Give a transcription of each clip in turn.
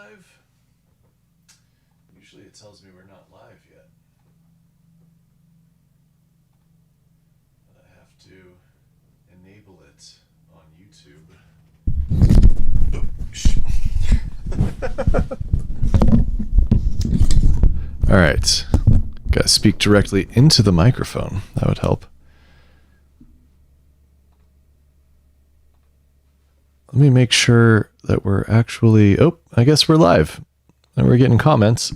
live? Usually it tells me we're not live yet. But I have to enable it on YouTube. All right. Gotta speak directly into the microphone. That would help. Let me make sure that we're actually... Oh, I guess we're live. And we're getting comments.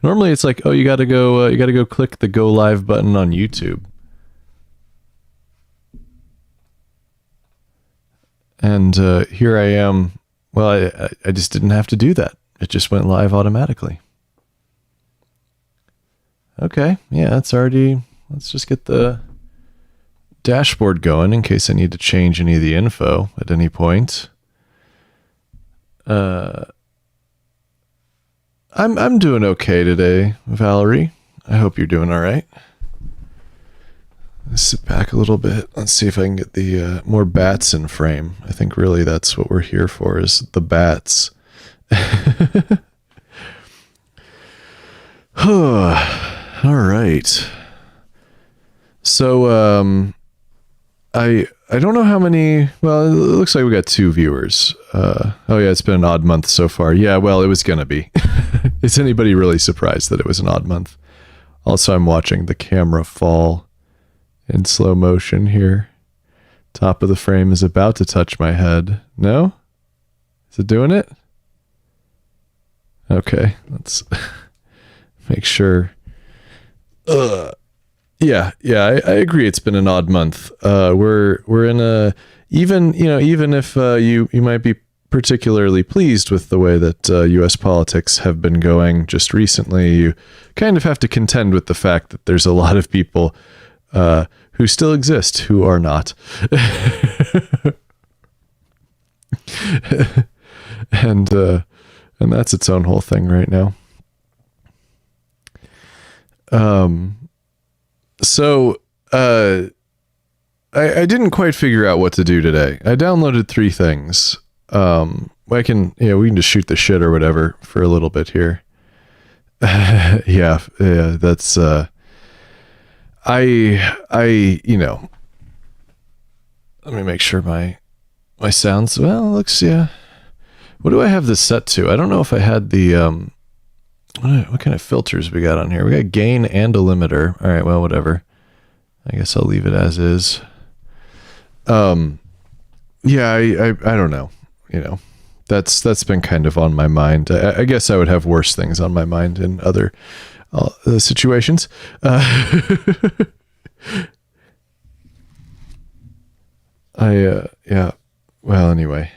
Normally it's like, oh, you gotta go click the go live button on YouTube. And here I am. Well, I just didn't have to do that. It just went live automatically. Okay, yeah, it's already... Let's just get the dashboard going in case I need to change any of the info at any point. I'm doing okay today, Valerie. I hope you're doing all right. Let's sit back a little bit. Let's see if I can get the more bats in frame. I think really that's what we're here for, is the bats. All right. So I don't know how many. Well, it looks like we got 2 viewers. Oh yeah, it's been an odd month so far. Yeah, well, it was gonna be. Is anybody really surprised that it was an odd month? Also, I'm watching the camera fall in slow motion here. Top of the frame is about to touch my head. No? Is it doing it? Okay, let's make sure. Yeah, I agree. It's been an odd month. We're in a even if you might be particularly pleased with the way that U.S. politics have been going just recently, you kind of have to contend with the fact that there's a lot of people who still exist who are not, and that's its own whole thing right now. So, I didn't quite figure out what to do today. I downloaded 3 things. We can just shoot the shit or whatever for a little bit here. Yeah, that's, let me make sure my sounds, well, it looks, yeah. What do I have this set to? I don't know if I had the, what kind of filters we got on here? We got gain and a limiter. All right, well, whatever. I guess I'll leave it as is. Yeah, I don't know. That's been kind of on my mind. I guess I would have worse things on my mind in other situations. Yeah. Well, anyway.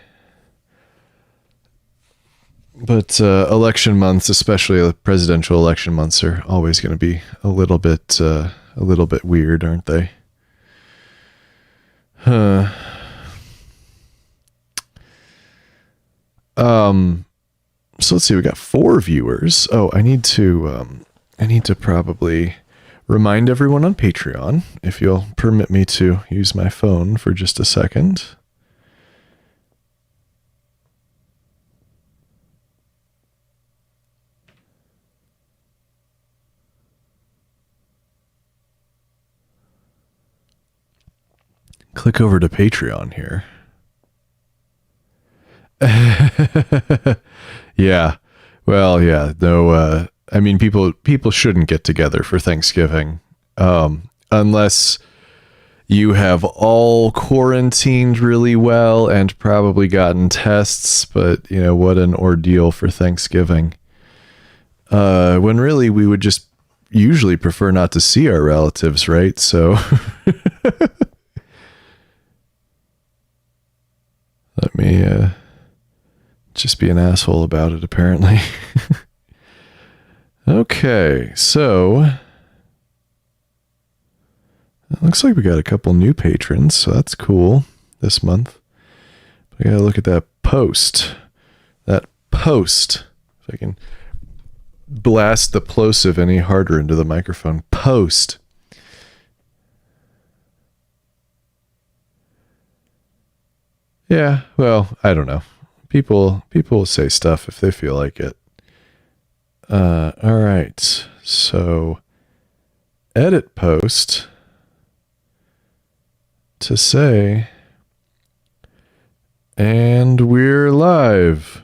But election months, especially presidential election months, are always going to be a little bit weird, aren't they? So let's see. We got 4 viewers. Oh, I need to probably remind everyone on Patreon, if you'll permit me to use my phone for just a second. Click over to Patreon here. Yeah. Well, yeah. No, I mean, people shouldn't get together for Thanksgiving, unless you have all quarantined really well and probably gotten tests, but what an ordeal for Thanksgiving. When really we would just usually prefer not to see our relatives, right? So let me just be an asshole about it, apparently. Okay, so it looks like we got a couple new patrons, so that's cool this month. But I gotta look at that post. That post. If I can blast the plosive any harder into the microphone. Post. Yeah, well, I don't know. People will say stuff if they feel like it. All right. So edit post to say, and we're live.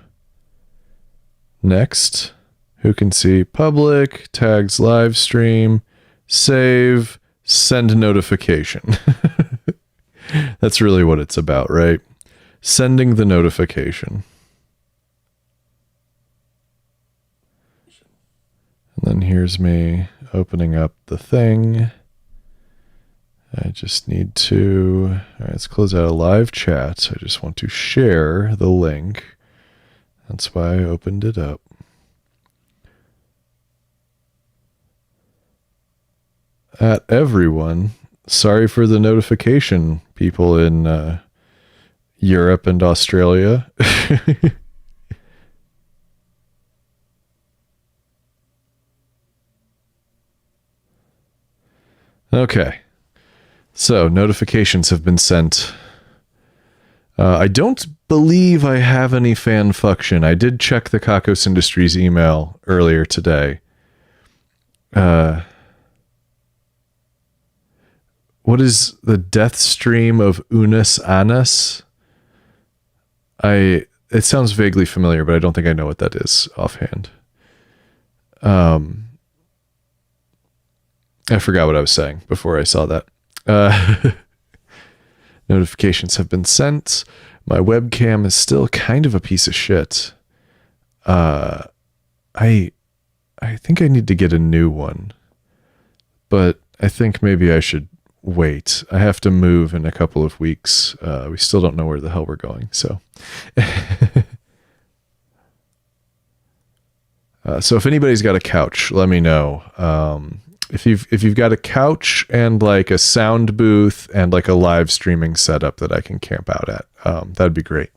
Next, who can see public, tags live stream, save, send notification. That's really what it's about, right? Sending the notification. And then here's me opening up the thing. I just need to, all right, let's close out a live chat. I just want to share the link. That's why I opened it up. At everyone, sorry for the notification, people in Europe and Australia. Okay. So, notifications have been sent. I don't believe I have any fan function. I did check the Kakos Industries email earlier today. What is the death stream of Unus Annus? It sounds vaguely familiar, but I don't think I know what that is offhand. I forgot what I was saying before I saw that. Notifications have been sent. My webcam is still kind of a piece of shit. I think I need to get a new one, but I think maybe I should wait. I have to move in a couple of weeks. We still don't know where the hell we're going, so. So if anybody's got a couch, let me know. If you've got a couch and like a sound booth and like a live streaming setup that I can camp out at, that'd be great.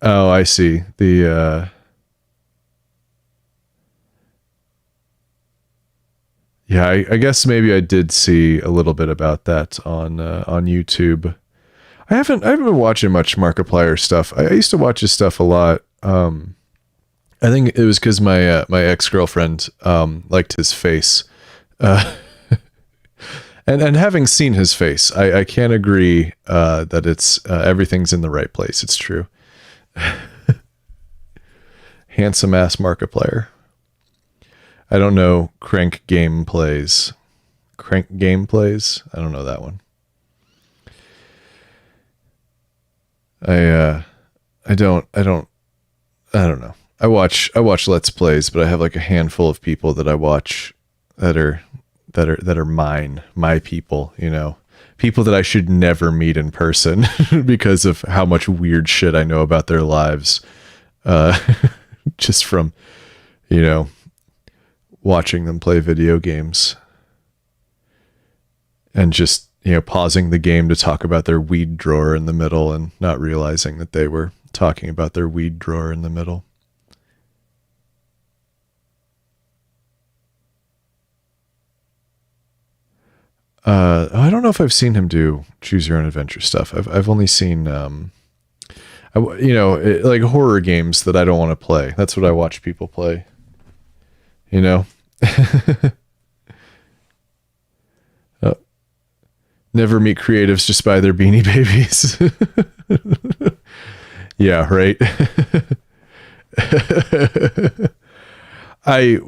Oh, I see. Yeah, I guess maybe I did see a little bit about that on YouTube. I haven't been watching much Markiplier stuff. I used to watch his stuff a lot. I think it was because my ex-girlfriend liked his face. And having seen his face, I can't agree that it's everything's in the right place. It's true. Handsome ass Markiplier. I don't know Crank Gameplays. Crank Gameplays? I don't know that one. I don't know. I watch Let's Plays, but I have like a handful of people that I watch that are my people, you know. People that I should never meet in person because of how much weird shit I know about their lives. Just from, you know, watching them play video games. And just, you know, pausing the game to talk about their weed drawer in the middle and not realizing that they were talking about their weed drawer in the middle. I don't know if I've seen him do choose your own adventure stuff. I've only seen, like horror games that I don't want to play. That's what I watch people play. You know? Never meet creatives, just buy their Beanie Babies. Yeah, right. I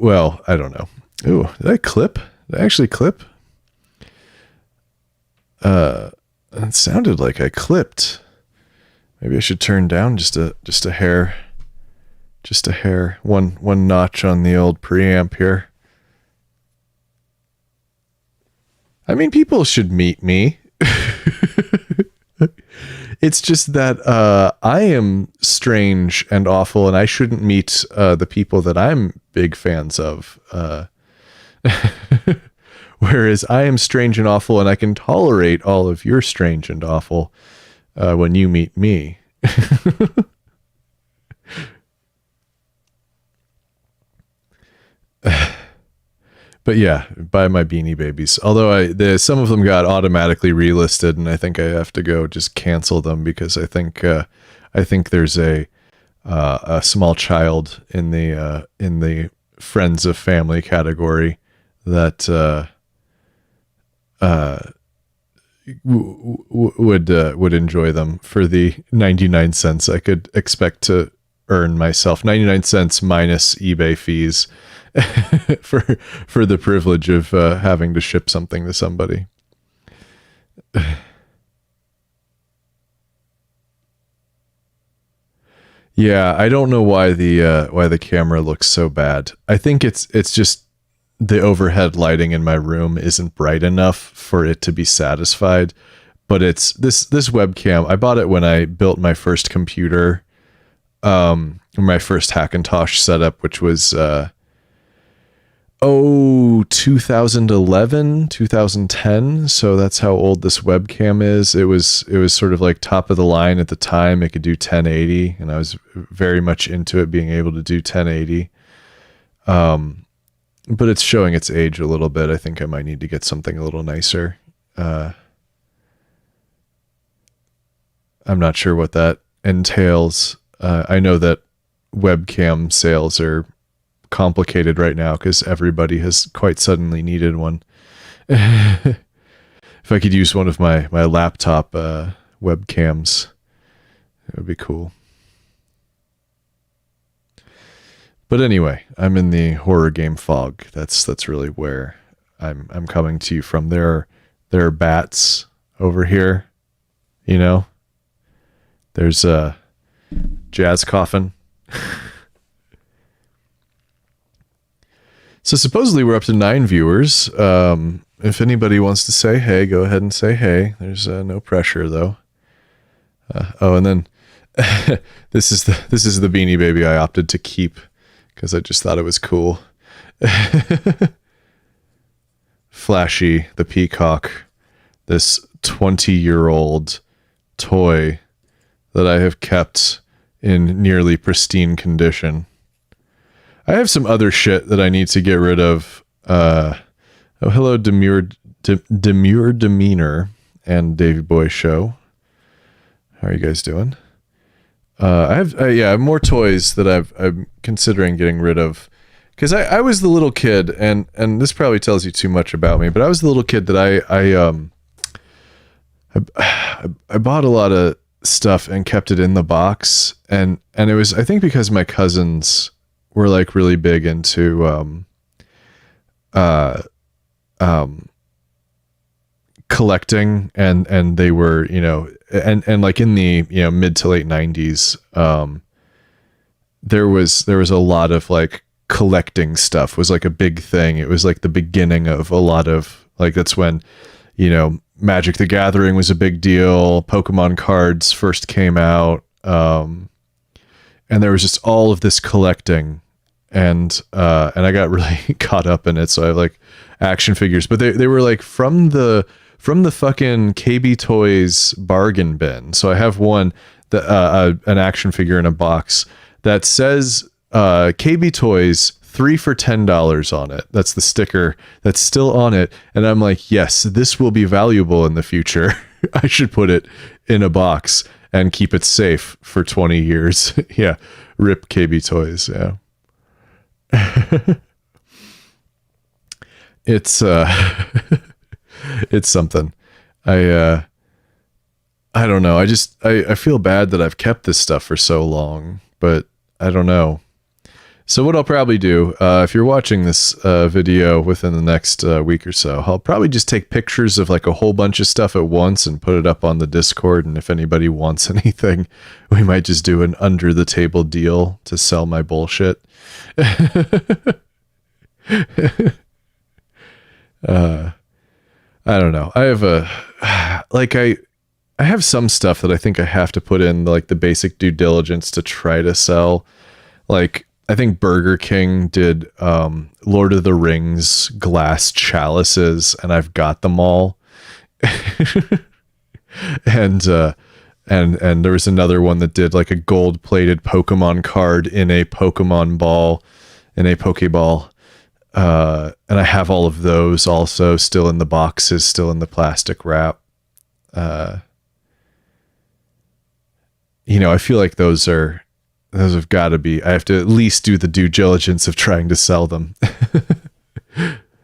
don't know. Ooh, did I clip? Did I actually clip? It sounded like I clipped. Maybe I should turn down just a hair. Just a hair. One notch on the old preamp here. I mean, people should meet me. It's just that I am strange and awful, and I shouldn't meet the people that I'm big fans of. Whereas I am strange and awful, and I can tolerate all of your strange and awful when you meet me. But yeah, buy my Beanie Babies. Although some of them got automatically relisted, and I think I have to go just cancel them because I think there's a small child in the friends of family category that would enjoy them for the 99 cents I could expect to earn myself. 99 cents minus eBay fees for the privilege of having to ship something to somebody. Yeah, I don't know why the camera looks so bad. I think it's just the overhead lighting in my room isn't bright enough for it to be satisfied. But it's this webcam. I bought it when I built my first computer, my first Hackintosh setup, which was 2011, 2010. So that's how old this webcam is. It was sort of like top of the line at the time. It could do 1080, and I was very much into it being able to do 1080. But it's showing its age a little bit. I think I might need to get something a little nicer. I'm not sure what that entails. I know that webcam sales are complicated right now because everybody has quite suddenly needed one. If I could use one of my laptop webcams, it would be cool. But anyway, I'm in the horror game fog. That's really where I'm coming to you from. There are bats over here, you know. There's a jazz coffin. So supposedly we're up to 9 viewers. If anybody wants to say hey, go ahead and say hey. There's no pressure though. And then this is the Beanie Baby I opted to keep because I just thought it was cool. Flashy, the peacock, this 20-year-old toy that I have kept in nearly pristine condition. I have some other shit that I need to get rid of. Hello, Demure Demeanor and Davey Boy Show. How are you guys doing? I have more toys that I'm considering getting rid of. Because I was the little kid, and this probably tells you too much about me, but I was the little kid that I bought a lot of stuff and kept it in the box, and it was, I think, because my cousins were like really big into collecting, and they were, you know, and like in the, you know, mid to late 90s, there was a lot of like collecting stuff was like a big thing. It was like the beginning of a lot of, like, that's when, you know, Magic the Gathering was a big deal. Pokemon cards first came out. And there was just all of this collecting, and I got really caught up in it. So I have like action figures, but they were like from the fucking KB Toys bargain bin. So I have one that an action figure in a box that says KB Toys 3 for $10 on it. That's the sticker that's still on it, and I'm like, yes, this will be valuable in the future. I should put it in a box and keep it safe for 20 years. Yeah. Rip KB Toys. Yeah. It's it's something. I don't know. I feel bad that I've kept this stuff for so long, but I don't know. So what I'll probably do, if you're watching this video within the next week or so, I'll probably just take pictures of like a whole bunch of stuff at once and put it up on the Discord. And if anybody wants anything, we might just do an under the table deal to sell my bullshit. I don't know. I have I have some stuff that I think I have to put in like the basic due diligence to try to sell. Like, I think Burger King did Lord of the Rings glass chalices, and I've got them all. and there was another one that did like a gold-plated Pokemon card in a Pokemon ball, in a Pokeball. And I have all of those also still in the boxes, still in the plastic wrap. I feel like those have got to be, I have to at least do the due diligence of trying to sell them.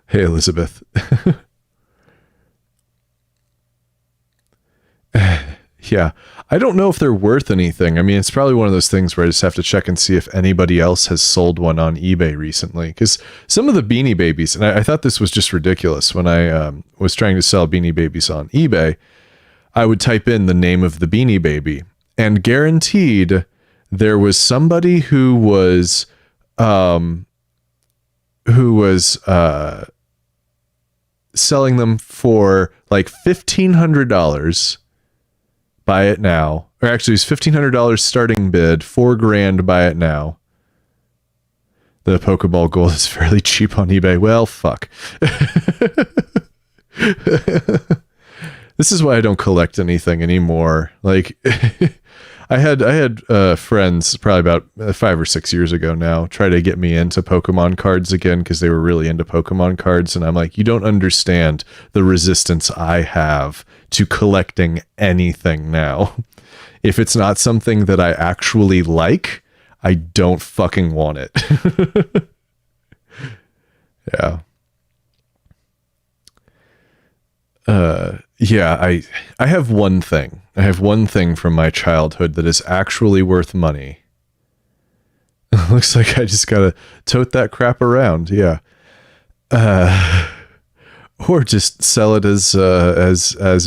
Hey, Elizabeth. Yeah. I don't know if they're worth anything. I mean, it's probably one of those things where I just have to check and see if anybody else has sold one on eBay recently. Because some of the Beanie Babies, and I thought this was just ridiculous when I was trying to sell Beanie Babies on eBay, I would type in the name of the Beanie Baby, and guaranteed there was somebody who was selling them for like $1,500. Buy it now. Or actually, it's $1,500 starting bid, $4,000 buy it now. The Pokeball Gold is fairly cheap on eBay. Well, fuck. This is why I don't collect anything anymore. Like, I had friends probably about 5 or 6 years ago now try to get me into Pokemon cards again because they were really into Pokemon cards, and I'm like, you don't understand the resistance I have to collecting anything now. If it's not something that I actually like, I don't fucking want it. Yeah. Yeah, I have one thing. I have one thing from my childhood that is actually worth money. Looks like I just gotta tote that crap around. Yeah. Or just sell it as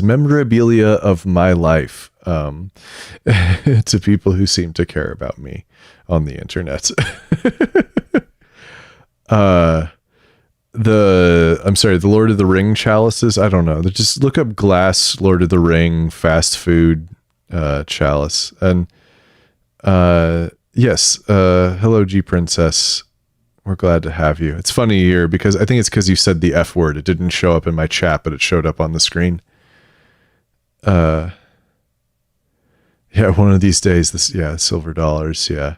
memorabilia of my life to people who seem to care about me on the internet. The Lord of the Ring chalices. I don't know. Just look up glass Lord of the Ring fast food chalice. And yes, hello G Princess. We're glad to have you. It's funny here because I think it's because you said the F word. It didn't show up in my chat, but it showed up on the screen. Yeah, one of these days, silver dollars. Yeah.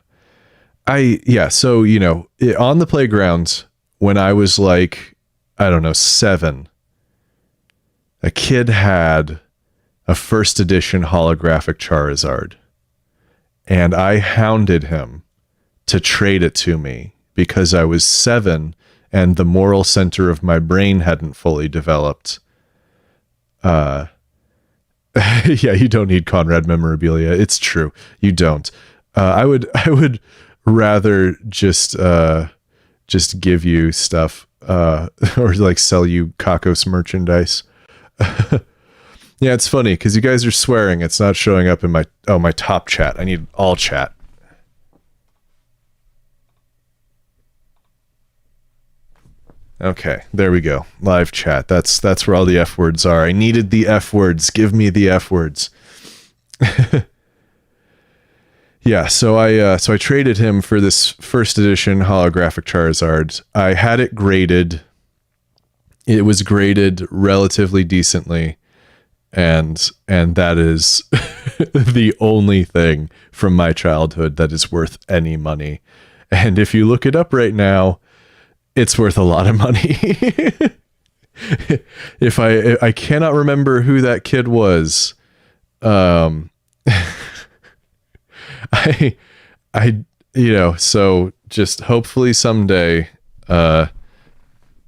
So, on the playground, when I was like, I don't know, 7, a kid had a first edition holographic Charizard, and I hounded him to trade it to me because I was 7 and the moral center of my brain hadn't fully developed. Yeah, you don't need Conrad memorabilia. It's true. You don't. I would rather just give you stuff, or like sell you Kakos merchandise. Yeah, it's funny because you guys are swearing. It's not showing up in my top chat. I need all chat. Okay, there we go. Live chat. That's where all the F words are. I needed the F words. Give me the F words. Yeah, so I traded him for this first edition holographic Charizard. I had it graded. It was graded relatively decently, and that is the only thing from my childhood that is worth any money. And if you look it up right now, it's worth a lot of money. If I cannot remember who that kid was. So just hopefully someday, well,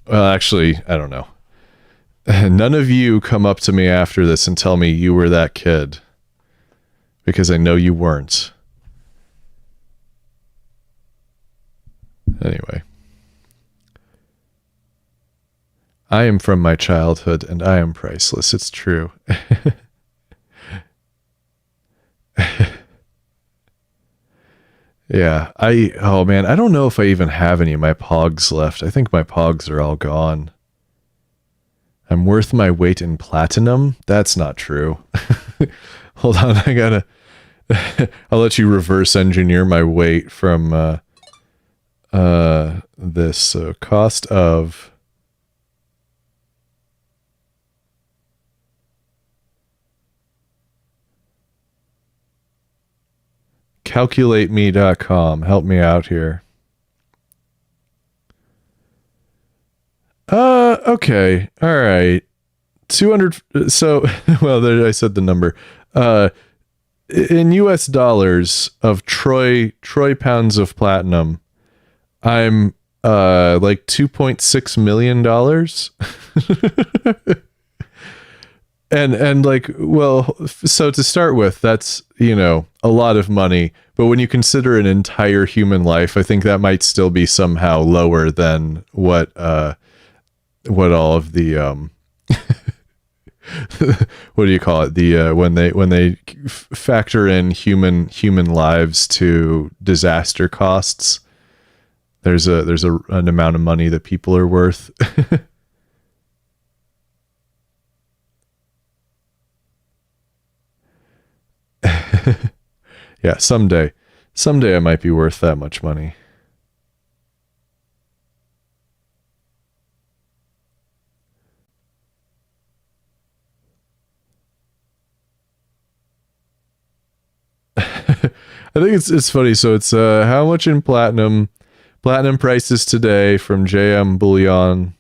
actually, I don't know. None of you come up to me after this and tell me you were that kid, because I know you weren't. Anyway. I am from my childhood and I am priceless. It's true. Yeah, oh man, I don't know if I even have any of my pogs left. I think my pogs are all gone. I'm worth my weight in platinum? That's not true. Hold on, I'll let you reverse engineer my weight from this cost of calculateme.com. Help me out here. Okay. All right. 200. So, well, there, I said the number. In US dollars of Troy pounds of platinum, I'm like $2.6 million. And like, well, so to start with, that's, you know, a lot of money, but when you consider an entire human life, I think that might still be somehow lower than what all of the what do you call it, the when they factor in human lives to disaster costs. There's an amount of money that people are worth. Yeah, someday I might be worth that much money. I think it's funny. So it's how much in platinum prices today from JM Bullion,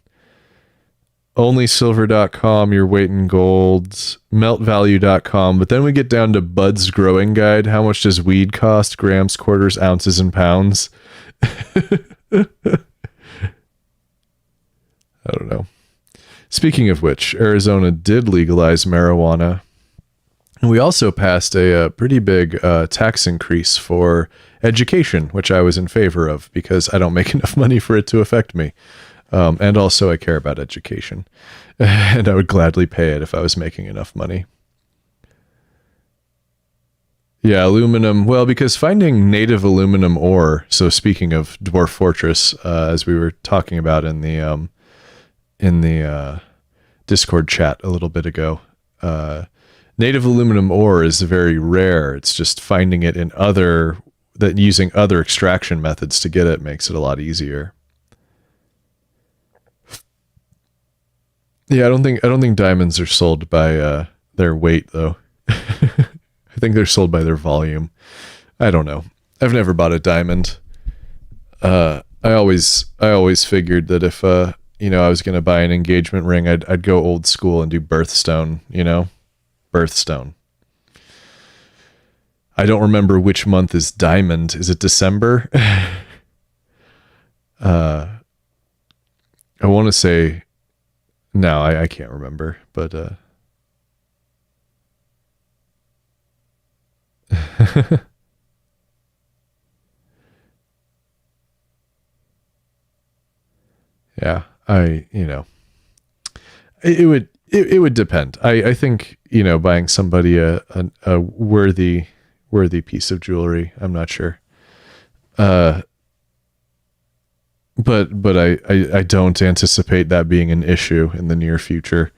onlysilver.com, your weight in gold, meltvalue.com. But then we get down to Bud's growing guide. How much does weed cost? Grams, quarters, ounces, and pounds. I don't know. Speaking of which, Arizona did legalize marijuana. We also passed a pretty big tax increase for education, which I was in favor of because I don't make enough money for it to affect me. And also I care about education. And I would gladly pay it if I was making enough money. Yeah, aluminum. Well, because finding native aluminum ore, so speaking of Dwarf Fortress, as we were talking about in the Discord chat a little bit ago, native aluminum ore is very rare. It's just finding it in using other extraction methods to get it makes it a lot easier. Yeah, I don't think diamonds are sold by their weight though. I think they're sold by their volume. I don't know. I've never bought a diamond. I always figured that if I was going to buy an engagement ring, I'd go old school and do birthstone, birthstone. I don't remember which month is diamond. Is it December? I want to say, no, I can't remember, but yeah, it would depend. I think, buying somebody a worthy piece of jewelry, I'm not sure. But I don't anticipate that being an issue in the near future.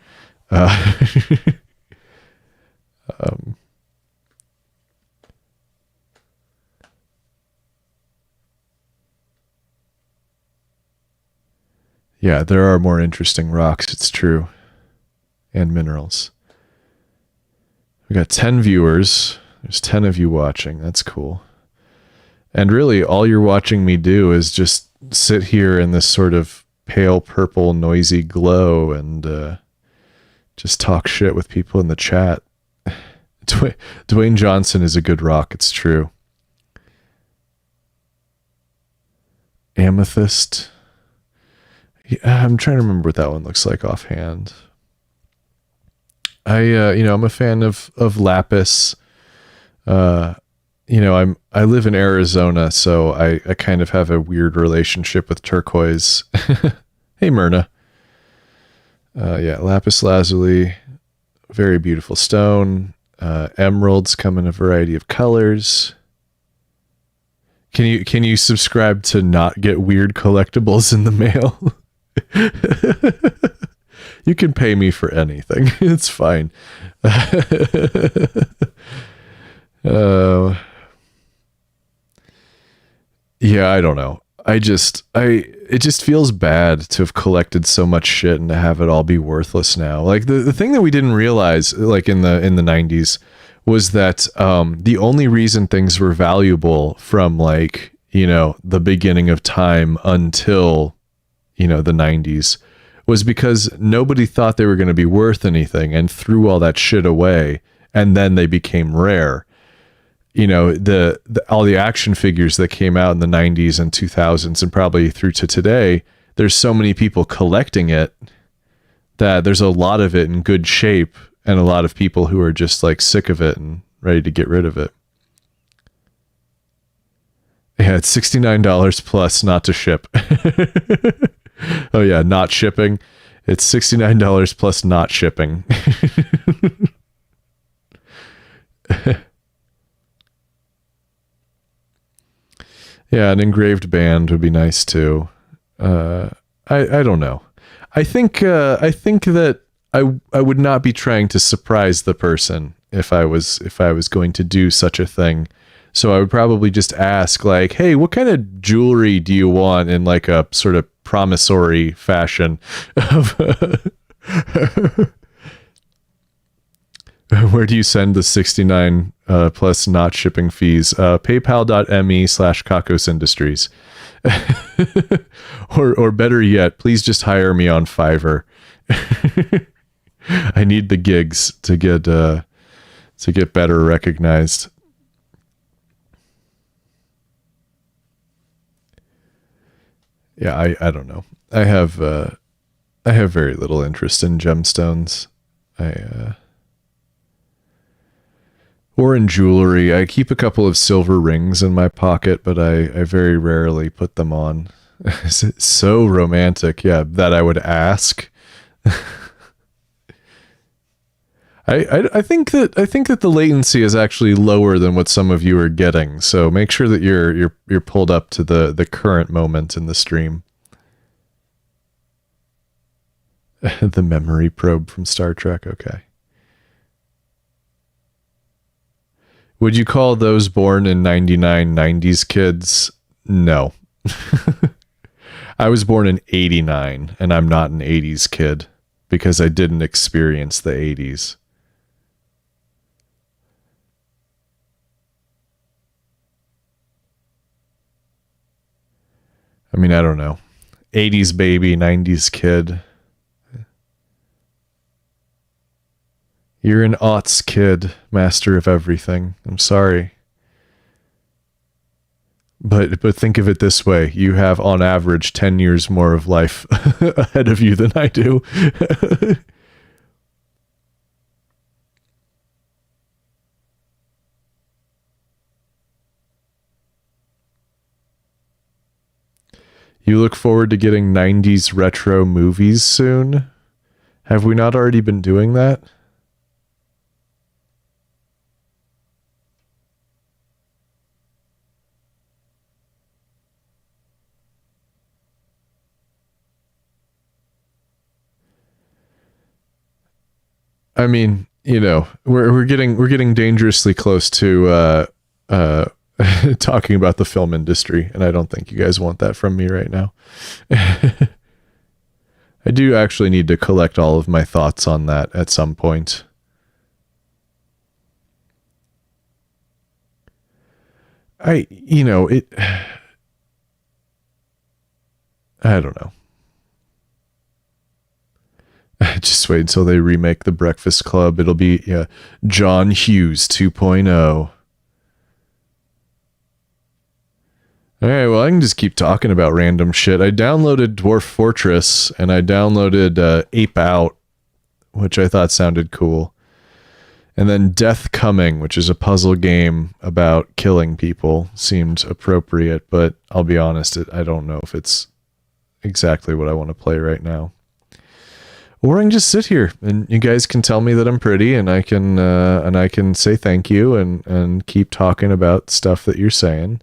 Yeah, there are more interesting rocks, it's true, and minerals. We got 10 viewers. There's 10 of you watching. That's cool. And really, all you're watching me do is just sit here in this sort of pale purple noisy glow and just talk shit with people in the chat. Dwayne Johnson is a good rock, it's true. Amethyst. I'm trying to remember what that one looks like offhand. I'm a fan of lapis. I live in Arizona, so I kind of have a weird relationship with turquoise. Hey, Myrna. Lapis lazuli, very beautiful stone. Emeralds come in a variety of colors. Can you subscribe to not get weird collectibles in the mail? You can pay me for anything. It's fine. Yeah, I don't know. It just feels bad to have collected so much shit and to have it all be worthless now. Like the thing that we didn't realize, like in the 90s, was that the only reason things were valuable from the beginning of time until the 90s was because nobody thought they were going to be worth anything and threw all that shit away, and then they became rare. You know, the all the action figures that came out in the 90s and 2000s and probably through to today, there's so many people collecting it that there's a lot of it in good shape and a lot of people who are just like sick of it and ready to get rid of it. Yeah, it's $69 plus not to ship. Oh yeah, not shipping. It's $69 plus not shipping. Yeah, an engraved band would be nice too. I don't know. I think that I would not be trying to surprise the person if I was going to do such a thing. So I would probably just ask like, "Hey, what kind of jewelry do you want?" in like a sort of promissory fashion of where do you send the 69 plus not shipping fees? PayPal.me/Kakos Industries. or better yet, please just hire me on Fiverr. I need the gigs to get better recognized. Yeah, I don't know. I have very little interest in gemstones. Or in jewelry. I keep a couple of silver rings in my pocket, but I very rarely put them on. It's so romantic, yeah, that I would ask. I think that the latency is actually lower than what some of you are getting. So make sure that you're pulled up to the current moment in the stream. The memory probe from Star Trek. Okay. Would you call those born in 99 90s kids? No. I was born in 89 and I'm not an 80s kid because I didn't experience the 80s. I mean, I don't know. 80s baby, 90s kid. You're an aughts kid, master of everything. I'm sorry. But think of it this way. You have, on average, 10 years more of life ahead of you than I do. You look forward to getting 90s retro movies soon? Have we not already been doing that? I mean, you know, we're getting dangerously close to talking about the film industry, and I don't think you guys want that from me right now. I do actually need to collect all of my thoughts on that at some point. I don't know. Just wait until they remake The Breakfast Club. It'll be John Hughes 2.0. All right, well, I can just keep talking about random shit. I downloaded Dwarf Fortress, and I downloaded Ape Out, which I thought sounded cool. And then Death Coming, which is a puzzle game about killing people, seemed appropriate, but I'll be honest, I don't know if it's exactly what I want to play right now. Or I can just sit here and you guys can tell me that I'm pretty, and I can say thank you and keep talking about stuff that you're saying.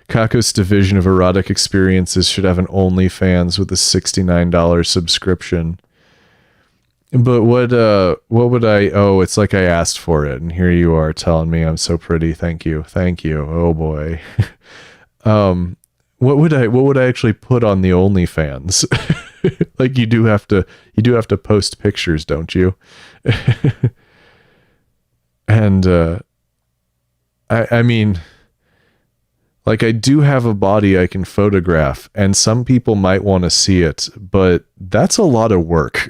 Kakos division of erotic experiences should have an OnlyFans with a $69 subscription. But what would I? Oh, it's like I asked for it, and here you are telling me I'm so pretty. Thank you. Oh boy. What would I actually put on the OnlyFans? Like you do have to post pictures, don't you? And I mean, Like, I do have a body I can photograph, and some people might want to see it, but that's a lot of work.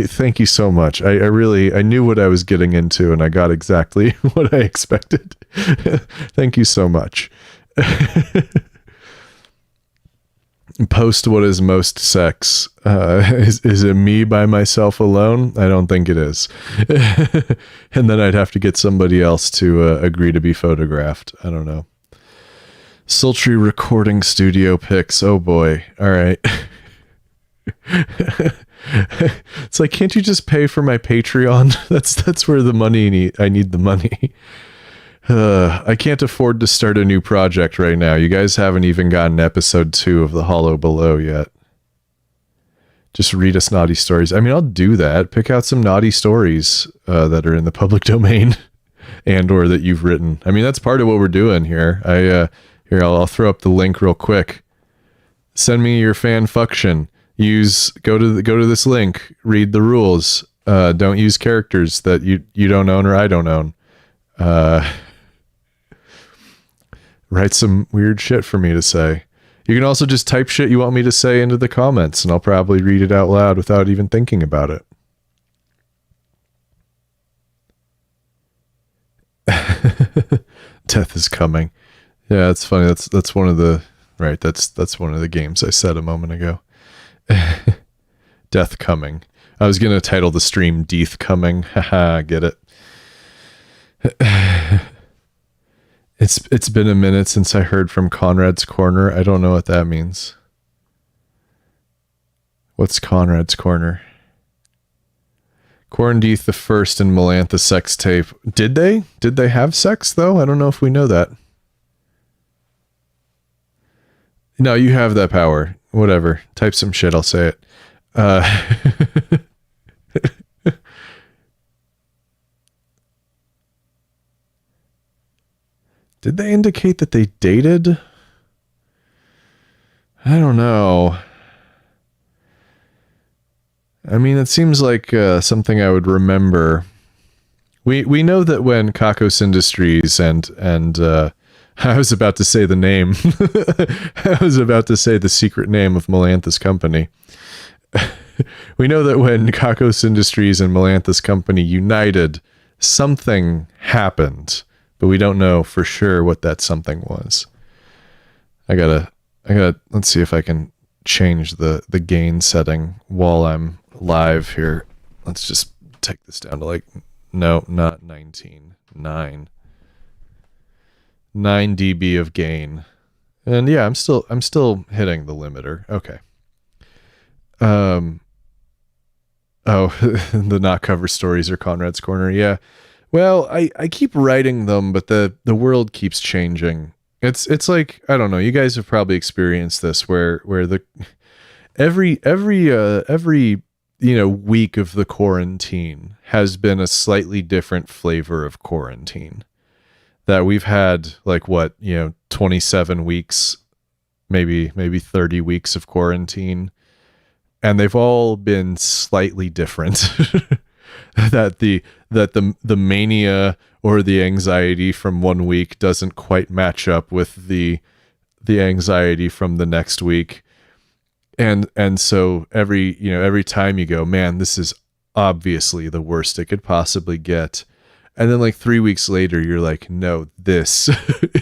Thank you so much. I knew what I was getting into, and I got exactly what I expected. Thank you so much. Post what is most sex. Is it me by myself alone? I don't think it is. And then I'd have to get somebody else to agree to be photographed. I don't know. Sultry recording studio pics. Oh boy. All right. It's like, can't you just pay for my Patreon? That's where the money I need the money. I can't afford to start a new project right now. You guys haven't even gotten episode 2 of The Hollow Below yet. Just read us naughty stories. I mean, I'll do that. Pick out some naughty stories that are in the public domain and or that you've written. I mean, that's part of what we're doing here. I'll throw up the link real quick. Send me your fan fiction. Go to this link. Read the rules. Don't use characters that you don't own or I don't own. Write some weird shit for me to say. You can also just type shit you want me to say into the comments, and I'll probably read it out loud without even thinking about it. Death is coming. Yeah, it's funny. That's one of the right. That's one of the games I said a moment ago. Death coming. I was gonna title the stream "Death Coming." Haha, get it. It's been a minute since I heard from Conrad's Corner. I don't know what that means. What's Conrad's Corner? Quarandeath the First and Melantha sex tape. Did they? Did they have sex though? I don't know if we know that. No, you have that power. Whatever. Type some shit, I'll say it. Did they indicate that they dated? I don't know. I mean, it seems like something I would remember. We know that when Kakos Industries and I was about to say the name. I was about to say the secret name of Melantha's company. We know that when Kakos Industries and Melantha's company united, something happened. But we don't know for sure what that something was. I gotta, let's see if I can change the gain setting while I'm live here. Let's just take this down to like, no, not 19, 9 dB of gain. And yeah, I'm still hitting the limiter. Okay. The not cover stories are Conrad's Corner. Yeah. Well, I keep writing them, but the world keeps changing. It's like, I don't know, you guys have probably experienced this where the every week of the quarantine has been a slightly different flavor of quarantine. That we've had 27 weeks, maybe 30 weeks of quarantine, and they've all been slightly different. that the mania or the anxiety from one week doesn't quite match up with the anxiety from the next week. And so every time you go, man, this is obviously the worst it could possibly get. And then 3 weeks later, you're like, no, this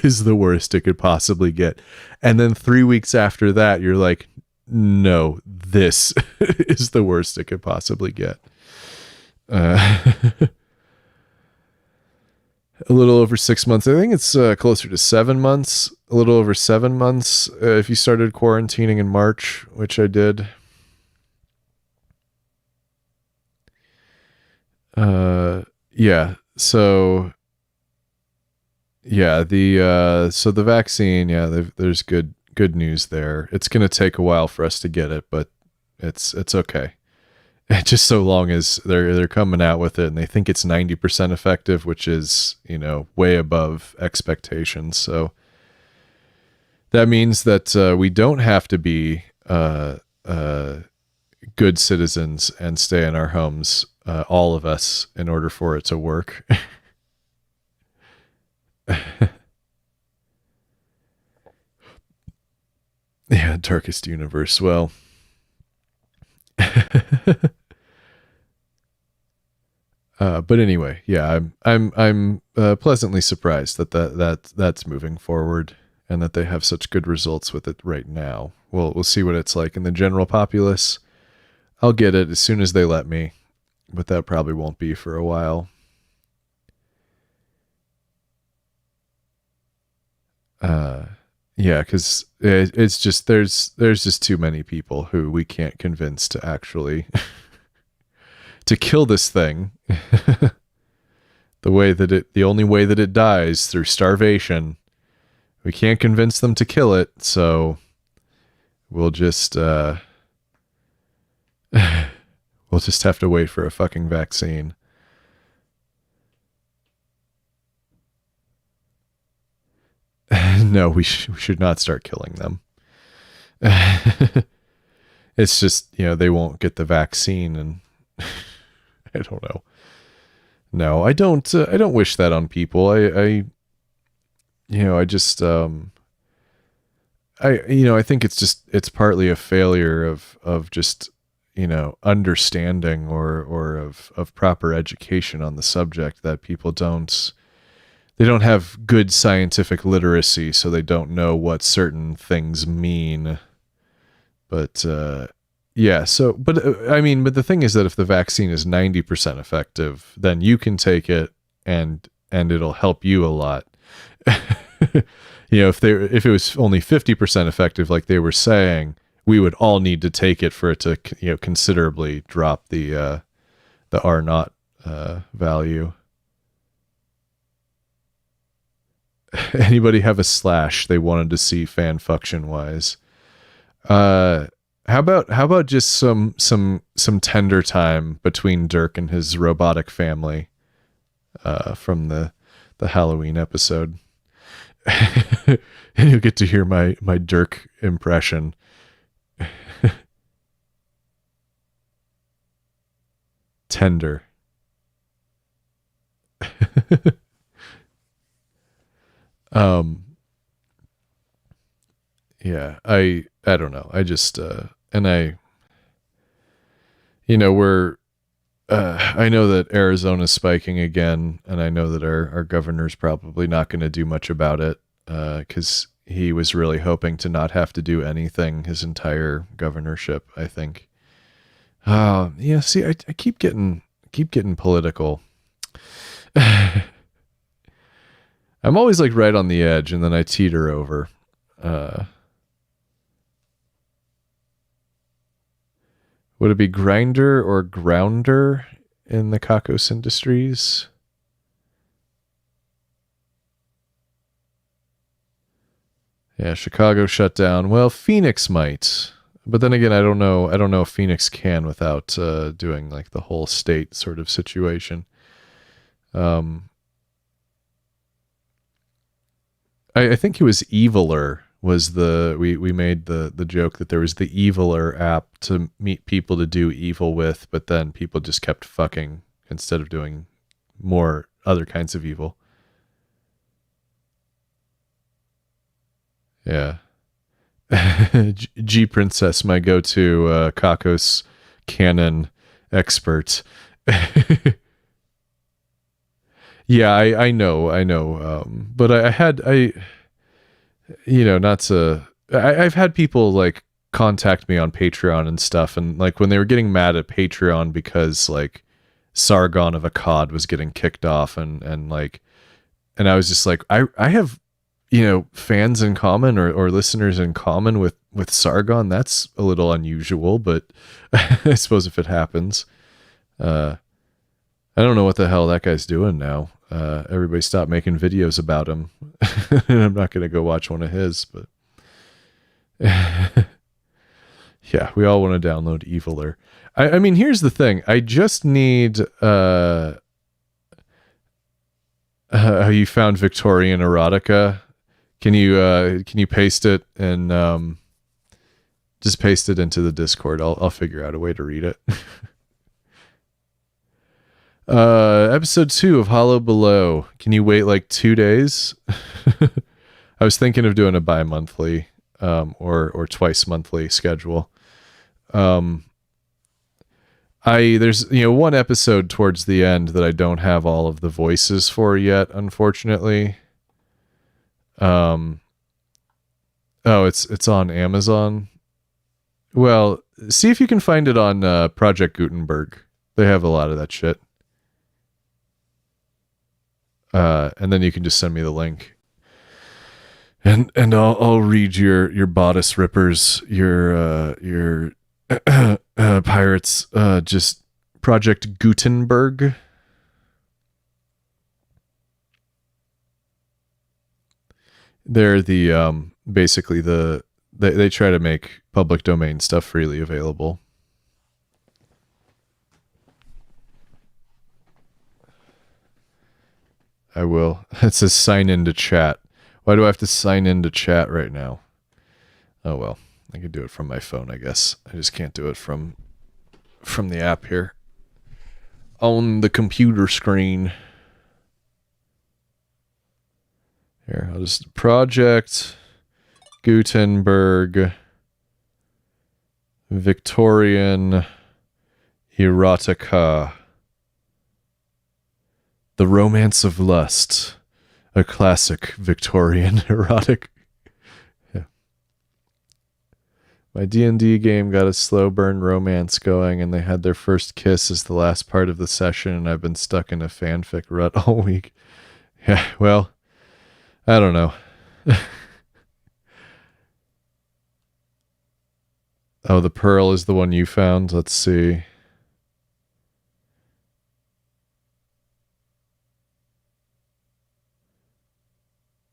is the worst it could possibly get. And then 3 weeks after that, you're like, no, this is the worst it could possibly get. A little over 6 months. I think it's closer to 7 months. A little over 7 months if you started quarantining in March, which I did. Yeah. So yeah, the vaccine. Yeah, there's good news there. It's gonna take a while for us to get it, but it's okay. Just so long as they're coming out with it and they think it's 90% effective, which is, way above expectations. So that means that we don't have to be good citizens and stay in our homes, all of us, in order for it to work. Yeah, darkest universe. Well, but anyway, yeah, I'm pleasantly surprised that's moving forward, and that they have such good results with it right now. We'll see what it's like in the general populace. I'll get it as soon as they let me, but that probably won't be for a while. Yeah, because it's just there's just too many people who we can't convince to actually to kill this thing. The only way that it dies, through starvation. We can't convince them to kill it, so we'll just we'll just have to wait for a fucking vaccine. No, we should not start killing them. It's just, they won't get the vaccine, and I don't know. No, I don't wish that on people. I just, I think it's partly a failure of just, understanding or of proper education on the subject, that people they don't have good scientific literacy, so they don't know what certain things mean. But, yeah, so, but the thing is that if the vaccine is 90% effective, then you can take it and it'll help you a lot. If it was only 50% effective, like they were saying, we would all need to take it for it to, considerably drop the R naught value. Anybody have a slash they wanted to see fan function wise? How about just some tender time between Dirk and his robotic family from the Halloween episode? And you'll get to hear my Dirk impression. Tender. Yeah, I don't know. I just, I know that Arizona's spiking again, and I know that our governor's probably not going to do much about it, because he was really hoping to not have to do anything his entire governorship, I think. Yeah, see, I keep getting political. I'm always like right on the edge, and then I teeter over. Would it be grinder or grounder in the Kakos Industries? Yeah, Chicago shut down. Well, Phoenix might. But then again, I don't know if Phoenix can without doing like the whole state sort of situation. I think it was Eviler was we made the joke that there was the Eviler app to meet people to do evil with, but then people just kept fucking instead of doing more other kinds of evil. Yeah. G Princess, my go-to Kakos canon expert. Yeah, I know. But I've had people like contact me on Patreon and stuff, and like when they were getting mad at Patreon because like Sargon of Akkad was getting kicked off, and I was just like, I have, fans in common or listeners in common with Sargon. That's a little unusual, but I suppose if it happens, I don't know what the hell that guy's doing now. Everybody stopped making videos about him. And I'm not going to go watch one of his, but yeah, we all want to download Eviler. I mean, here's the thing. I just need, you found Victorian erotica. Can you paste it in Just paste it into the Discord. I'll figure out a way to read it. Episode 2 of Hollow Below. Can you wait like 2 days? I was thinking of doing a bi-monthly or twice monthly schedule. There's one episode towards the end that I don't have all of the voices for yet, unfortunately. It's on Amazon. Well, see if you can find it on Project Gutenberg. They have a lot of that shit. And then you can just send me the link. And I'll read your bodice rippers, your pirates, just Project Gutenberg. They're the basically they try to make public domain stuff freely available. I will. It says sign into chat. Why do I have to sign into chat right now? Oh well, I could do it from my phone, I guess. I just can't do it from the app here. On the computer screen. Here, I'll just Project Gutenberg Victorian Erotica. The Romance of Lust. A classic Victorian erotic. Yeah. My D&D game got a slow burn romance going, and they had their first kiss as the last part of the session, and I've been stuck in a fanfic rut all week. Yeah, well, I don't know. Oh, the pearl is the one you found. Let's see.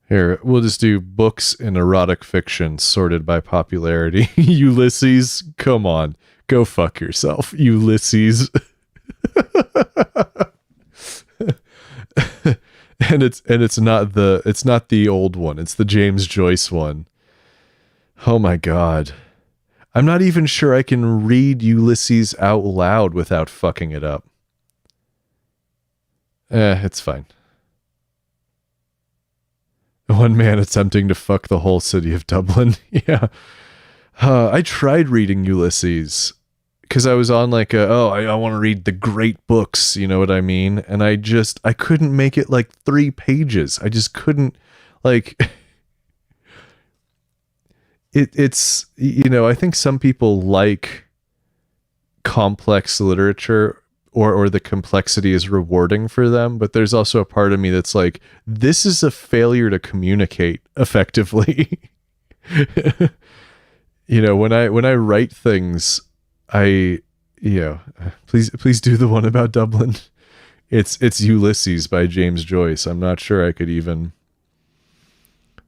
Here, we'll just do books and erotic fiction sorted by popularity. Ulysses, come on. Go fuck yourself, Ulysses. and it's not the old one. It's the James Joyce one. Oh my god. I'm not even sure I can read Ulysses out loud without fucking it up. It's fine. One man attempting to fuck the whole city of Dublin. Yeah. I tried reading Ulysses because I was on like I want to read the great books, you know what I mean? And I couldn't make it like 3 pages. I just couldn't, like, it's, I think some people like complex literature or the complexity is rewarding for them, but there's also a part of me that's like, this is a failure to communicate effectively. When I write things, please do the one about Dublin. It's Ulysses by James Joyce. I'm not sure I could even.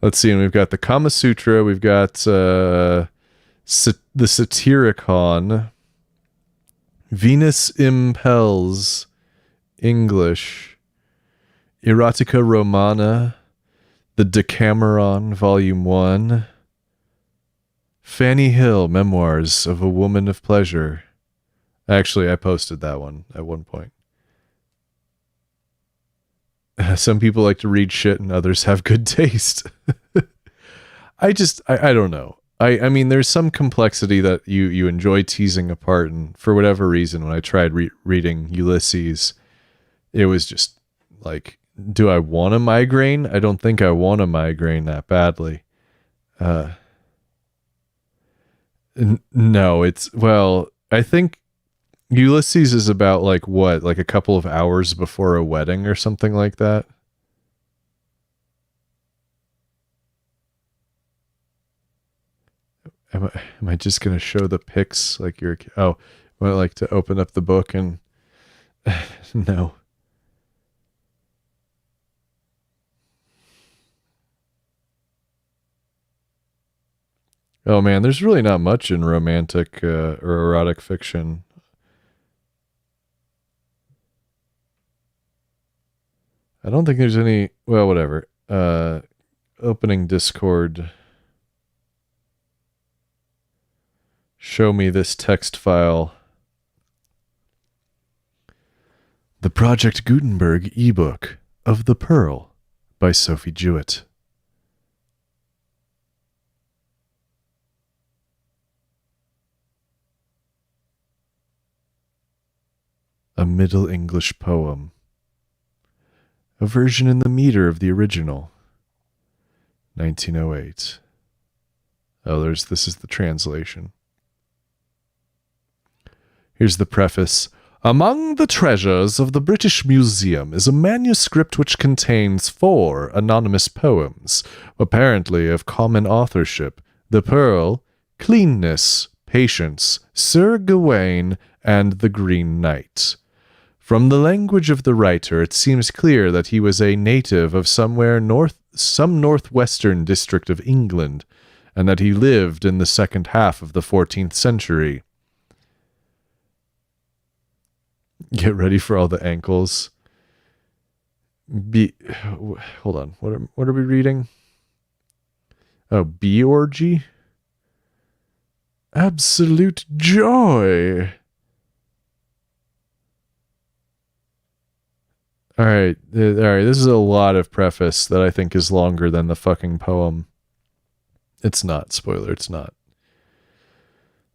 Let's see, and we've got the Kama Sutra, we've got the Satyricon, Venus Impels, English, Erotica Romana, the Decameron, Volume 1, Fanny Hill, Memoirs of a Woman of Pleasure. Actually, I posted that one at one point. Some people like to read shit and others have good taste. I don't know. I mean, there's some complexity that you enjoy teasing apart, and for whatever reason, when I tried reading Ulysses, it was just like, do I want a migraine? I don't think I want a migraine that badly. No, I think Ulysses is about like a couple of hours before a wedding or something like that. Am I just going to show the pics like you're... Oh, would I like to open up the book and... No. Oh man, there's really not much in romantic or erotic fiction. I don't think there's any... Well, whatever. Opening Discord... Show me this text file. The Project Gutenberg ebook of The Pearl by Sophie Jewett. A Middle English poem. A version in the meter of the original. 1908. Oh, this is the translation. Here's the preface. Among the treasures of the British Museum is a manuscript which contains 4 anonymous poems, apparently of common authorship: The Pearl, Cleanness, Patience, Sir Gawain, and The Green Knight. From the language of the writer, it seems clear that he was a native of some northwestern district of England, and that he lived in the second half of the 14th century. Get ready for all the ankles. Hold on. What are we reading? Oh, bee orgy? Absolute joy. All right. This is a lot of preface that I think is longer than the fucking poem. It's not. Spoiler, it's not.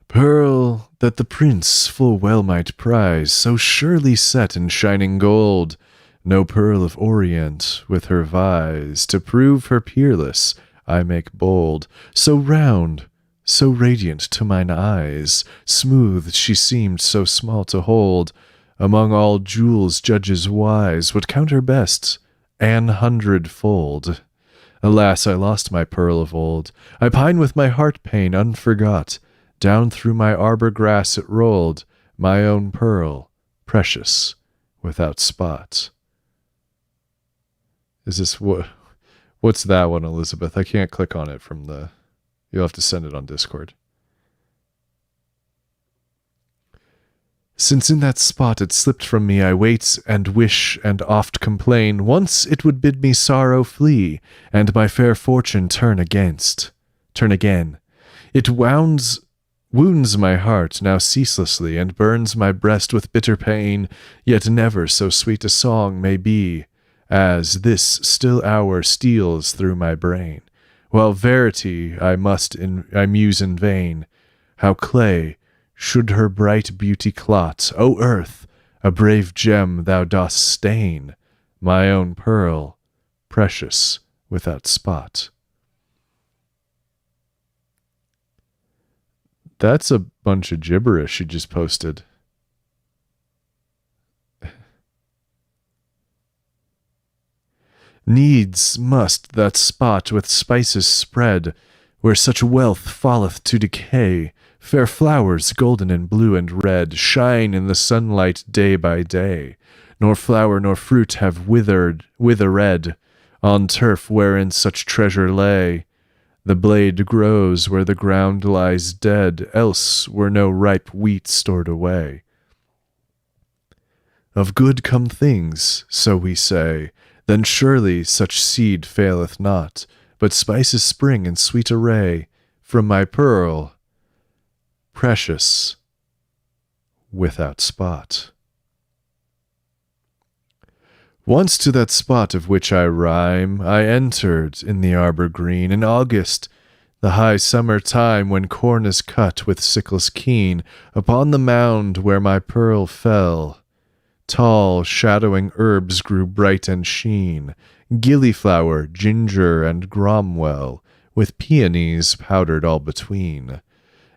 Pearl that the prince full well might prize, so surely set in shining gold. No pearl of Orient with her vise, to prove her peerless, I make bold. So round, so radiant to mine eyes, smooth she seemed so small to hold. Among all jewels judges wise would count her best, 100-fold. Alas, I lost my pearl of old. I pine with my heart pain unforgot. Down through my arbor grass it rolled, my own pearl, precious, without spot. Is this what's that one, Elizabeth? I can't click on it from the... You'll have to send it on Discord. Since in that spot it slipped from me, I wait and wish and oft complain. Once it would bid me sorrow flee, and my fair fortune turn again. It wounds my heart now ceaselessly, and burns my breast with bitter pain. Yet never so sweet a song may be, as this still hour steals through my brain. While verity I muse in vain. How clay should her bright beauty clot? O earth, a brave gem thou dost stain, my own pearl, precious without spot. That's a bunch of gibberish you just posted. Needs must that spot with spices spread, where such wealth falleth to decay. Fair flowers, golden and blue and red, shine in the sunlight day by day. Nor flower nor fruit have withered on turf wherein such treasure lay. The blade grows where the ground lies dead, else were no ripe wheat stored away. Of good come things, so we say, then surely such seed faileth not, but spices spring in sweet array from my pearl, precious, without spot. Once to that spot of which I rhyme, I entered in the arbor green, in August, the high summer time, when corn is cut with sickles keen. Upon the mound where my pearl fell, tall shadowing herbs grew bright and sheen, gillyflower, ginger, and gromwell, with peonies powdered all between.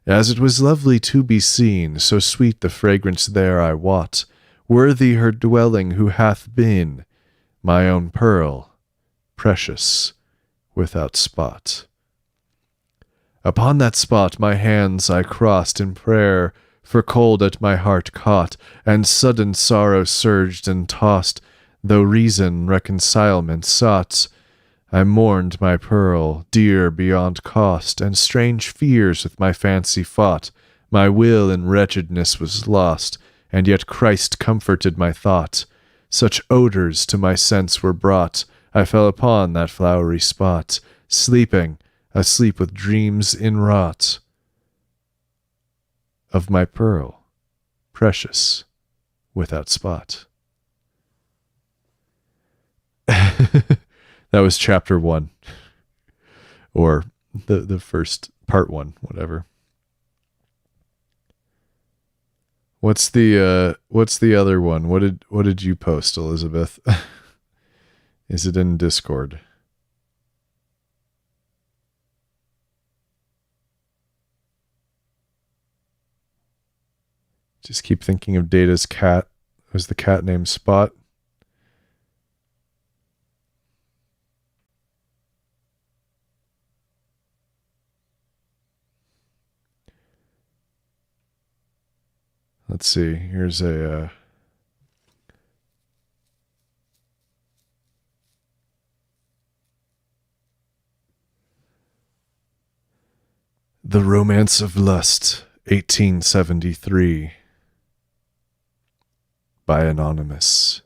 As it was lovely to be seen, so sweet the fragrance there I wot, worthy her dwelling who hath been my own pearl, precious, without spot. Upon that spot my hands I crossed in prayer, for cold at my heart caught, and sudden sorrow surged and tossed, though reason reconcilement sought. I mourned my pearl, dear beyond cost, and strange fears with my fancy fought. My will in wretchedness was lost, and yet Christ comforted my thought. Such odors to my sense were brought, I fell upon that flowery spot, sleeping, asleep with dreams inwrought. of my pearl, precious, without spot. That was chapter 1. Or the first part 1, whatever. What's the other one? What did you post, Elizabeth? Is it in Discord? Just keep thinking of Data's cat. Was the cat named Spot? Let's see. Here's a The Romance of Lust, 1873, by Anonymous.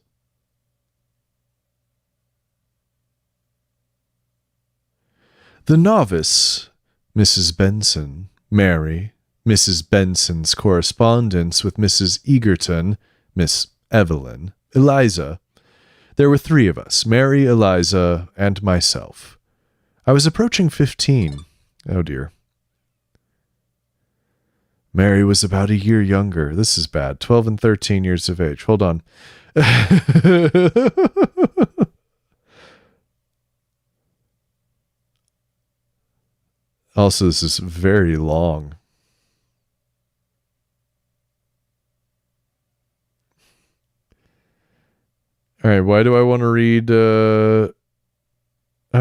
The novice, Mrs. Benson, Mary, Mrs. Benson's correspondence with Mrs. Egerton, Miss Evelyn, Eliza. There were 3 of us, Mary, Eliza, and myself. I was approaching 15. Oh dear. Mary was about a year younger. This is bad. 12 and 13 years of age. Hold on. Also, this is very long. All right, why do I want to read... Oh,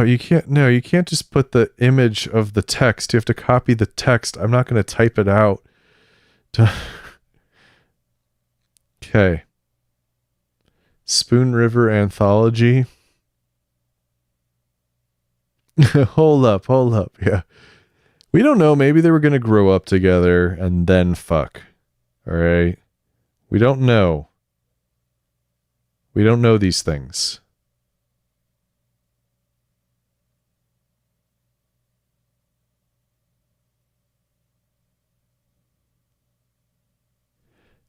you can't... No, you can't just put the image of the text. You have to copy the text. I'm not going to type it out. Okay. Spoon River Anthology. Hold up. Yeah. We don't know. Maybe they were going to grow up together and then fuck. All right. We don't know. We don't know these things.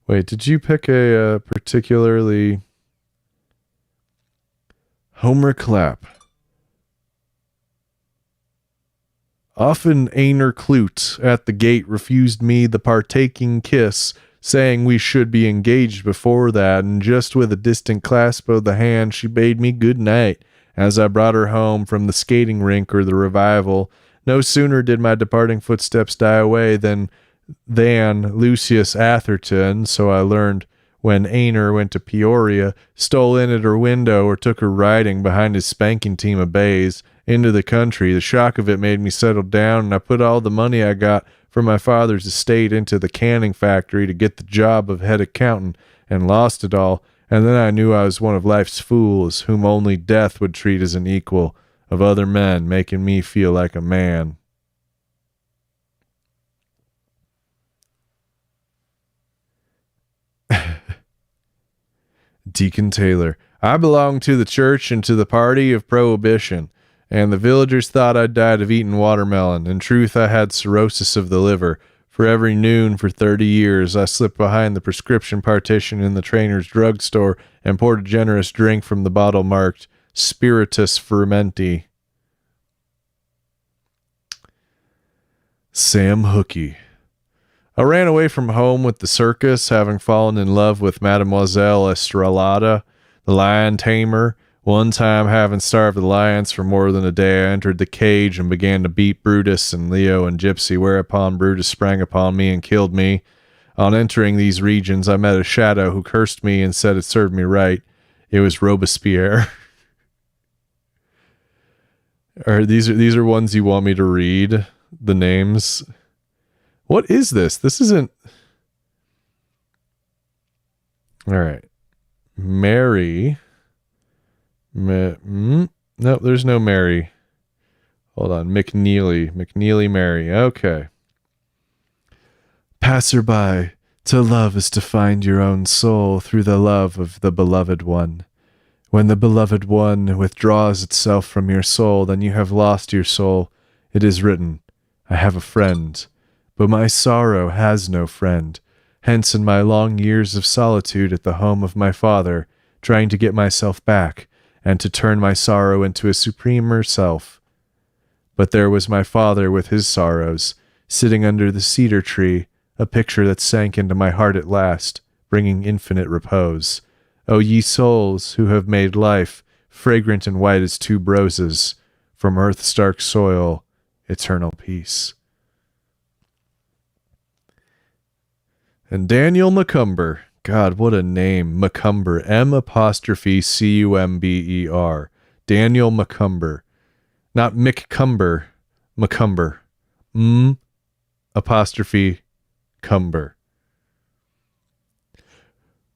Wait, did you pick a particularly... Homer Clapp. Often Aner Clute at the gate refused me the partaking kiss, saying we should be engaged before that, and just with a distant clasp of the hand she bade me good night as I brought her home from the skating rink or the revival. No sooner did my departing footsteps die away than Lucius Atherton, so I learned when Aner went to Peoria, stole in at her window or took her riding behind his spanking team of bays into the country. The shock of it made me settle down, and I put all the money I got from my father's estate into the canning factory to get the job of head accountant, and lost it all. And then I knew I was one of life's fools, whom only death would treat as an equal of other men, making me feel like a man. Deacon Taylor. I belonged to the church and to the party of prohibition, and the villagers thought I'd died of eating watermelon. In truth, I had cirrhosis of the liver. For every noon for 30 years, I slipped behind the prescription partition in the trainer's drugstore and poured a generous drink from the bottle marked Spiritus Fermenti. Sam Hookey. I ran away from home with the circus, having fallen in love with Mademoiselle Estrelada, the lion tamer. One time, having starved the lions for more than a day, I entered the cage and began to beat Brutus and Leo and Gypsy, whereupon Brutus sprang upon me and killed me. On entering these regions, I met a shadow who cursed me and said it served me right. It was Robespierre. These are ones you want me to read? The names? What is this? This isn't... All right. Mary. No, there's no Mary. Hold on. McNeely Mary. Okay. Passerby, to love is to find your own soul through the love of the beloved one. When the beloved one withdraws itself from your soul, then you have lost your soul. It is written, I have a friend, But my sorrow has no friend. Hence, in my long years of solitude at the home of my father, trying to get myself back, and to turn my sorrow into a supremer self. But there was my father with his sorrows, sitting under the cedar tree, a picture that sank into my heart at last, bringing infinite repose. O ye souls who have made life fragrant and white as tube roses, from earth's dark soil, eternal peace. And Daniel Macumber, God, what a name, Macumber, M''Cumber, Daniel Macumber, not McCumber, Macumber, Cumber.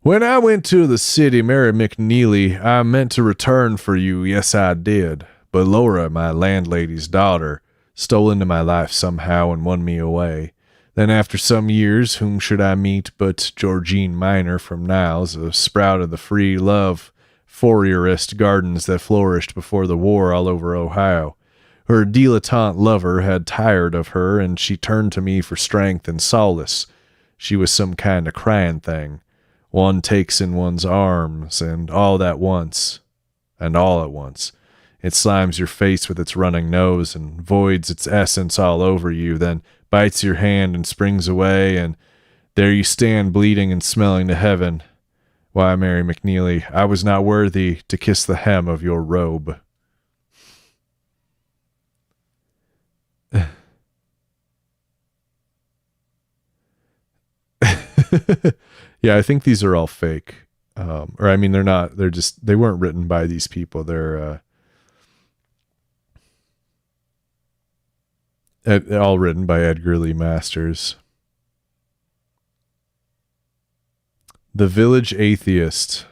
When I went to the city, Mary McNeely, I meant to return for you, yes I did, but Laura, my landlady's daughter, stole into my life somehow and won me away. Then after some years, whom should I meet but Georgine Minor from Niles, a sprout of the free love Fourierist gardens that flourished before the war all over Ohio. Her dilettante lover had tired of her, and she turned to me for strength and solace. She was some kind of crying thing. One takes in one's arms, and all at once. It slimes your face with its running nose, and voids its essence all over you, then bites your hand and springs away, and there you stand bleeding and smelling to heaven. Why, Mary McNeely, I was not worthy to kiss the hem of your robe. Yeah, I think these are all fake. They're not, they weren't written by these people. They're all written by Edgar Lee Masters. The Village Atheist.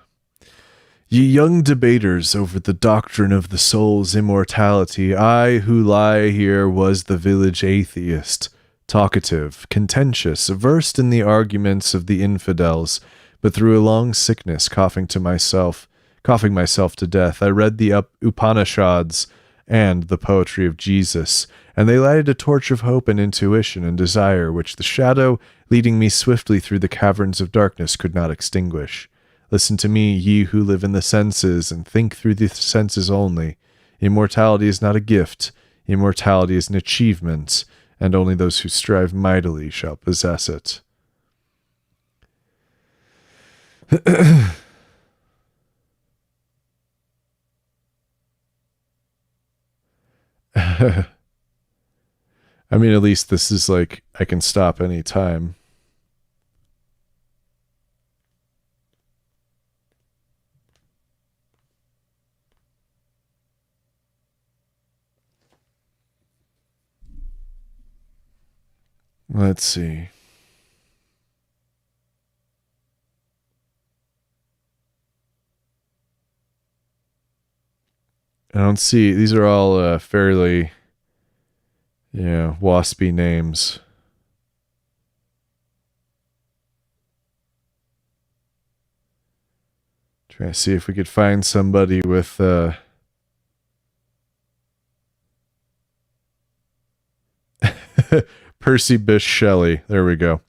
Ye young debaters over the doctrine of the soul's immortality, I who lie here was the village atheist, talkative, contentious, versed in the arguments of the infidels, but through a long sickness, coughing myself to death, I read the Upanishads and the poetry of Jesus, and they lighted a torch of hope and intuition and desire which the shadow leading me swiftly through the caverns of darkness could not extinguish. Listen to me, ye who live in the senses, and think through the senses only. Immortality is not a gift. Immortality is an achievement, and only those who strive mightily shall possess it. I mean, at least this is like, I can stop any time. Let's see. I don't see, these are all fairly, waspy names. Try to see if we could find somebody with Percy Bysshe Shelley. There we go.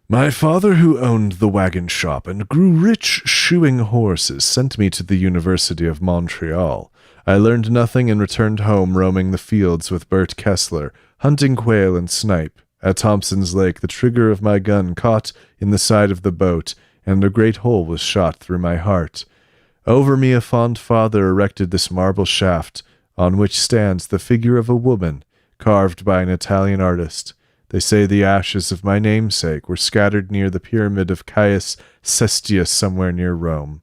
My father, who owned the wagon shop and grew rich shoeing horses, sent me to the University of Montreal. I learned nothing and returned home roaming the fields with Bert Kessler, hunting quail and snipe. At Thompson's Lake, the trigger of my gun caught in the side of the boat, and a great hole was shot through my heart. Over me a fond father erected this marble shaft, on which stands the figure of a woman, carved by an Italian artist. They say the ashes of my namesake were scattered near the pyramid of Caius Cestius somewhere near Rome.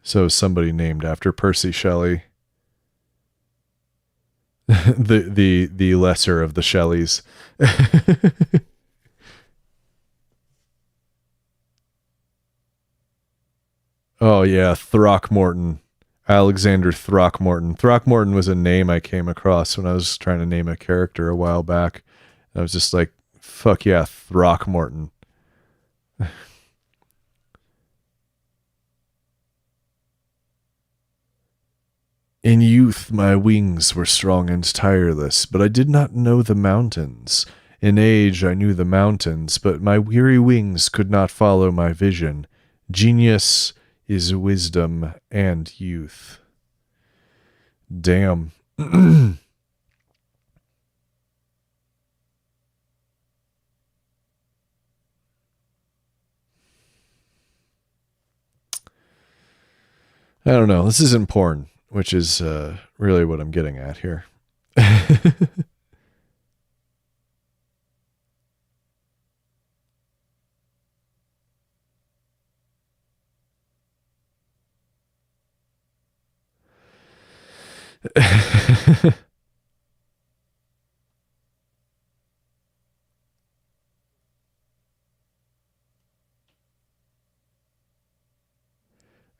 So somebody named after Percy Shelley. the lesser of the Shelleys. Oh yeah, Throckmorton. Alexander Throckmorton. Throckmorton was a name I came across when I was trying to name a character a while back. I was just like, fuck yeah, Throckmorton. In youth my wings were strong and tireless, but I did not know the mountains. In age I knew the mountains, but my weary wings could not follow my vision. Genius is wisdom and youth. Damn. I don't know. This isn't porn, which is really what I'm getting at here.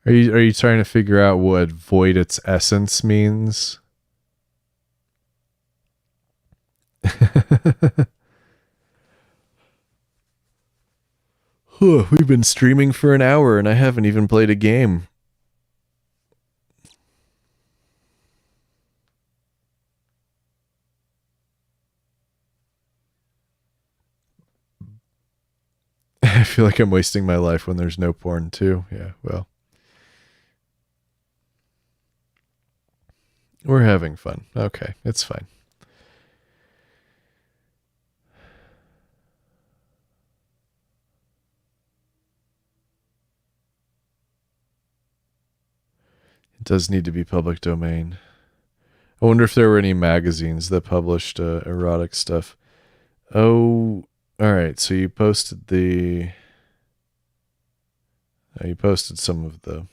Are you trying to figure out what void its essence means? We've been streaming for an hour and I haven't even played a game. I feel like I'm wasting my life when there's no porn too. Yeah, well. We're having fun. Okay, it's fine. It does need to be public domain. I wonder if there were any magazines that published erotic stuff. Oh, all right. So you posted the... you posted some of the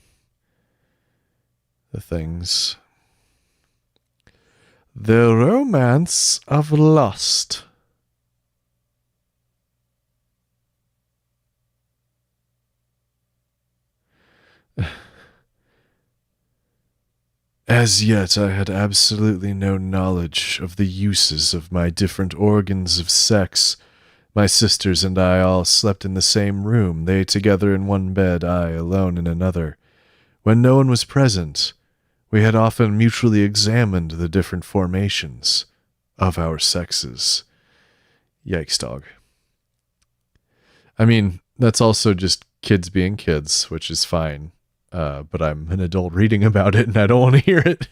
things. The Romance of Lust. As yet I had absolutely no knowledge of the uses of my different organs of sex. My sisters and I all slept in the same room, they together in one bed, I alone in another. When no one was present, we had often mutually examined the different formations of our sexes. Yikes, dog. I mean, that's also just kids being kids, which is fine. But I'm an adult reading about it and I don't want to hear it.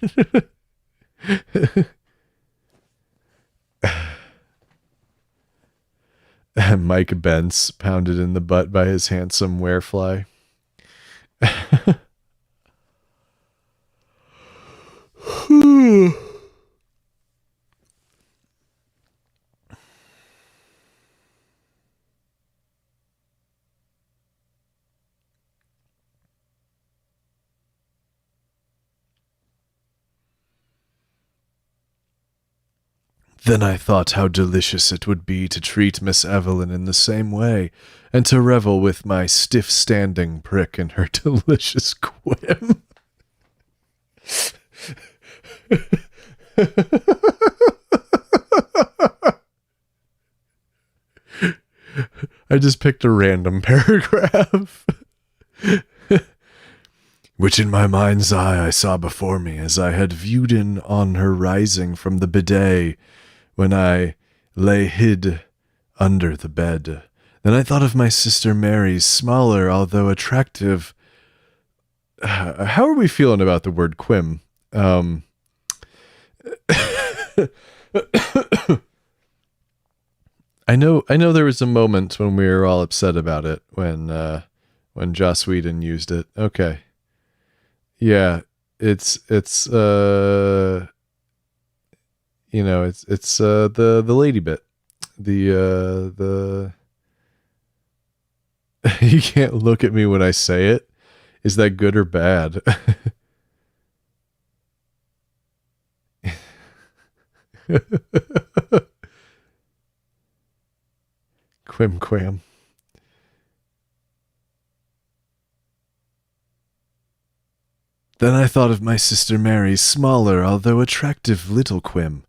Mike Bentz pounded in the butt by his handsome werefly. Then I thought how delicious it would be to treat Miss Evelyn in the same way, and to revel with my stiff-standing prick in her delicious quim. I just picked a random paragraph. Which in my mind's eye I saw before me as I had viewed in on her rising from the bidet, when I lay hid under the bed. Then I thought of my sister Mary's smaller, although attractive... how are we feeling about the word quim? I know there was a moment when we were all upset about it, when Joss Whedon used it. Okay. Yeah, it's you know, it's the lady bit. The you can't look at me when I say it. Is that good or bad? Quim quam. Then I thought of my sister Mary's smaller, although attractive little quim.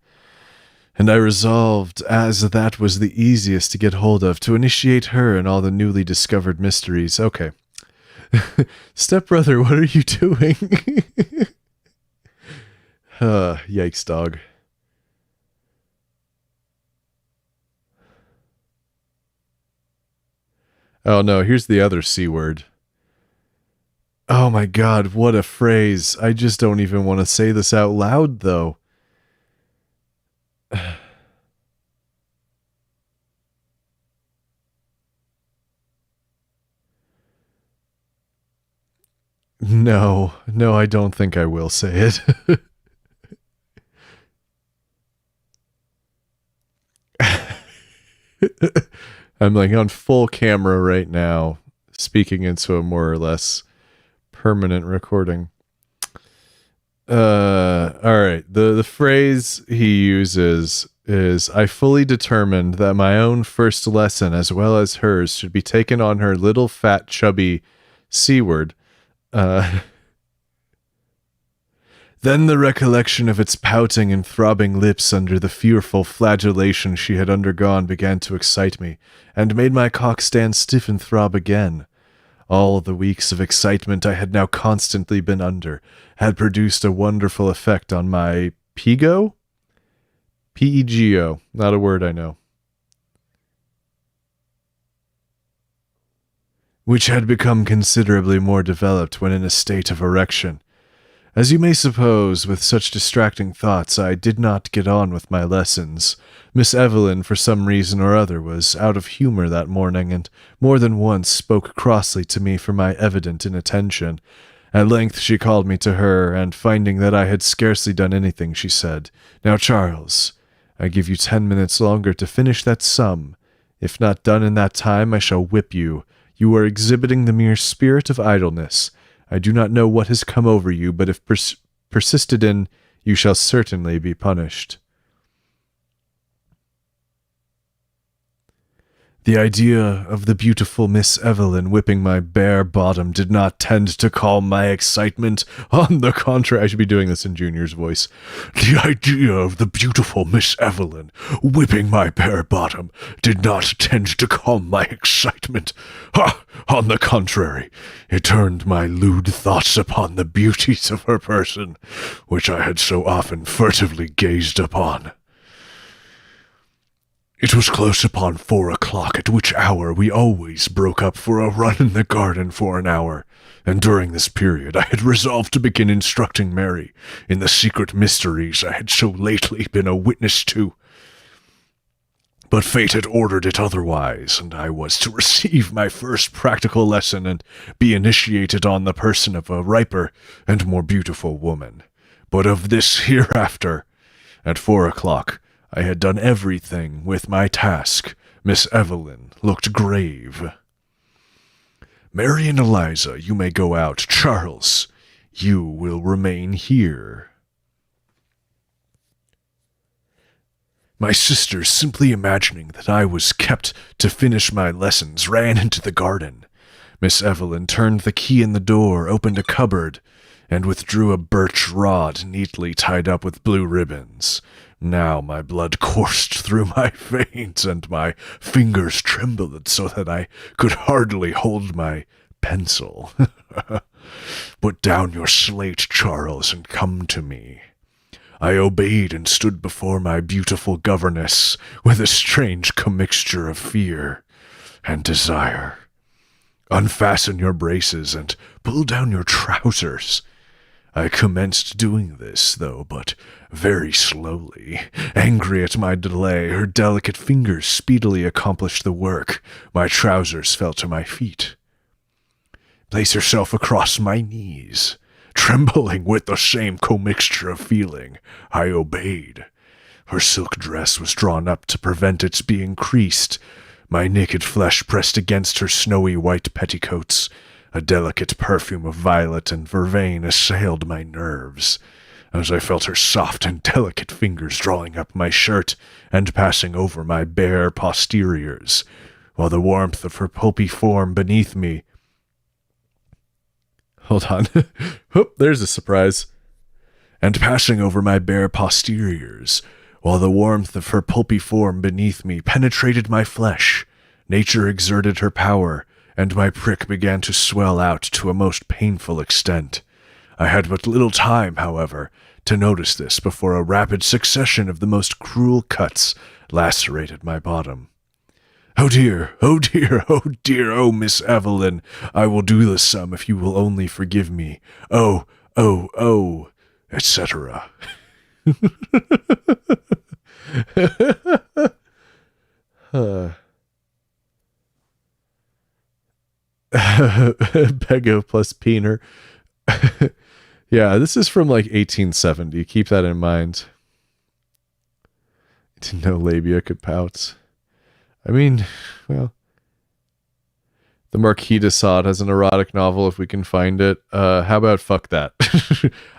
And I resolved, as that was the easiest to get hold of, to initiate her in all the newly discovered mysteries. Okay. Stepbrother, what are you doing? Yikes, dog. Oh no, here's the other C word. Oh my god, what a phrase. I just don't even want to say this out loud, though. No, I don't think I will say it. I'm like on full camera right now, speaking into a more or less permanent recording. All right. The phrase he uses is, I fully determined that my own first lesson as well as hers should be taken on her little fat chubby C-word. Then the recollection of its pouting and throbbing lips under the fearful flagellation she had undergone began to excite me, and made my cock stand stiff and throb again. All the weeks of excitement I had now constantly been under had produced a wonderful effect on my Pego? P-E-G-O, not a word I know. Which had become considerably more developed when in a state of erection. As you may suppose, with such distracting thoughts, I did not get on with my lessons. Miss Evelyn, for some reason or other, was out of humor that morning, and more than once spoke crossly to me for my evident inattention. At length she called me to her, and finding that I had scarcely done anything, she said, Now, Charles, I give you 10 minutes longer to finish that sum. If not done in that time, I shall whip you. You are exhibiting the mere spirit of idleness. I do not know what has come over you, but if persisted in, you shall certainly be punished. The idea of the beautiful Miss Evelyn whipping my bare bottom did not tend to calm my excitement. On the contrary, I should be doing this in Junior's voice. The idea of the beautiful Miss Evelyn whipping my bare bottom did not tend to calm my excitement. Ha! On the contrary, it turned my lewd thoughts upon the beauties of her person, which I had so often furtively gazed upon. It was close upon 4 o'clock, at which hour we always broke up for a run in the garden for an hour, and during this period I had resolved to begin instructing Mary in the secret mysteries I had so lately been a witness to. But fate had ordered it otherwise, and I was to receive my first practical lesson and be initiated on the person of a riper and more beautiful woman. But of this hereafter. At 4 o'clock, I had done everything with my task. Miss Evelyn looked grave. Mary and Eliza, you may go out. Charles, you will remain here. My sisters, simply imagining that I was kept to finish my lessons, ran into the garden. Miss Evelyn turned the key in the door, opened a cupboard, and withdrew a birch rod neatly tied up with blue ribbons. Now my blood coursed through my veins, and my fingers trembled so that I could hardly hold my pencil. Put down your slate, Charles, and come to me. I obeyed and stood before my beautiful governess with a strange commixture of fear and desire. Unfasten your braces and pull down your trousers. I commenced doing this, though, but very slowly. Angry at my delay, her delicate fingers speedily accomplished the work. My trousers fell to my feet. Place yourself across my knees. Trembling with the same commixture of feeling, I obeyed. Her silk dress was drawn up to prevent its being creased. My naked flesh pressed against her snowy white petticoats. A delicate perfume of violet and vervain assailed my nerves, as I felt her soft and delicate fingers drawing up my shirt and passing over my bare posteriors, while the warmth of her pulpy form beneath me... Hold on. Oop, there's a surprise. And passing over my bare posteriors, while the warmth of her pulpy form beneath me penetrated my flesh, nature exerted her power, and my prick began to swell out to a most painful extent. I had but little time, however, to notice this before a rapid succession of the most cruel cuts lacerated my bottom. "Oh dear, oh dear, oh dear, oh Miss Evelyn, I will do the sum if you will only forgive me. Oh, oh, oh, etc." Pego plus Peener. Yeah, this is from like 1870. Keep that in mind. Didn't know labia could pout. I mean, well, the Marquis de Sade has an erotic novel if we can find it. How about fuck that?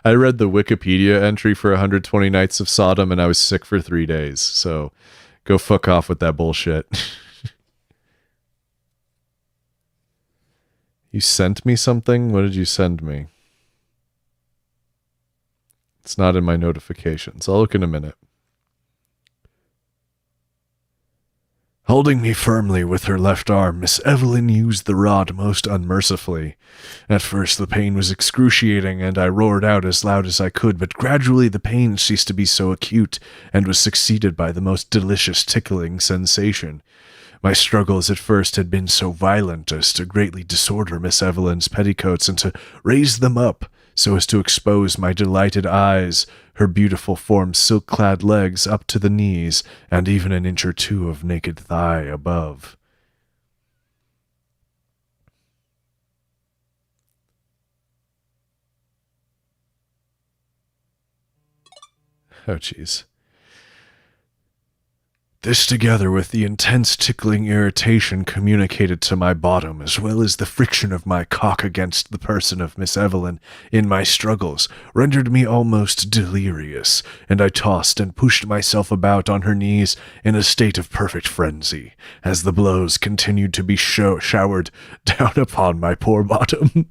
I read the Wikipedia entry for 120 Nights of Sodom and I was sick for 3 days. So go fuck off with that bullshit. You sent me something? What did you send me? It's not in my notifications. I'll look in a minute. Holding me firmly with her left arm, Miss Evelyn used the rod most unmercifully. At first the pain was excruciating, and I roared out as loud as I could, but gradually the pain ceased to be so acute, and was succeeded by the most delicious tickling sensation. My struggles at first had been so violent as to greatly disorder Miss Evelyn's petticoats, and to raise them up, so as to expose my delighted eyes, her beautiful form's silk-clad legs up to the knees, and even an inch or two of naked thigh above. Oh, jeez. This, together with the intense tickling irritation communicated to my bottom, as well as the friction of my cock against the person of Miss Evelyn in my struggles, rendered me almost delirious, and I tossed and pushed myself about on her knees in a state of perfect frenzy, as the blows continued to be showered down upon my poor bottom.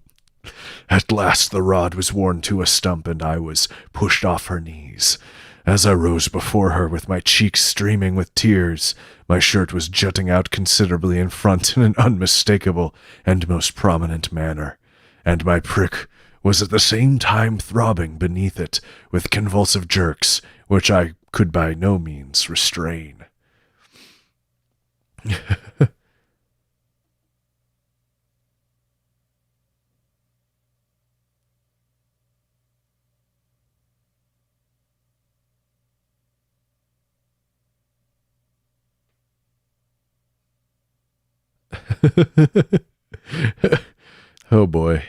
At last the rod was worn to a stump, and I was pushed off her knees. As I rose before her with my cheeks streaming with tears, my shirt was jutting out considerably in front in an unmistakable and most prominent manner, and my prick was at the same time throbbing beneath it with convulsive jerks, which I could by no means restrain. Oh boy.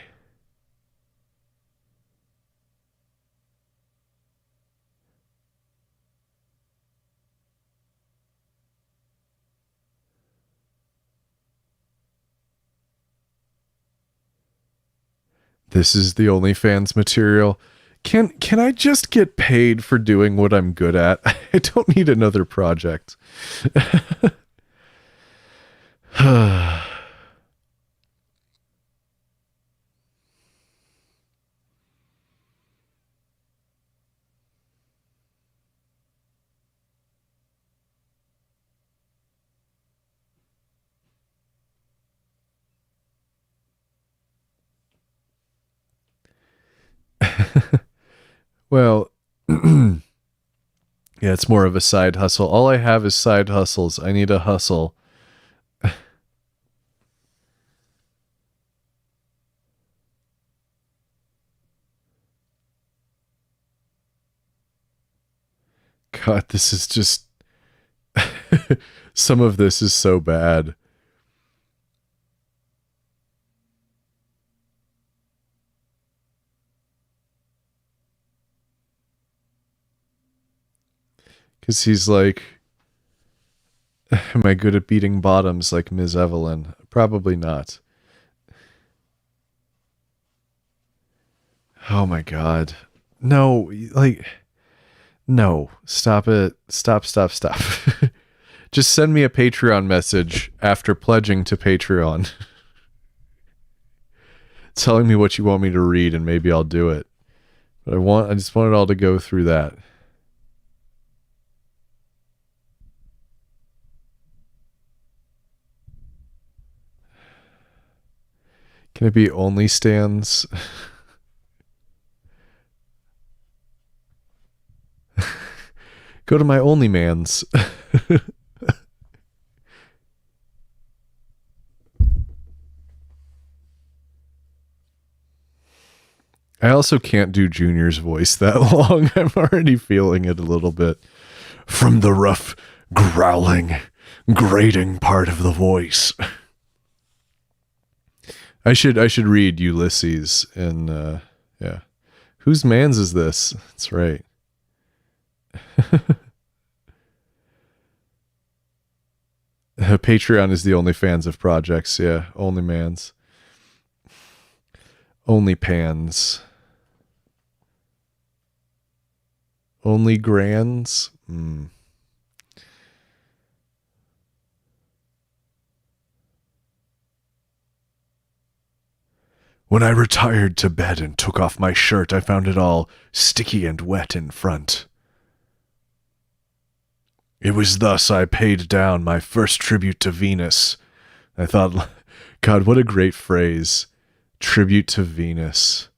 This is the OnlyFans material. Can I just get paid for doing what I'm good at? I don't need another project. Well, yeah, it's more of a side hustle. All I have is side hustles. I need a hustle. God, this is just... Some of this is so bad. Because he's like, am I good at beating bottoms like Ms. Evelyn? Probably not. Oh my God. No, like, no. Stop it. Stop. Just send me a Patreon message after pledging to Patreon. Telling me what you want me to read and maybe I'll do it. But I just want it all to go through that. Can it be only stands? Go to my OnlyMans. I also can't do Junior's voice that long. I'm already feeling it a little bit. From the rough, growling, grating part of the voice. I should read Ulysses and yeah. Whose man's is this? That's right. Patreon is the OnlyFans of projects, yeah. OnlyMans. OnlyPans. Only grands? When I retired to bed and took off my shirt, I found it all sticky and wet in front. It was thus I paid down my first tribute to Venus. I thought, God, what a great phrase. Tribute to Venus.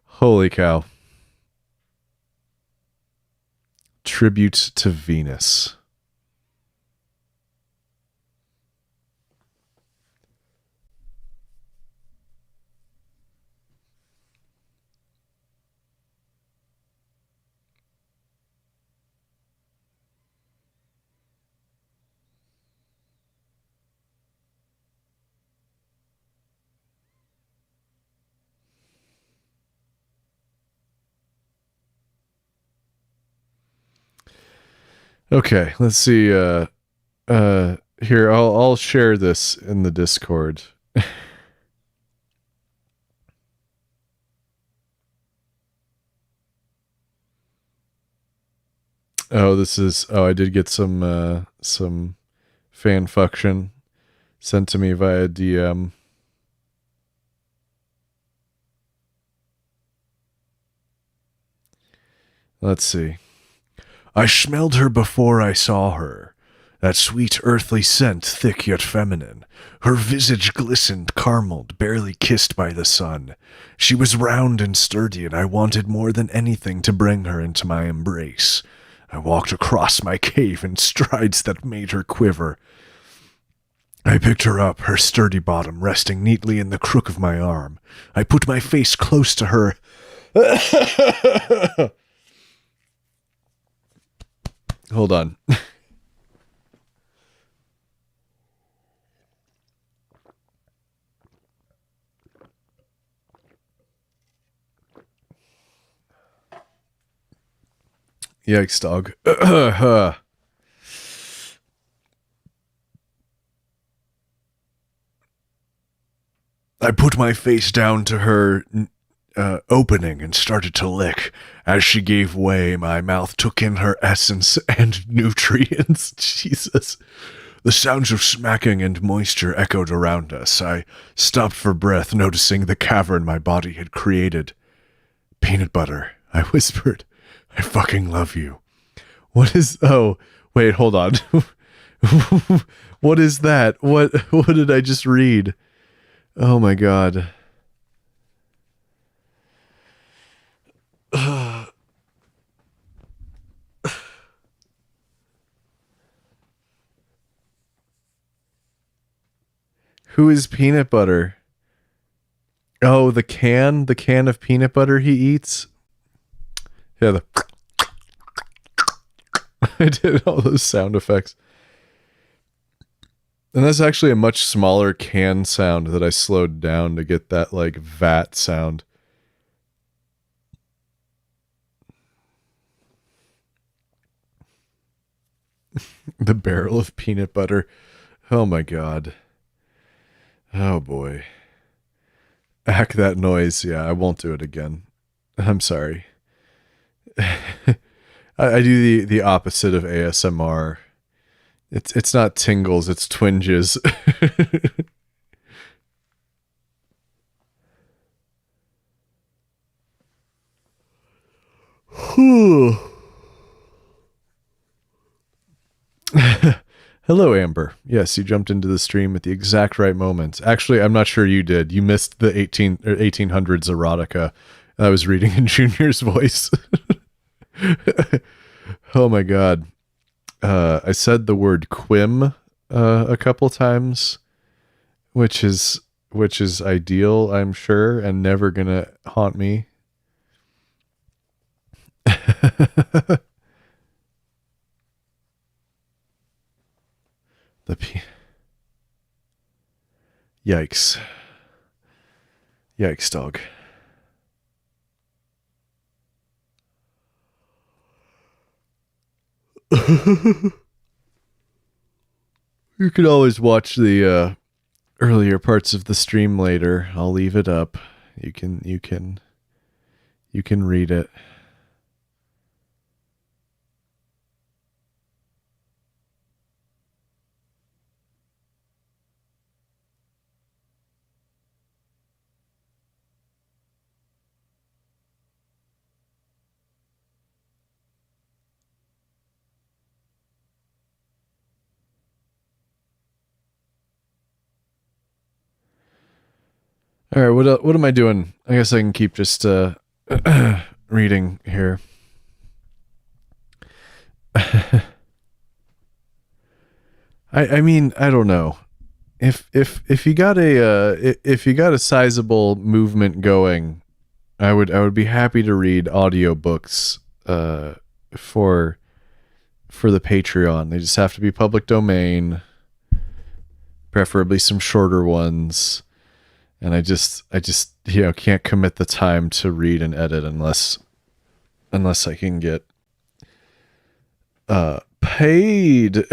Holy cow. Tribute to Venus. Okay, let's see. Here, I'll share this in the Discord. I did get some fan function sent to me via DM. Let's see. I smelled her before I saw her. That sweet earthly scent, thick yet feminine. Her visage glistened, caramelled, barely kissed by the sun. She was round and sturdy, and I wanted more than anything to bring her into my embrace. I walked across my cave in strides that made her quiver. I picked her up, her sturdy bottom resting neatly in the crook of my arm. I put my face close to her. Hold on. Yikes, dog. I put my face down to her opening and started to lick. As she gave way, my mouth took in her essence and nutrients. Jesus. The sounds of smacking and moisture echoed around us. I stopped for breath, noticing the cavern my body had created. Peanut butter, I whispered. I fucking love you. What is... Oh, wait, hold on. What is that? What did I just read? Oh my god. Who is peanut butter? Oh, the can of peanut butter he eats? Yeah, I did all those sound effects. And that's actually a much smaller can sound that I slowed down to get that, like, vat sound. The barrel of peanut butter. Oh my god. Oh boy. Hack that noise. Yeah, I won't do it again. I'm sorry. I do the opposite of ASMR. It's not tingles, it's twinges. Hello, Amber. Yes, you jumped into the stream at the exact right moment. Actually, I'm not sure you did. You missed the 1800s erotica, I was reading in Junior's voice. Oh my god. I said the word quim a couple times, which is ideal, I'm sure, and never gonna haunt me. Yikes. Yikes, dog. You can always watch the earlier parts of the stream later. I'll leave it up. You can read it. All right, what am I doing? I guess I can keep just reading here. I mean, I don't know. If you got a sizable movement going, I would be happy to read audiobooks for the Patreon. They just have to be public domain, preferably some shorter ones. And I just can't commit the time to read and edit unless I can get paid.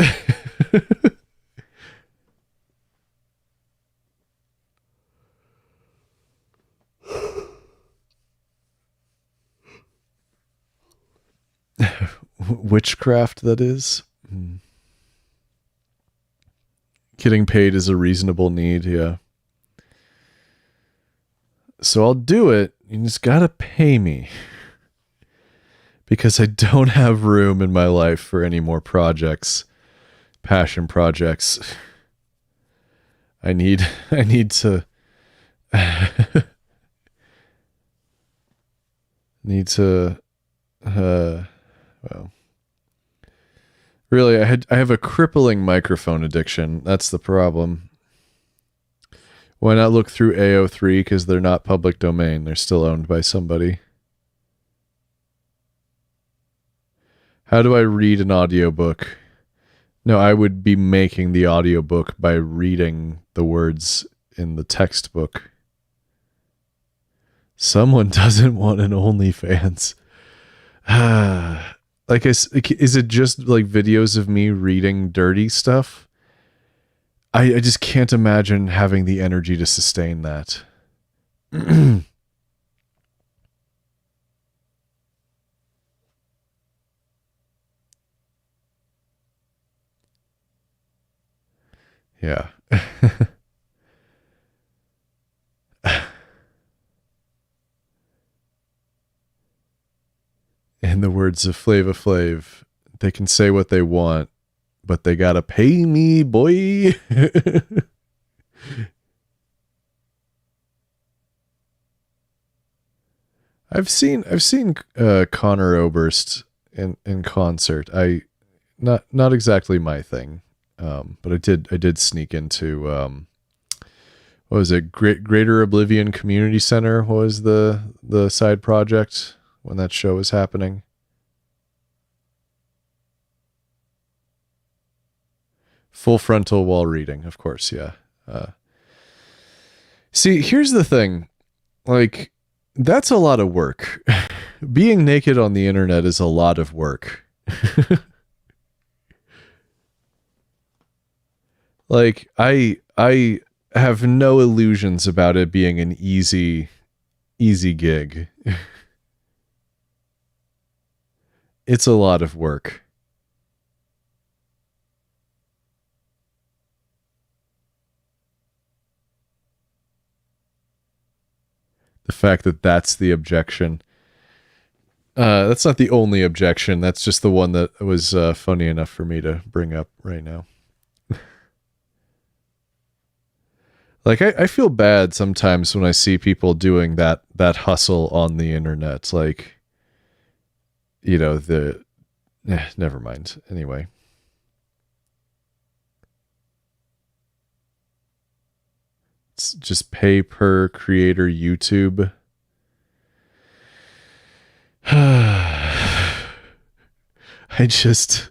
Witchcraft, that is. Getting paid is a reasonable need, yeah. So I'll do it. You just gotta pay me. Because I don't have room in my life for any more projects. Passion projects. I need to well, really, I have a crippling microphone addiction. That's the problem. Why not look through AO3? Because they're not public domain. They're still owned by somebody. How do I read an audiobook? No, I would be making the audiobook by reading the words in the textbook. Someone doesn't want an OnlyFans. Like, is it just like videos of me reading dirty stuff? I just can't imagine having the energy to sustain that. Yeah. In the words of Flava Flav, they can say what they want, but they gotta pay me, boy. I've seen Connor Oberst in concert. Not exactly my thing, but I did sneak into what was it? Greater Oblivion Community Center. What was the side project when that show was happening? Full frontal while reading, of course, yeah. See, here's the thing. Like, that's a lot of work. Being naked on the internet is a lot of work. Like, I have no illusions about it being an easy gig. It's a lot of work. The fact that that's the objection. That's not the only objection. That's just the one that was funny enough for me to bring up right now. Like I feel bad sometimes when I see people doing that hustle on the internet. Like, you know, never mind. Anyway. It's just pay per creator YouTube. I just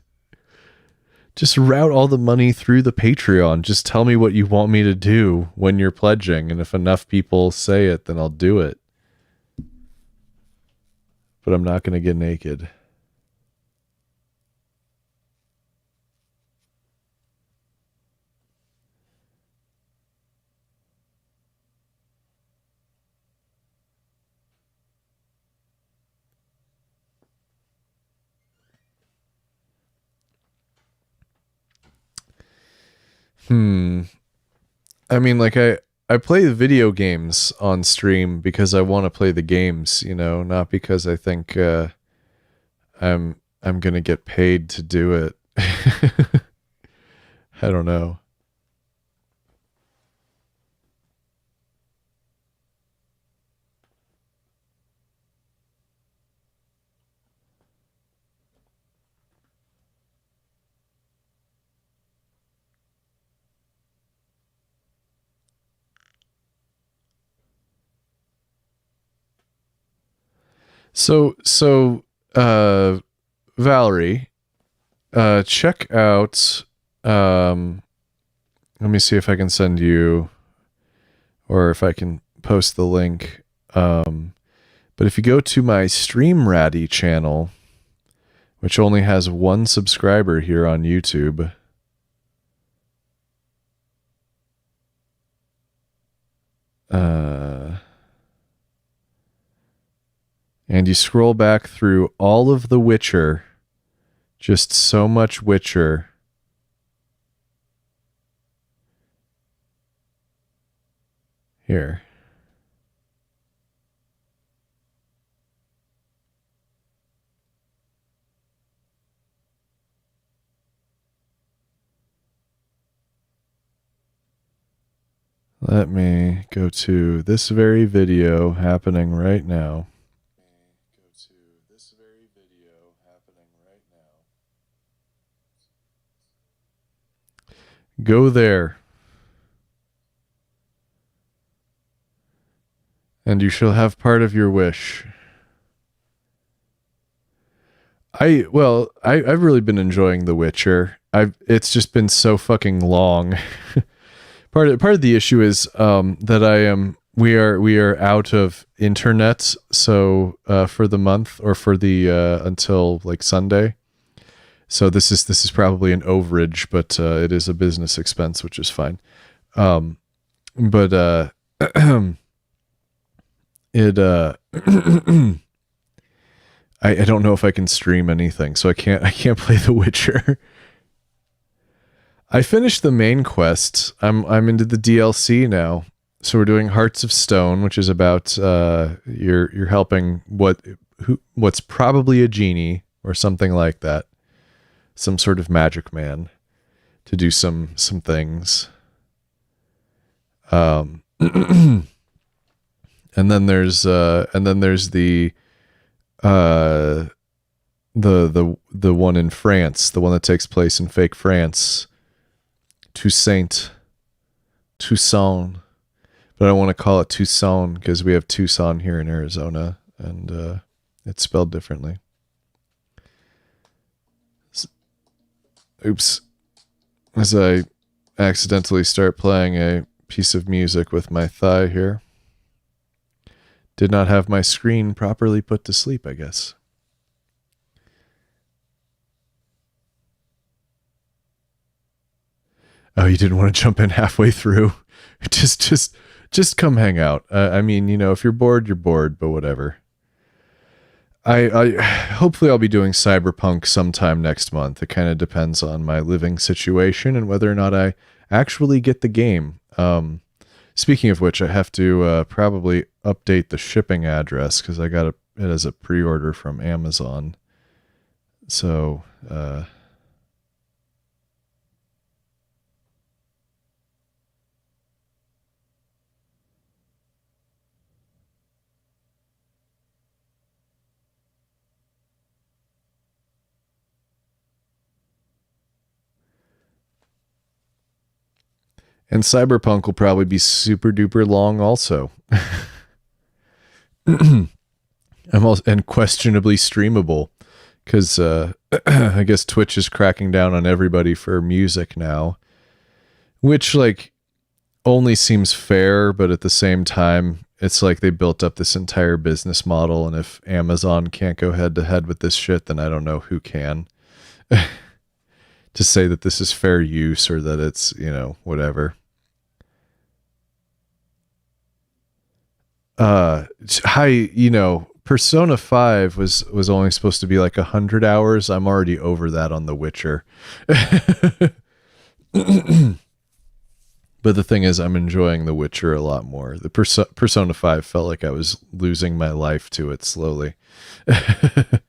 route all the money through the Patreon. Just tell me what you want me to do when you're pledging, and if enough people say it, then I'll do it. But I'm not going to get naked. I mean, like I play the video games on stream because I want to play the games, you know, not because I think I'm gonna get paid to do it. I don't know. So Valerie, check out let me see if I can send you or if I can post the link. But if you go to my Stream Ratty channel, which only has 1 subscriber here on YouTube, and you scroll back through all of The Witcher, just so much Witcher. Here. Let me go to this very video happening right now. Go there, and you shall have part of your wish. I've really been enjoying The Witcher. It's just been so fucking long. Part of the issue is that we are out of internet, so for the month or for the until like Sunday. So this is probably an overage, but it is a business expense, which is fine. But it I don't know if I can stream anything, so I can't play The Witcher. I finished the main quest. I'm into the DLC now. So we're doing Hearts of Stone, which is about you're helping what's probably a genie or something like that, some sort of magic man, to do some things. And then there's the one in France, the one that takes place in fake France, Toussaint, but I don't want to call it Tucson because we have Tucson here in Arizona, and it's spelled differently. Oops. As I accidentally start playing a piece of music with my thigh here. Did not have my screen properly put to sleep, I guess. Oh, you didn't want to jump in halfway through? Just come hang out. I mean, you know, if you're bored, you're bored, but whatever. I hopefully I'll be doing Cyberpunk sometime next month. It kind of depends on my living situation and whether or not I actually get the game. Speaking of which, I have to probably update the shipping address because I got it as a pre-order from Amazon. So, And Cyberpunk will probably be super duper long also. I'm also and questionably streamable because I guess Twitch is cracking down on everybody for music now, which like only seems fair, but at the same time, it's like they built up this entire business model, and if Amazon can't go head to head with this shit, then I don't know who can. To say that this is fair use or that it's, you know, whatever. You know, Persona 5 was only supposed to be like 100 hours. I'm already over that on The Witcher. But the thing is, I'm enjoying The Witcher a lot more. The Persona 5 felt like I was losing my life to it slowly. It's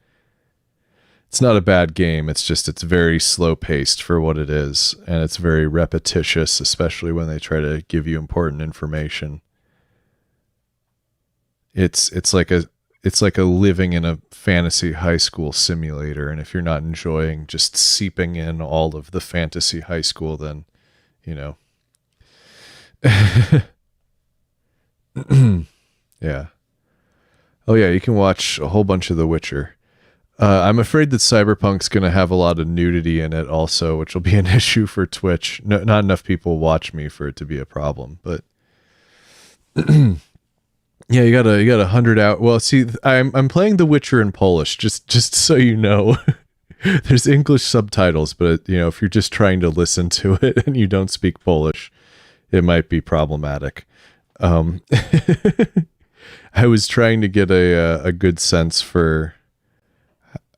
not a bad game. It's just, it's very slow paced for what it is. And it's very repetitious, especially when they try to give you important information. It's like a living in a fantasy high school simulator. And if you're not enjoying just seeping in all of the fantasy high school, then, you know, yeah. Oh yeah, you can watch a whole bunch of The Witcher. I'm afraid that Cyberpunk's going to have a lot of nudity in it also, which will be an issue for Twitch. No, not enough people watch me for it to be a problem, but yeah, you got 100 out. Well, see, I'm playing The Witcher in Polish, just so you know. There's English subtitles, but you know, if you're just trying to listen to it and you don't speak Polish, it might be problematic. I was trying to get a good sense for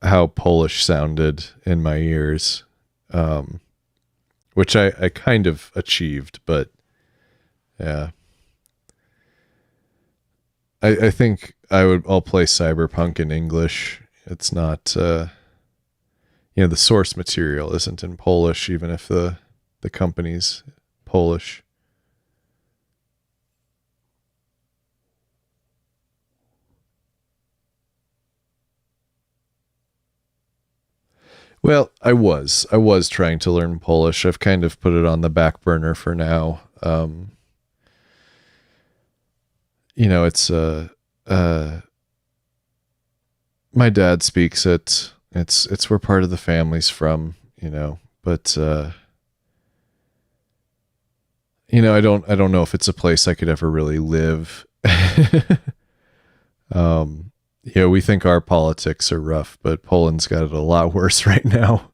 how Polish sounded in my ears, which I kind of achieved, but yeah. I think I'll play Cyberpunk in English. It's not, you know, the source material isn't in Polish, even if the company's Polish. Well, I was trying to learn Polish. I've kind of put it on the back burner for now. You know, it's my dad speaks it. It's where part of the family's from, you know, but you know, I don't know if it's a place I could ever really live. Yeah, we think our politics are rough, but Poland's got it a lot worse right now.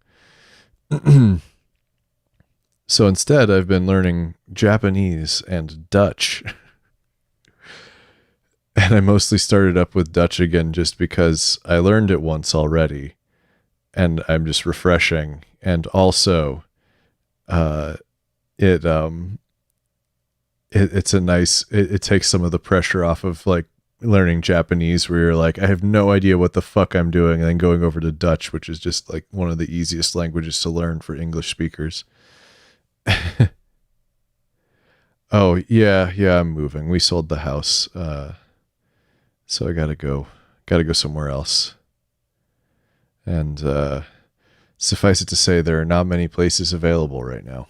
So instead, I've been learning Japanese and Dutch. And I mostly started up with Dutch again just because I learned it once already. And I'm just refreshing. And also, it takes some of the pressure off of like learning Japanese, where you're like, I have no idea what the fuck I'm doing, and then going over to Dutch, which is just like one of the easiest languages to learn for English speakers. Oh yeah, I'm moving. We sold the house, so I gotta go somewhere else. And suffice it to say, there are not many places available right now.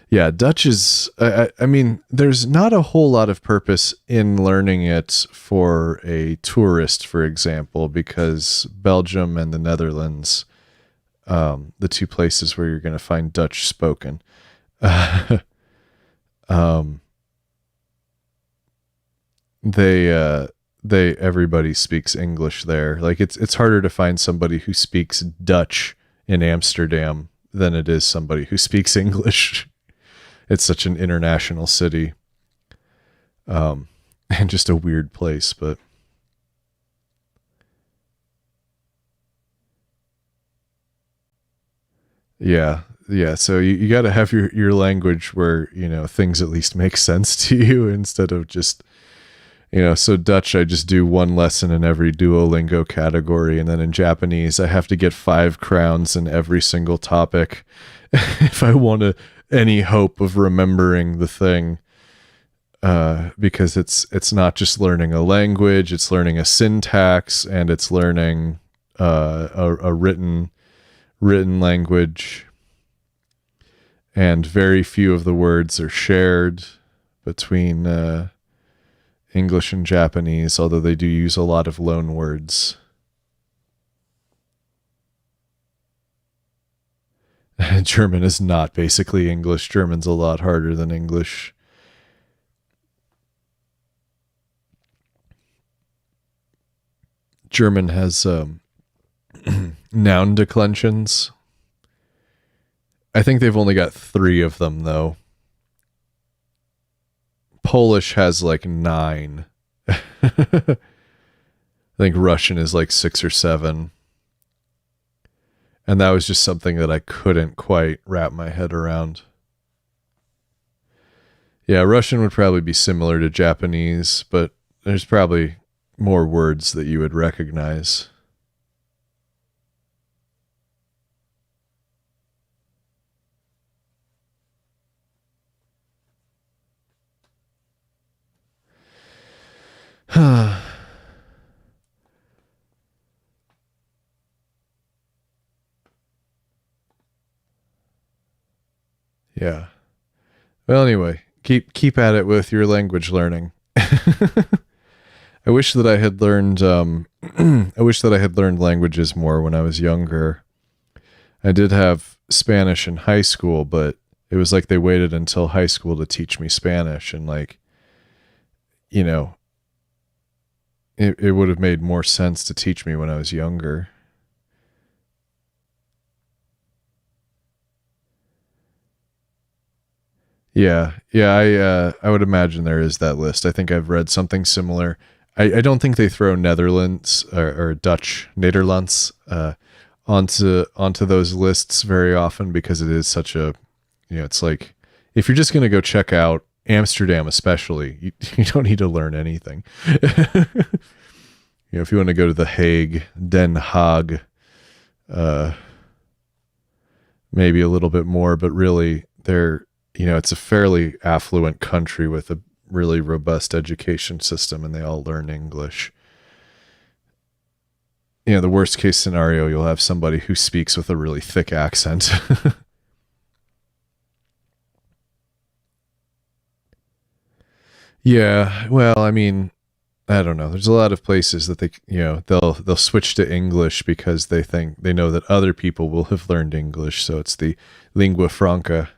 Yeah, Dutch is, I mean, there's not a whole lot of purpose in learning it for a tourist, for example, because Belgium and the Netherlands, the two places where you're going to find Dutch spoken, everybody speaks English there. Like it's harder to find somebody who speaks Dutch in Amsterdam than it is somebody who speaks English. It's such an international city, and just a weird place, but yeah. So you got to have your language where, you know, things at least make sense to you instead of just, you know, so Dutch, I just do one lesson in every Duolingo category. And then in Japanese, I have to get 5 crowns in every single topic if I want any hope of remembering the thing, because it's not just learning a language, it's learning a syntax, and it's learning a written language. and very few of the words are shared between English and Japanese, although they do use a lot of loan words. German is not basically English. German's a lot harder than English. German has noun declensions. I think they've only got 3 of them, though. Polish has like 9. I think Russian is like 6 or 7. And that was just something that I couldn't quite wrap my head around. Yeah, Russian would probably be similar to Japanese, but there's probably more words that you would recognize. Yeah. Well, anyway, keep at it with your language learning. I wish that I had learned I wish that I had learned languages more when I was younger. I did have Spanish in high school, but it was like they waited until high school to teach me Spanish, and like, you know, it would have made more sense to teach me when I was younger. Yeah, yeah, I would imagine there is that list. I think I've read something similar. I don't think they throw Netherlands or Dutch Nederlands onto those lists very often, because it is such a, it's like, if you're just gonna go check out Amsterdam, especially, you don't need to learn anything. If you want to go to The Hague, Den Haag, uh, maybe a little bit more, but really it's a fairly affluent country with a really robust education system, and they all learn English. The worst case scenario, you'll have somebody who speaks with a really thick accent. Yeah, well, I mean, I don't know. There's a lot of places that they'll switch to English because they know that other people will have learned English, so it's the lingua franca.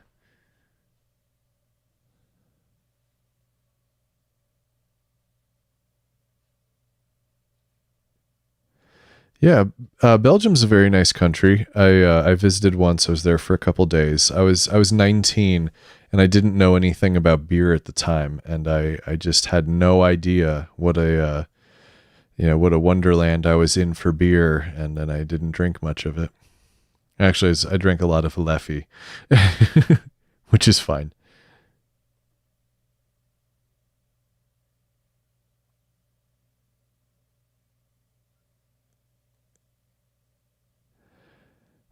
Yeah, Belgium's a very nice country. I visited once. I was there for a couple days. I was 19, and I didn't know anything about beer at the time, and I just had no idea what a wonderland I was in for beer, and then I didn't drink much of it. Actually, I drank a lot of Leffy, which is fine.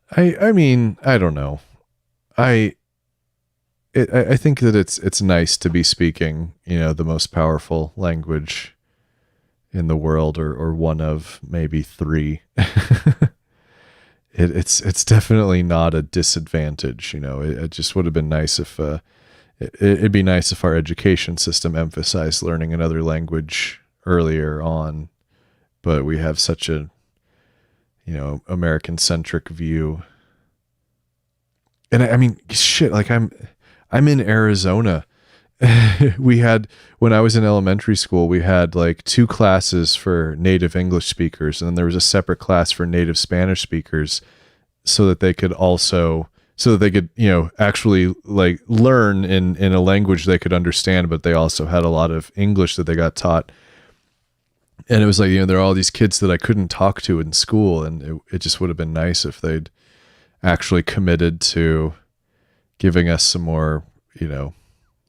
I mean, I don't know. I I think that it's nice to be speaking, the most powerful language in the world, or one of maybe 3. It's definitely not a disadvantage. It just would have been nice if it'd be nice if our education system emphasized learning another language earlier on, but we have such a American centric view. And I mean, shit, like I'm in Arizona. We had, when I was in elementary school, we had like 2 classes for native English speakers, and then there was a separate class for native Spanish speakers, so that they could actually like learn in a language they could understand, but they also had a lot of English that they got taught. And it was like, there are all these kids that I couldn't talk to in school, and it just would have been nice if they'd actually committed to giving us some more,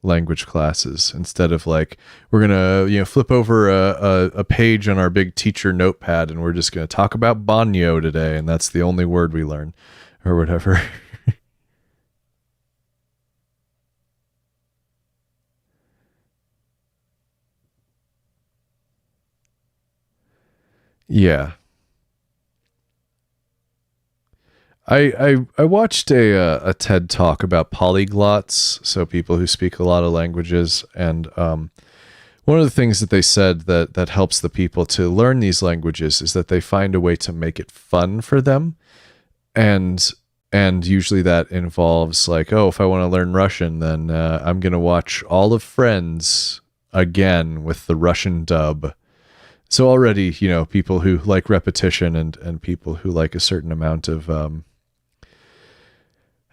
language classes, instead of like, we're gonna flip over a page on our big teacher notepad, and we're just gonna talk about baño today, and that's the only word we learn, or whatever. Yeah, I watched a TED talk about polyglots, so people who speak a lot of languages, and one of the things that they said that helps the people to learn these languages is that they find a way to make it fun for them, and usually that involves like, oh, if I want to learn Russian, then I'm gonna watch all of Friends again with the Russian dub. So already, people who like repetition and people who like a certain amount of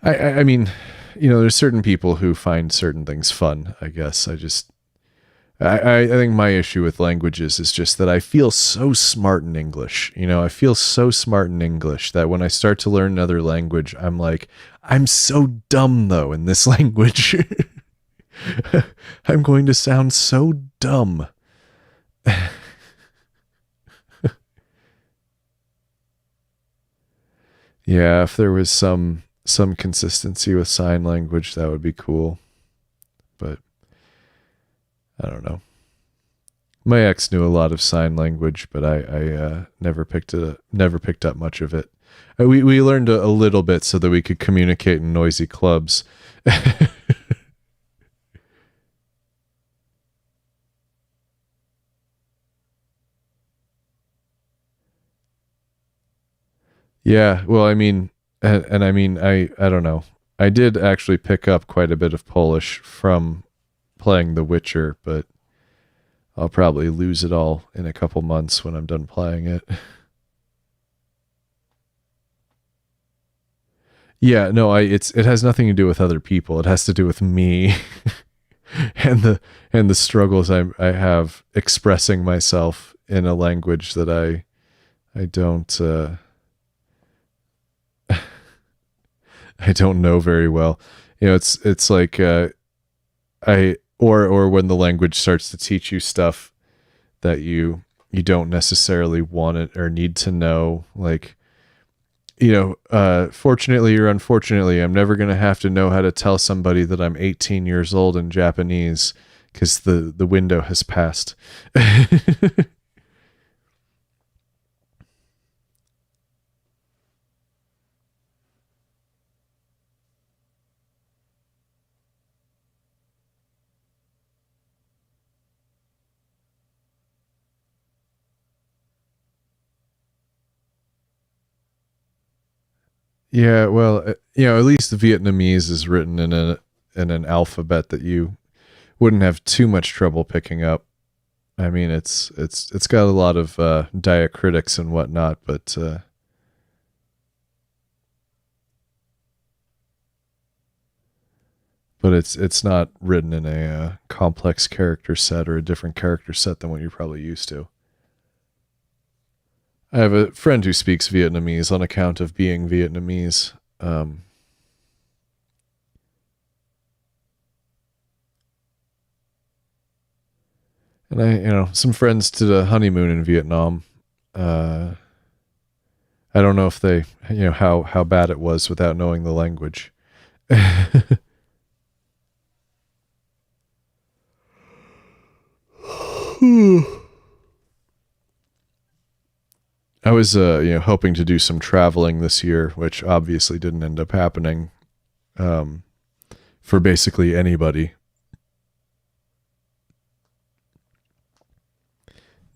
I mean, there's certain people who find certain things fun, I guess. I think my issue with languages is just that I feel so smart in English. I feel so smart in English that when I start to learn another language, I'm like, I'm so dumb though in this language. I'm going to sound so dumb. Yeah, if there was some consistency with sign language, that would be cool. But I don't know. My ex knew a lot of sign language, but I never picked up much of it. We learned a little bit so that we could communicate in noisy clubs. Yeah, well, I mean, and I mean, I don't know. I did actually pick up quite a bit of Polish from playing The Witcher, but I'll probably lose it all in a couple months when I'm done playing it. Yeah, no, it has nothing to do with other people. It has to do with me and the struggles I have expressing myself in a language that I don't I don't know very well. It's like I or when the language starts to teach you stuff that you don't necessarily want it or need to know. Like, fortunately or unfortunately, I'm never going to have to know how to tell somebody that I'm 18 years old in Japanese because the window has passed. Yeah, well, at least the Vietnamese is written in an alphabet that you wouldn't have too much trouble picking up. I mean, it's got a lot of diacritics and whatnot, but it's not written in a complex character set or a different character set than what you're probably used to. I have a friend who speaks Vietnamese on account of being Vietnamese. And some friends did a honeymoon in Vietnam. I don't know if they, how bad it was without knowing the language. I was, hoping to do some traveling this year, which obviously didn't end up happening, for basically anybody.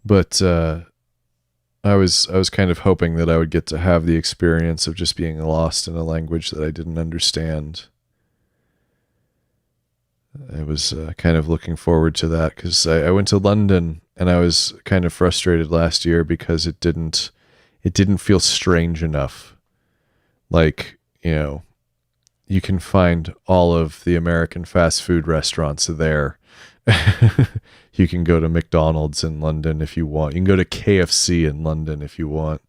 But I was kind of hoping that I would get to have the experience of just being lost in a language that I didn't understand. I was kind of looking forward to that because I went to London and I was kind of frustrated last year because it didn't feel strange enough. Like, you can find all of the American fast food restaurants there. You can go to McDonald's in London if you want. You can go to KFC in London if you want.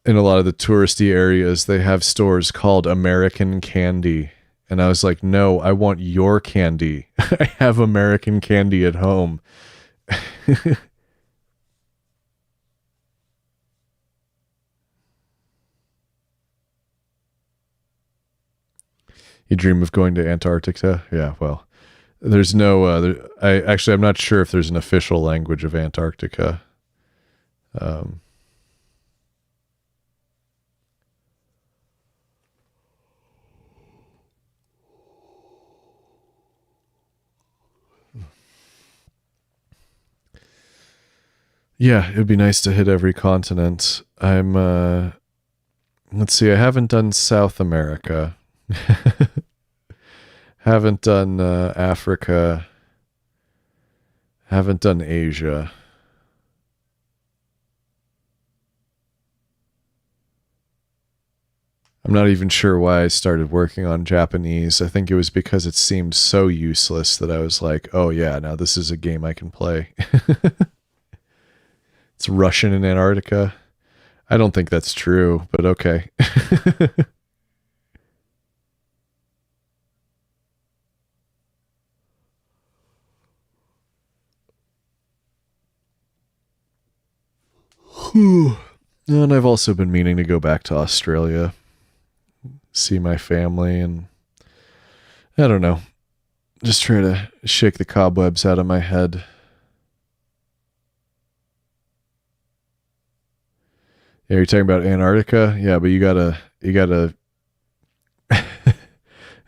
In a lot of the touristy areas, they have stores called American Candy. And I was like, no, I want your candy. I have American candy at home. You dream of going to Antarctica? Yeah, well, there's no, I'm not sure if there's an official language of Antarctica. Um, yeah, it would be nice to hit every continent. Let's see, I haven't done South America. Haven't done Africa. Haven't done Asia. I'm not even sure why I started working on Japanese. I think it was because it seemed so useless that I was like, oh yeah, now this is a game I can play. It's Russian in Antarctica. I don't think that's true, but okay. And I've also been meaning to go back to Australia, see my family, and I don't know, just try to shake the cobwebs out of my head. Yeah, you're talking about Antarctica? Yeah, but you gotta,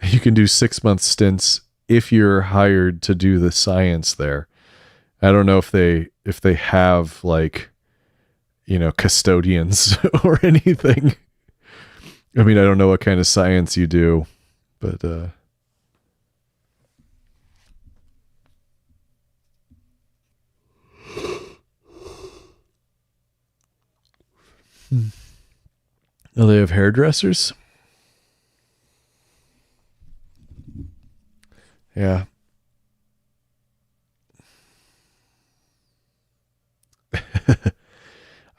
you can do 6 month stints if you're hired to do the science there. I don't know if they have like, custodians or anything. I mean, I don't know what kind of science you do, but oh, they have hairdressers? Yeah.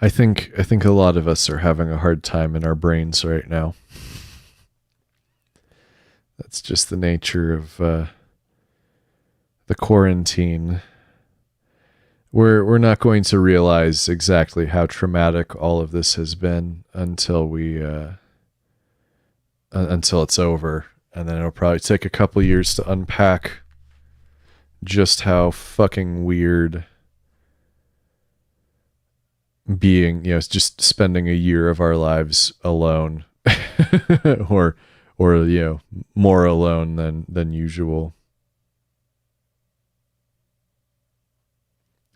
I think a lot of us are having a hard time in our brains right now. That's just the nature of the quarantine. We're not going to realize exactly how traumatic all of this has been until it's over, and then it'll probably take a couple years to unpack just how fucking weird being, just spending a year of our lives alone, or more alone than usual.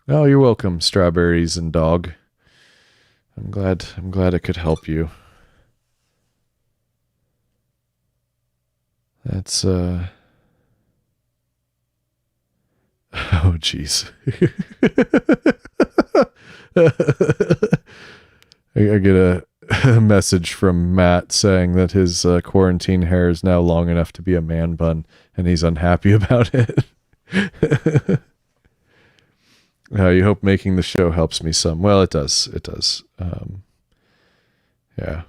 Oh, you're welcome, strawberries and dog. I'm glad I could help you. That's oh jeez. I get a message from Matt saying that his quarantine hair is now long enough to be a man bun, and he's unhappy about it. You hope making the show helps me some. Well, it does. It does. Yeah.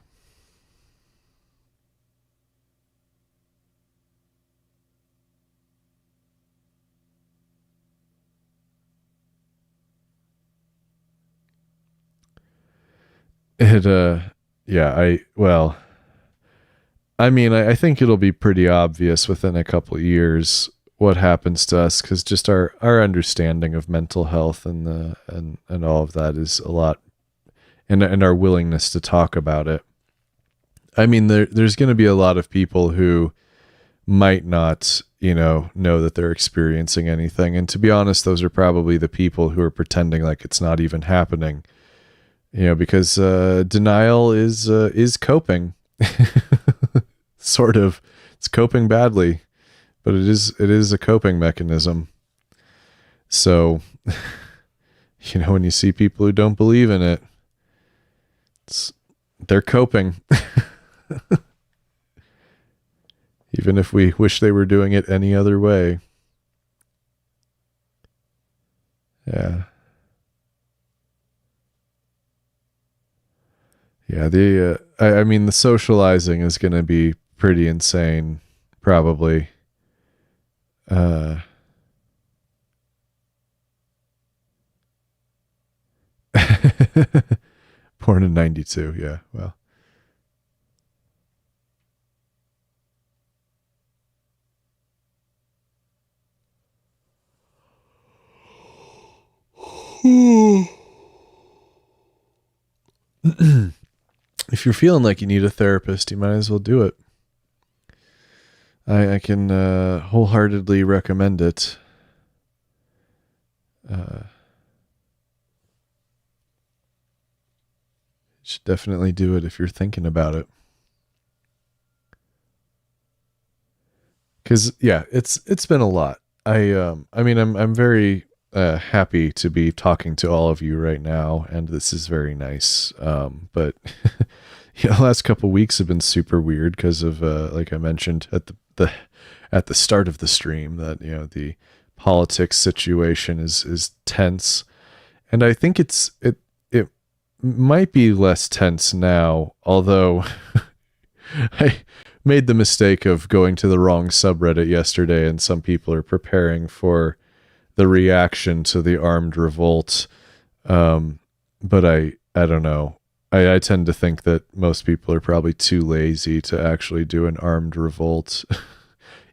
It yeah, I mean, I think it'll be pretty obvious within a couple years what happens to us, because just our understanding of mental health and all of that is a lot, and our willingness to talk about it. I mean, there's going to be a lot of people who might not, know that they're experiencing anything, and to be honest, those are probably the people who are pretending like it's not even happening. Because denial is coping. Sort of. It's coping badly, but it is a coping mechanism. So, when you see people who don't believe in it, they're coping. Even if we wish they were doing it any other way. Yeah. Yeah, I mean, the socializing is going to be pretty insane, probably. Uh, Born in 92, yeah, well. if you're feeling like you need a therapist, you might as well do it. I can wholeheartedly recommend it. You should definitely do it if you're thinking about it. Because it's been a lot. I'm very happy to be talking to all of you right now, and this is very nice. But the last couple weeks have been super weird because of like I mentioned at the start of the stream that the politics situation is tense, and I think it might be less tense now, although I made the mistake of going to the wrong subreddit yesterday, and some people are preparing for the reaction to the armed revolt. But I don't know. I tend to think that most people are probably too lazy to actually do an armed revolt,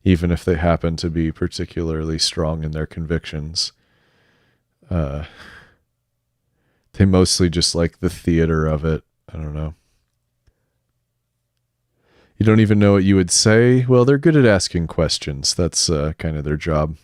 even if they happen to be particularly strong in their convictions. They mostly just like the theater of it. I don't know. You don't even know what you would say? Well, they're good at asking questions. That's kind of their job.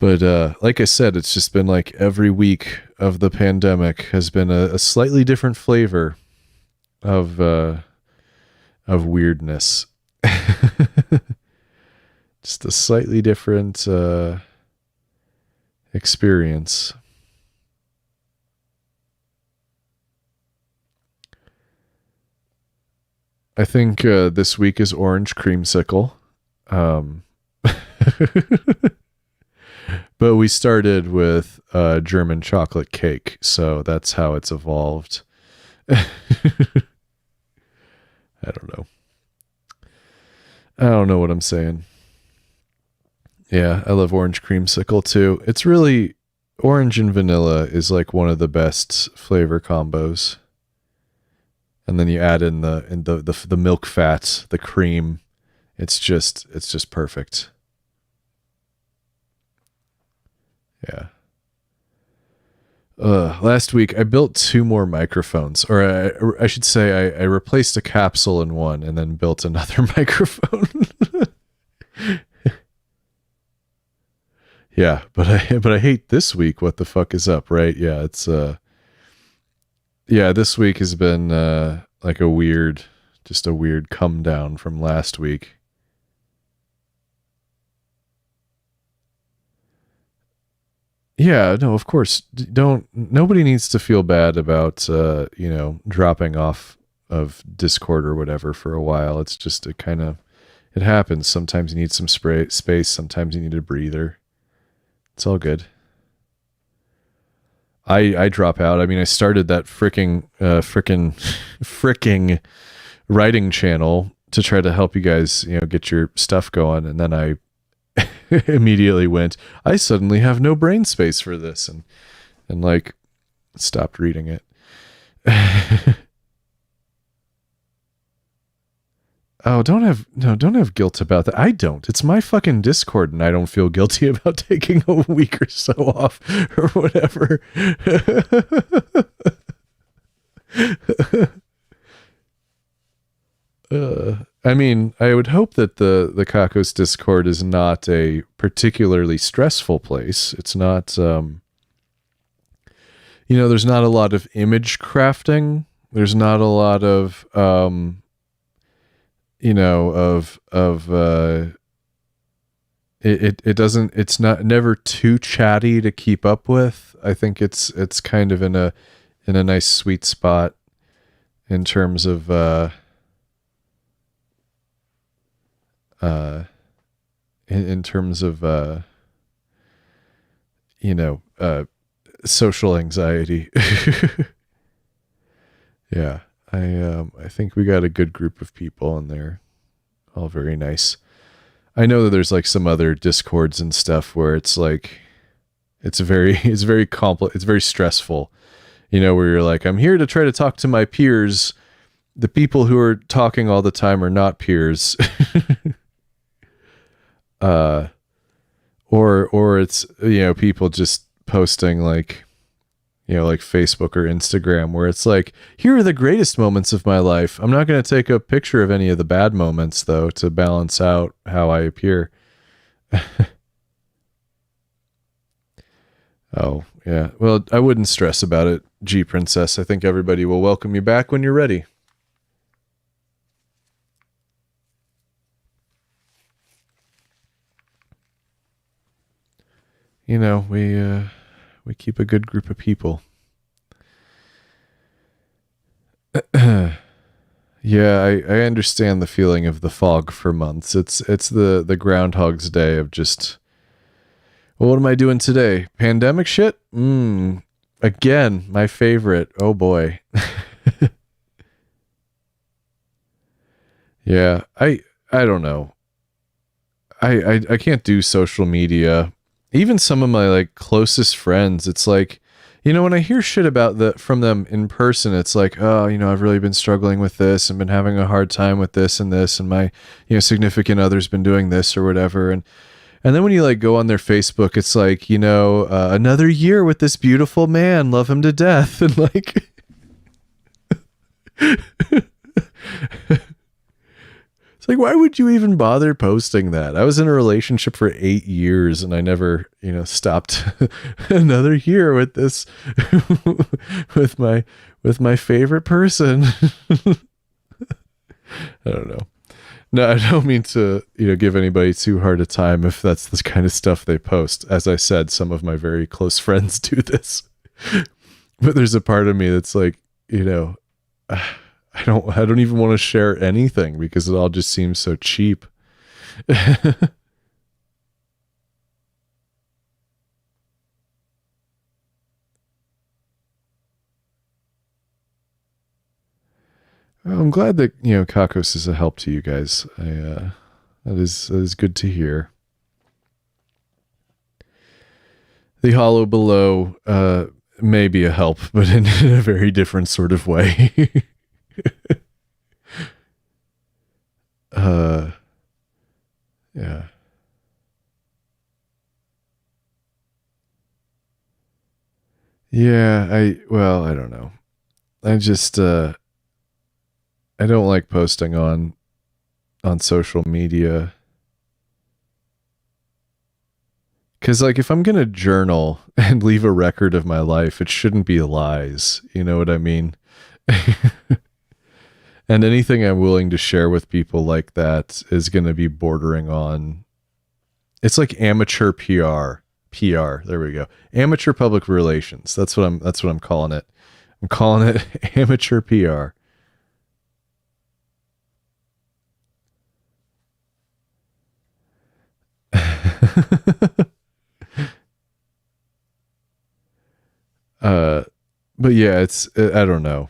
But like I said, it's just been like every week of the pandemic has been a slightly different flavor of weirdness. Just a slightly different experience. I think this week is orange creamsicle. But we started with German chocolate cake, so that's how it's evolved. I don't know. I don't know what I'm saying. Yeah, I love orange creamsicle too. It's really, orange and vanilla is like one of the best flavor combos. And then you add in the milk fat, the cream. It's just perfect. Yeah. Last week I built 2 more microphones, or I should say I replaced a capsule in one and then built another microphone. Yeah, but I hate this week. What the fuck is up, right? Yeah, it's this week has been like a weird come down from last week. Yeah, no, of course. Nobody needs to feel bad about, dropping off of Discord or whatever for a while. It's just it happens. Sometimes you need some space. Sometimes you need a breather. It's all good. I drop out. I mean, I started that fricking writing channel to try to help you guys, get your stuff going. And then I immediately went, I suddenly have no brain space for this, and like stopped reading it. Oh, don't have guilt about that. I don't. It's my fucking Discord, and I don't feel guilty about taking a week or so off or whatever. I mean, I would hope that the Kakos Discord is not a particularly stressful place. It's not, there's not a lot of image crafting. There's not a lot of, it's never too chatty to keep up with. I think it's kind of in a nice sweet spot in terms of, in terms of social anxiety. Yeah, I think we got a good group of people in there, all very nice. I know that there's like some other Discords and stuff where it's like it's very complex, it's very stressful, where you're like, I'm here to try to talk to my peers. The people who are talking all the time are not peers. Or it's, people just posting like, like Facebook or Instagram, where it's like, here are the greatest moments of my life. I'm not going to take a picture of any of the bad moments, though, to balance out how I appear. Oh, yeah. Well, I wouldn't stress about it, G Princess. I think everybody will welcome you back when you're ready. We keep a good group of people. Yeah, I understand the feeling of the fog for months. It's the Groundhog's Day of just, well, what am I doing today? Pandemic shit? Again, my favorite. Oh boy. Yeah, I don't know. I can't do social media. Even some of my like closest friends, it's like, when I hear shit from them in person, it's like, oh, I've really been struggling with this and been having a hard time with this, and my, significant other's been doing this or whatever. And then when you like go on their Facebook, it's like, another year with this beautiful man, love him to death. And like, it's like, why would you even bother posting that? I was in a relationship for 8 years and I never, stopped another year with this, with my favorite person. I don't know. No, I don't mean to, give anybody too hard a time if that's the kind of stuff they post. As I said, some of my very close friends do this. But there's a part of me that's like, I don't even want to share anything because it all just seems so cheap. I'm glad that, Kakos is a help to you guys. That is good to hear. The hollow below may be a help, but in a very different sort of way. Yeah. Yeah, I don't know. I just I don't like posting on social media. 'Cause like if I'm going to journal and leave a record of my life, it shouldn't be lies. You know what I mean? And anything I'm willing to share with people like that is going to be bordering on, it's like amateur PR. There we go. Amateur public relations. That's what I'm calling it. I'm calling it amateur PR. But yeah, I don't know.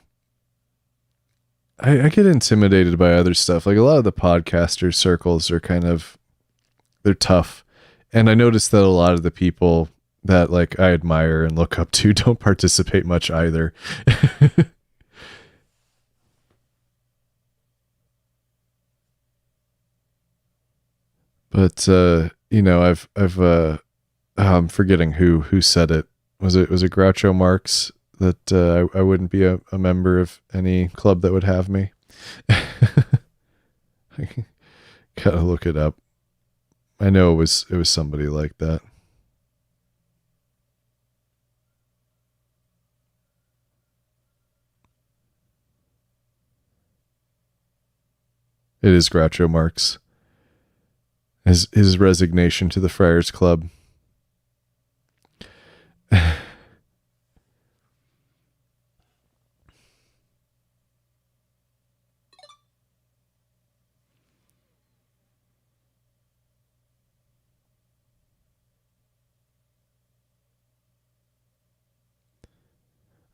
I get intimidated by other stuff. Like a lot of the podcaster circles are they're tough. And I noticed that a lot of the people that like I admire and look up to don't participate much either. But I'm forgetting who said it. Was it Groucho Marx that I wouldn't be a member of any club that would have me? I gotta look it up. I know it was somebody like that. It is Groucho Marx. His resignation to the Friars Club.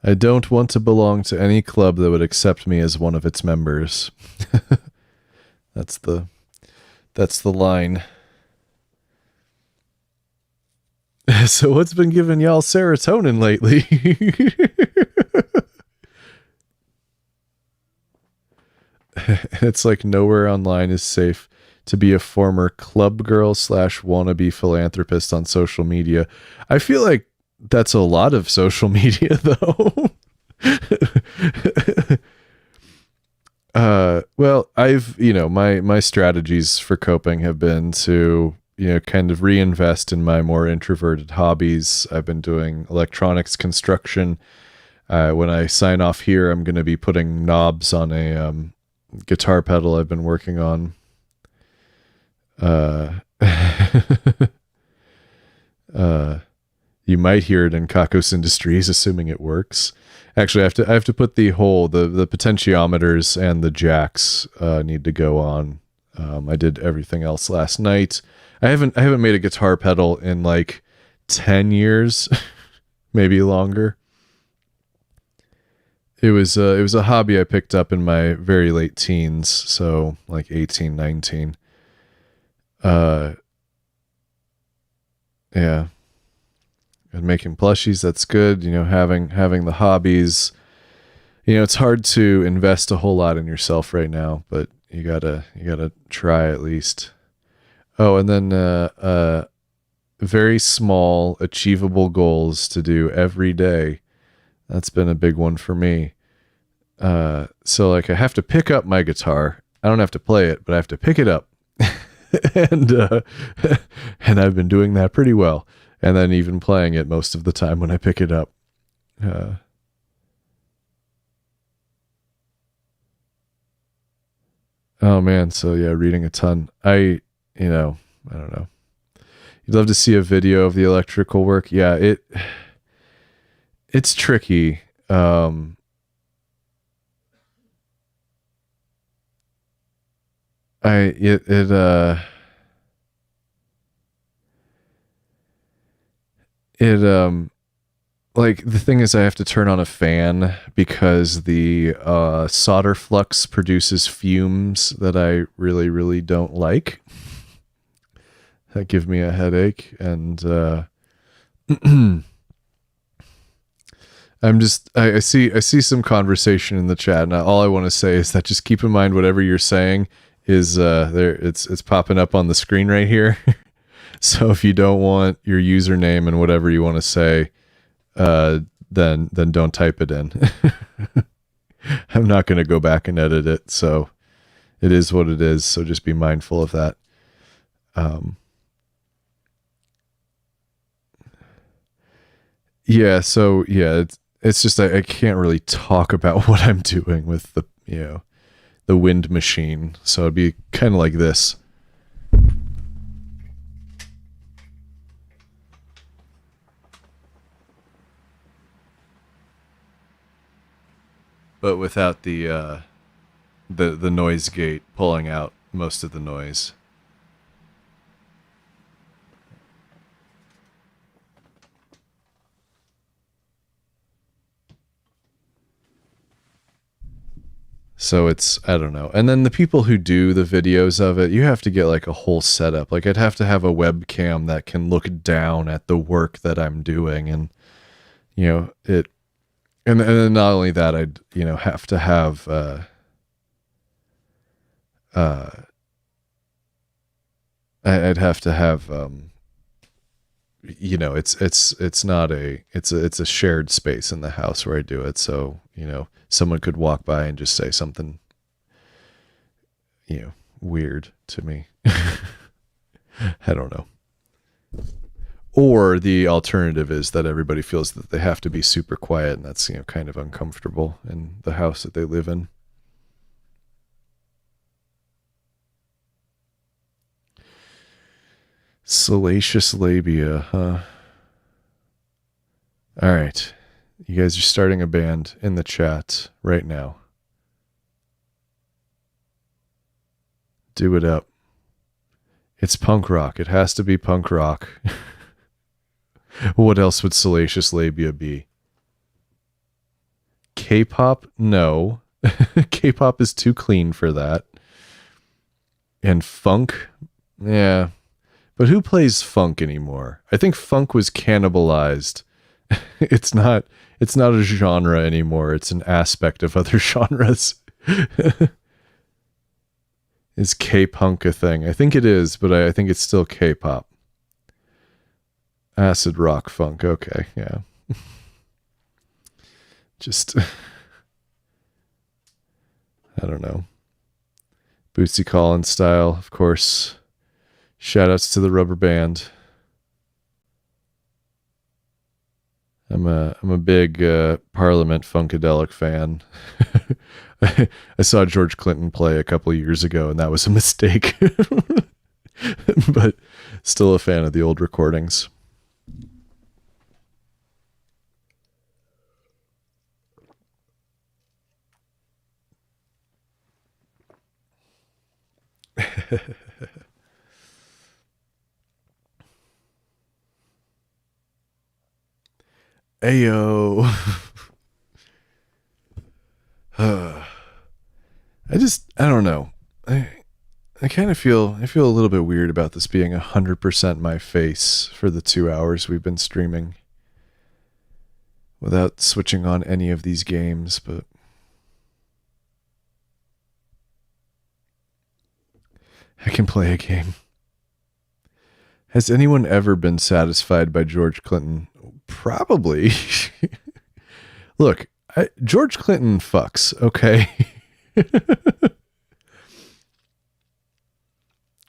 I don't want to belong to any club that would accept me as one of its members. That's the line. So what's been giving y'all serotonin lately? It's like nowhere online is safe to be a former club girl / wannabe philanthropist on social media. I feel like that's a lot of social media, though. Well, I've, my strategies for coping have been to, kind of reinvest in my more introverted hobbies. I've been doing electronics construction. When I sign off here, I'm going to be putting knobs on a guitar pedal I've been working on. You might hear it in Kakos Industries, assuming it works. Actually, I have to put the potentiometers and the jacks need to go on. I did everything else last night. I haven't made a guitar pedal in like 10 years, maybe longer. It was a hobby I picked up in my very late teens, so like 18, 19. Yeah. And making plushies, that's good. Having the hobbies. It's hard to invest a whole lot in yourself right now, but you gotta try at least. Oh, and then very small, achievable goals to do every day. That's been a big one for me. So like I have to pick up my guitar. I don't have to play it, but I have to pick it up. and I've been doing that pretty well. And then even playing it most of the time when I pick it up. Oh man, so yeah, reading a ton. I don't know. You'd love to see a video of the electrical work. Yeah, it's tricky. Like the thing is I have to turn on a fan because the solder flux produces fumes that I really, really don't like. That give me a headache, and I see some conversation in the chat, and all I want to say is that just keep in mind whatever you're saying is there. It's popping up on the screen right here. So if you don't want your username and whatever you want to say, then don't type it in. I'm not going to go back and edit it, so it is what it is. So just be mindful of that. Yeah. So yeah, it's just I can't really talk about what I'm doing with the wind machine. So it'd be kind of like this. But without the noise gate pulling out most of the noise. So I don't know. And then the people who do the videos of it, you have to get like a whole setup. Like I'd have to have a webcam that can look down at the work that I'm doing. And, and then not only that, I'd, have to have, I'd have to have, it's a shared space in the house where I do it. So, someone could walk by and just say something, weird to me. I don't know. Or the alternative is that everybody feels that they have to be super quiet, and that's, kind of uncomfortable in the house that they live in. Salacious labia, huh? All right. You guys are starting a band in the chat right now. Do it up. It's punk rock. It has to be punk rock. What else would salacious labia be? K-pop? No. K-pop is too clean for that. And funk? Yeah. But who plays funk anymore? I think funk was cannibalized. It's not a genre anymore. It's an aspect of other genres. Is K-punk a thing? I think it is, but I think it's still K-pop. Acid rock funk. Okay, yeah. Just, I don't know. Bootsy Collins style, of course. Shoutouts to the rubber band. I'm a big Parliament Funkadelic fan. I saw George Clinton play a couple of years ago, and that was a mistake. But still a fan of the old recordings. Ayo. I don't know. I kind of feel a little bit weird about this being 100% my face for the 2 hours we've been streaming without switching on any of these games, but I can play a game. Has anyone ever been satisfied by George Clinton? Probably. Look, George Clinton fucks, okay?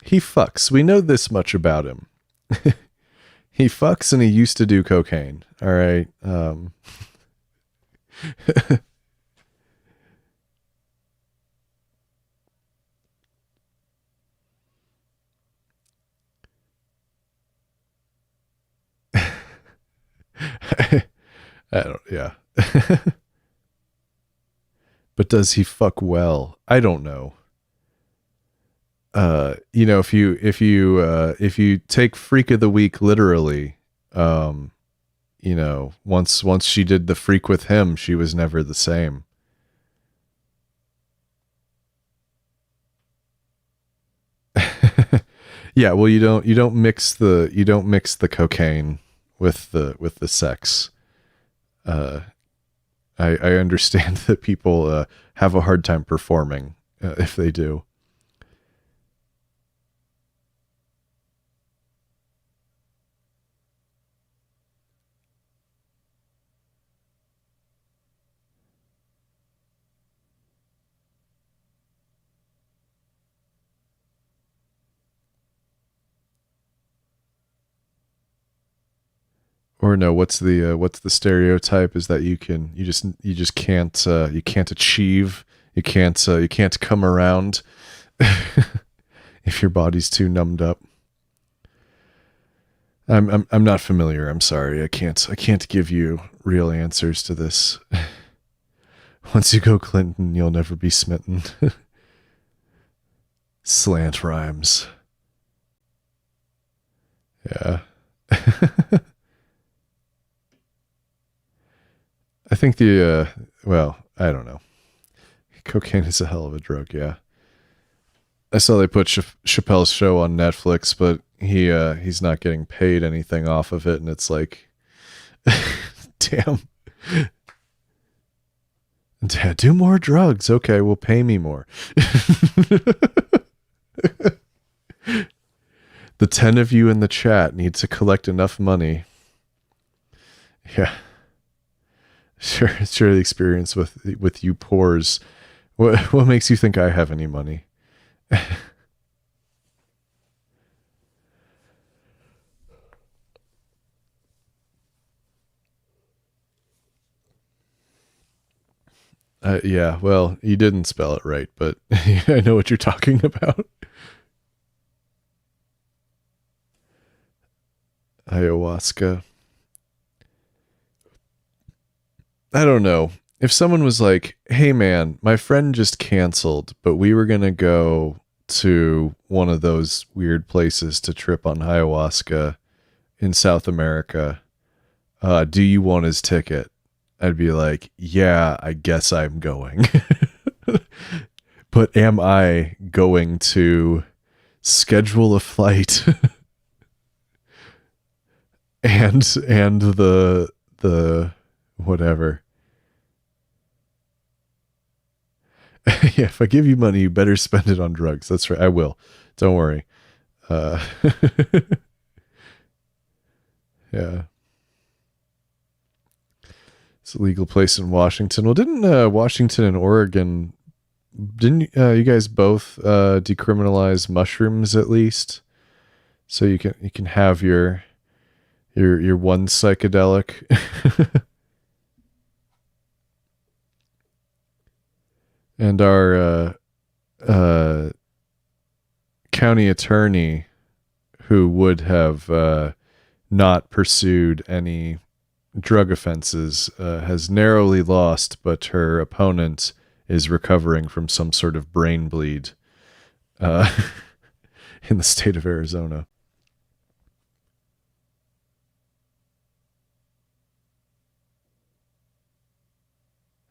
He fucks. We know this much about him. He fucks and he used to do cocaine. All right. I don't, yeah. But does he fuck well? I don't know. You know, if you take Freak of the Week literally, you know, once she did the freak with him, she was never the same. Yeah, well, you don't mix the cocaine with the sex. I understand that people have a hard time performing if they do. Or no, what's the stereotype is that you just can't achieve, you can't come around if your body's too numbed up. I'm not familiar. I'm sorry. I can't give you real answers to this. Once you go Clinton, you'll never be smitten. Slant rhymes. Yeah. I think well, I don't know. Cocaine is a hell of a drug, yeah. I saw they put Chappelle's show on Netflix, but he's not getting paid anything off of it, and it's like, damn. Dad, do more drugs. Okay, well, pay me more. The 10 of you in the chat need to collect enough money. Yeah. Sure, the experience with you poors. What makes you think I have any money? Yeah, well, you didn't spell it right, but I know what you're talking about. Ayahuasca. I don't know. If someone was like, hey man, my friend just canceled, but we were going to go to one of those weird places to trip on ayahuasca in South America. Do you want his ticket? I'd be like, yeah, I guess I'm going. But am I going to schedule a flight and the whatever? Yeah, if I give you money, you better spend it on drugs. That's right. I will. Don't worry. Uh, yeah. It's a legal place in Washington. Well, didn't Washington and Oregon, didn't you guys both decriminalize mushrooms at least? So you can have your one psychedelic. And our county attorney, who would have not pursued any drug offenses, has narrowly lost, but her opponent is recovering from some sort of brain bleed uh, in the state of Arizona.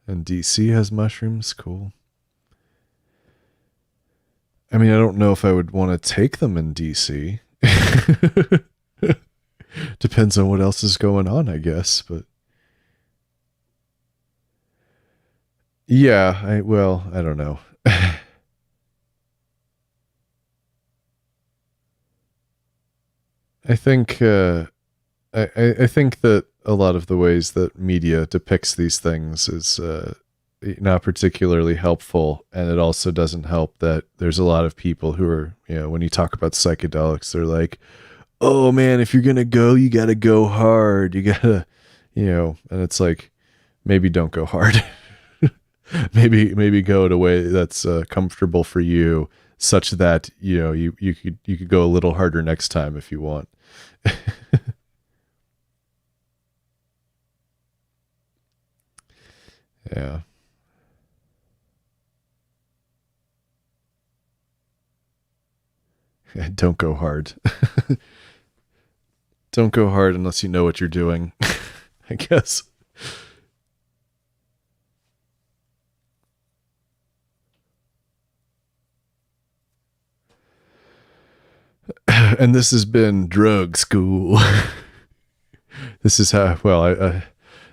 And DC has mushrooms. Cool. I mean, I don't know if I would want to take them in DC. Depends on what else is going on, I guess. But yeah, I don't know. I think I think that a lot of the ways that media depicts these things is not particularly helpful, and it also doesn't help that there's a lot of people who are, when you talk about psychedelics, they're like, "Oh man, if you're gonna go, you gotta go hard. You gotta, and it's like, maybe don't go hard. maybe go in a way that's comfortable for you, such that you could go a little harder next time if you want." Yeah. Don't go hard. Don't go hard unless you know what you're doing, I guess. And this has been Drug School. This is how, well,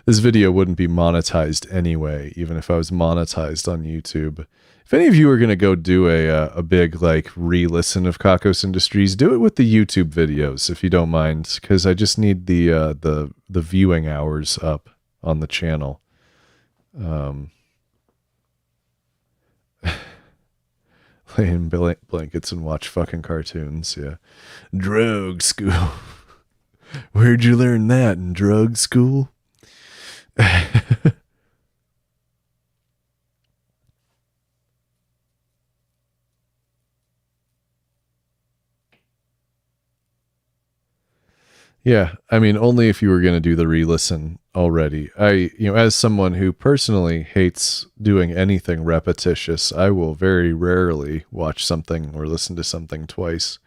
this video wouldn't be monetized anyway, even if I was monetized on YouTube. If any of you are going to go do a big like re-listen of Kakos Industries, do it with the YouTube videos if you don't mind, because I just need the viewing hours up on the channel. Lay in blankets and watch fucking cartoons. Yeah, drug school. Where'd you learn that, in drug school? Yeah, I mean, only if you were going to do the re-listen already. As someone who personally hates doing anything repetitious, I will very rarely watch something or listen to something twice.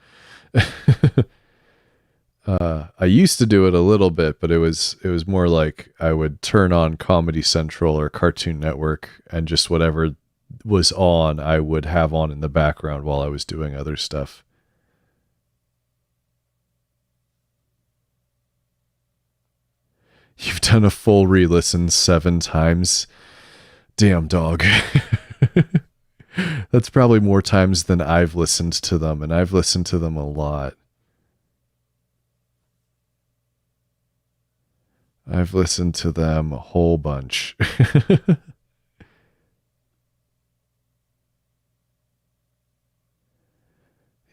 I used to do it a little bit, but it was more like I would turn on Comedy Central or Cartoon Network, and just whatever was on, I would have on in the background while I was doing other stuff. You've done a full re-listen 7 times. Damn, dog. That's probably more times than I've listened to them, and I've listened to them a lot. I've listened to them a whole bunch.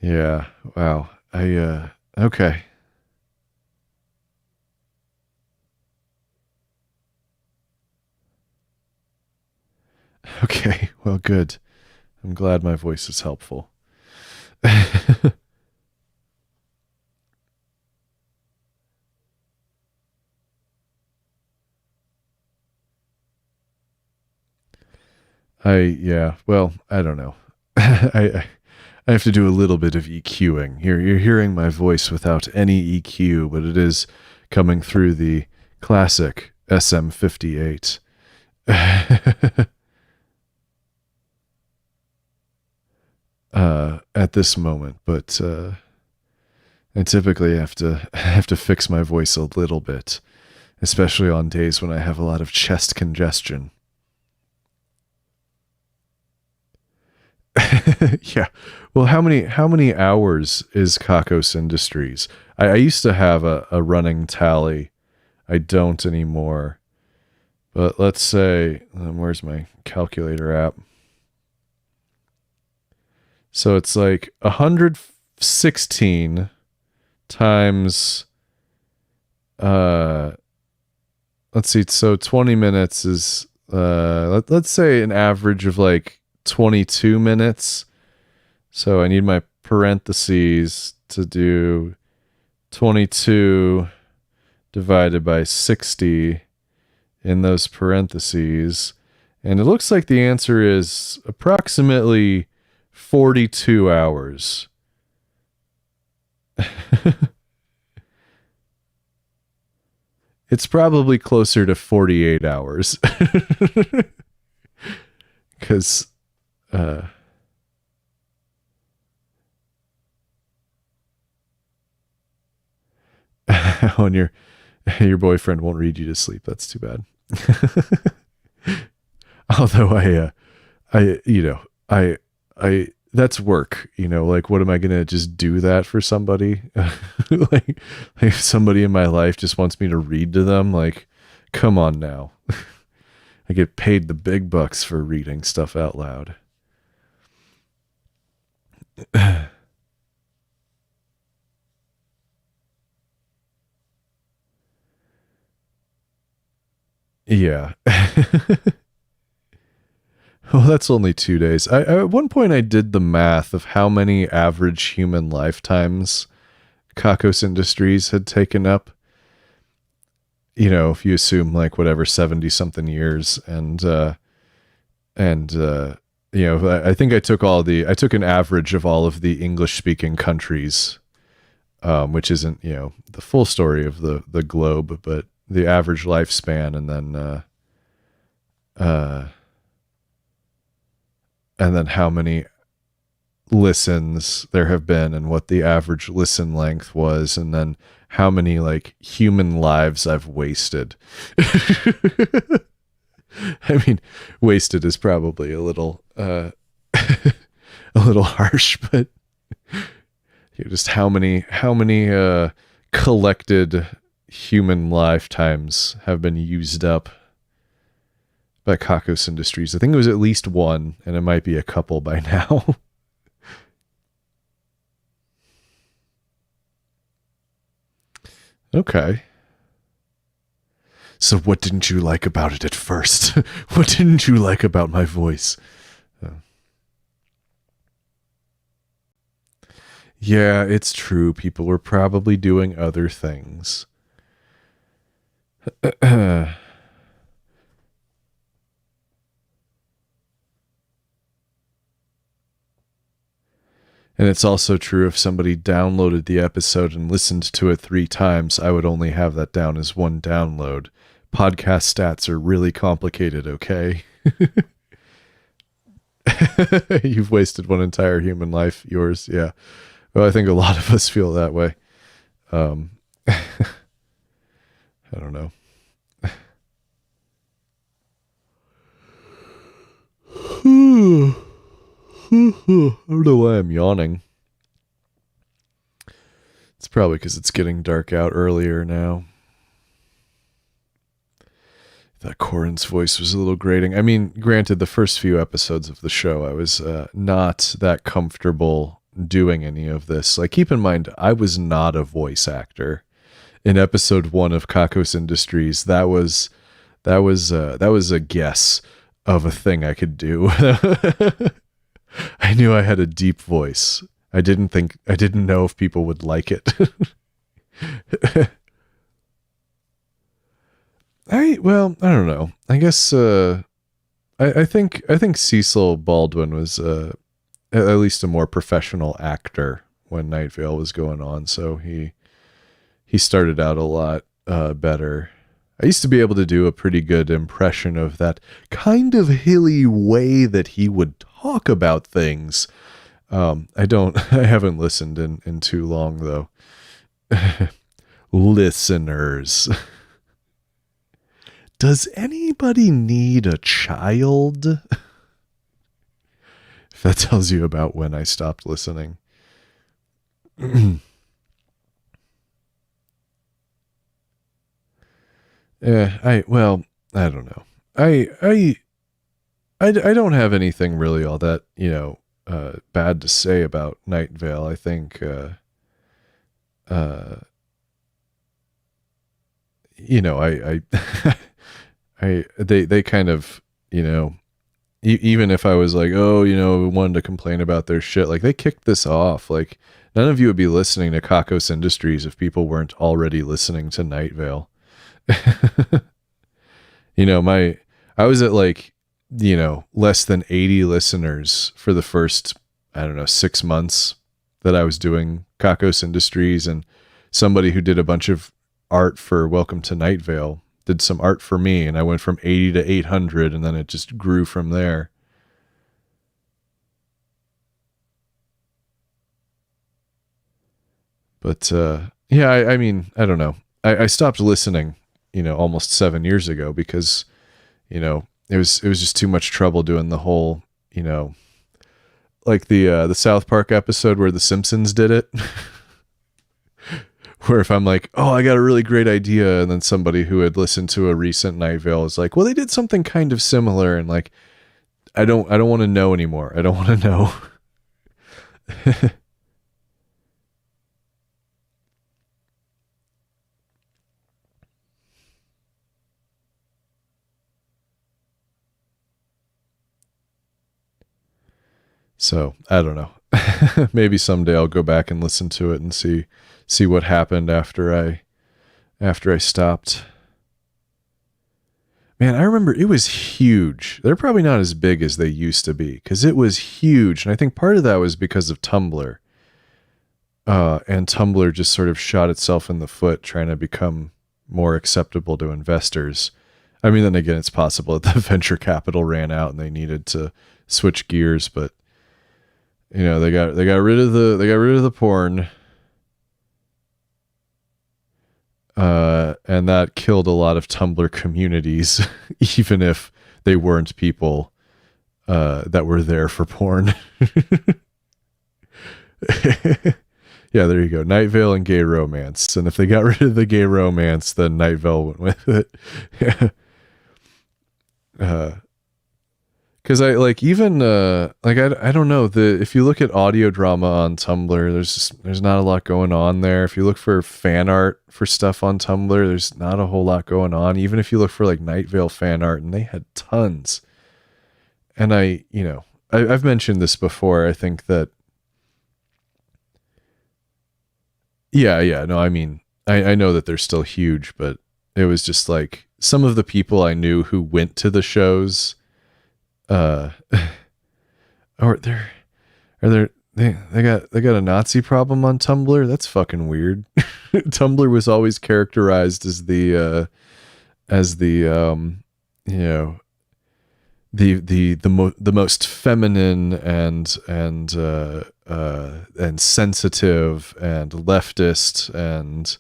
Yeah, wow. Okay. Okay, well, good. I'm glad my voice is helpful. Yeah, well, I don't know. I have to do a little bit of EQing. You're hearing my voice without any EQ, but it is coming through the classic SM58. At this moment, but I typically have to fix my voice a little bit, especially on days when I have a lot of chest congestion. Yeah. Well, how many hours is Kakos Industries? I used to have a running tally. I don't anymore. But let's say, where's my calculator app? So it's like 116 times, let's see. So 20 minutes is, let's say an average of like 22 minutes. So I need my parentheses to do 22 divided by 60 in those parentheses. And it looks like the answer is approximately 42 hours. It's probably closer to 48 hours. Because, when your boyfriend won't read you to sleep, that's too bad. Although I that's work, like, what am I gonna just do that for somebody? like if somebody in my life just wants me to read to them, like, come on now. I get paid the big bucks for reading stuff out loud. Yeah. Well, that's only 2 days. At one point I did the math of how many average human lifetimes Kakos Industries had taken up. If you assume like whatever 70 something years, and I think I took an average of all of the English speaking countries, which isn't, the full story of the globe, but the average lifespan, and then how many listens there have been and what the average listen length was, and then how many like human lives I've wasted. I mean, wasted is probably a little a little harsh, but just how many collected human lifetimes have been used up by Kakos Industries. I think it was at least one, and it might be a couple by now. Okay. So what didn't you like about it at first? What didn't you like about my voice? Yeah, it's true. People were probably doing other things. And it's also true, if somebody downloaded the episode and listened to it 3 times, I would only have that down as one download. Podcast stats are really complicated, okay? You've wasted one entire human life, yours, yeah. Well, I think a lot of us feel that way. I don't know. I don't know why I'm yawning. It's probably because it's getting dark out earlier now. That Corin's voice was a little grating. I mean, granted, the first few episodes of the show, I was not that comfortable doing any of this. Like, keep in mind, I was not a voice actor. In episode 1 of Kakos Industries, that was a guess of a thing I could do. I knew I had a deep voice. I didn't know if people would like it. I don't know. I guess I think Cecil Baldwin was at least a more professional actor when Night Vale was going on, so he started out a lot better. I used to be able to do a pretty good impression of that kind of hilly way that he would talk about things. I haven't listened in too long, though. Listeners. Does anybody need a child? If that tells you about when I stopped listening. Yeah, I don't know. I don't have anything really all that, bad to say about Night Vale. I think, uh, they kind of, even if I was like, oh, wanted to complain about their shit, like they kicked this off. Like none of you would be listening to Kakos Industries if people weren't already listening to Night Vale. I was at like, less than 80 listeners for the first, I don't know, 6 months that I was doing Kakos Industries, and somebody who did a bunch of art for Welcome to Night Vale did some art for me, and I went from 80 to 800, and then it just grew from there. But yeah, I mean, I don't know. I stopped listening, almost 7 years ago because, it was just too much trouble doing the whole, like the South Park episode where the Simpsons did it. Where if I'm like, oh, I got a really great idea, and then somebody who had listened to a recent Night Vale is like, well, they did something kind of similar, and like, I don't want to know anymore. I don't want to know. So I don't know. Maybe someday I'll go back and listen to it and see what happened after I stopped. Man, I remember it was huge. They're probably not as big as they used to be because it was huge, and I think part of that was because of Tumblr. And Tumblr just sort of shot itself in the foot trying to become more acceptable to investors. I mean, then again, it's possible that the venture capital ran out and they needed to switch gears, but they got rid of the porn, and that killed a lot of Tumblr communities, even if they weren't people that were there for porn. Yeah, there you go. Night Vale and gay romance. And if they got rid of the gay romance, then Night Vale went with it. Because I like even I don't know, if you look at audio drama on Tumblr, there's not a lot going on there. If you look for fan art for stuff on Tumblr, there's not a whole lot going on. Even if you look for like Night Vale fan art, and they had tons. And I've mentioned this before. I think that yeah, no, I mean, I know that they're still huge, but it was just like some of the people I knew who went to the shows, or they got a Nazi problem on Tumblr. That's fucking weird. Tumblr was always characterized as the the most feminine and sensitive and leftist, and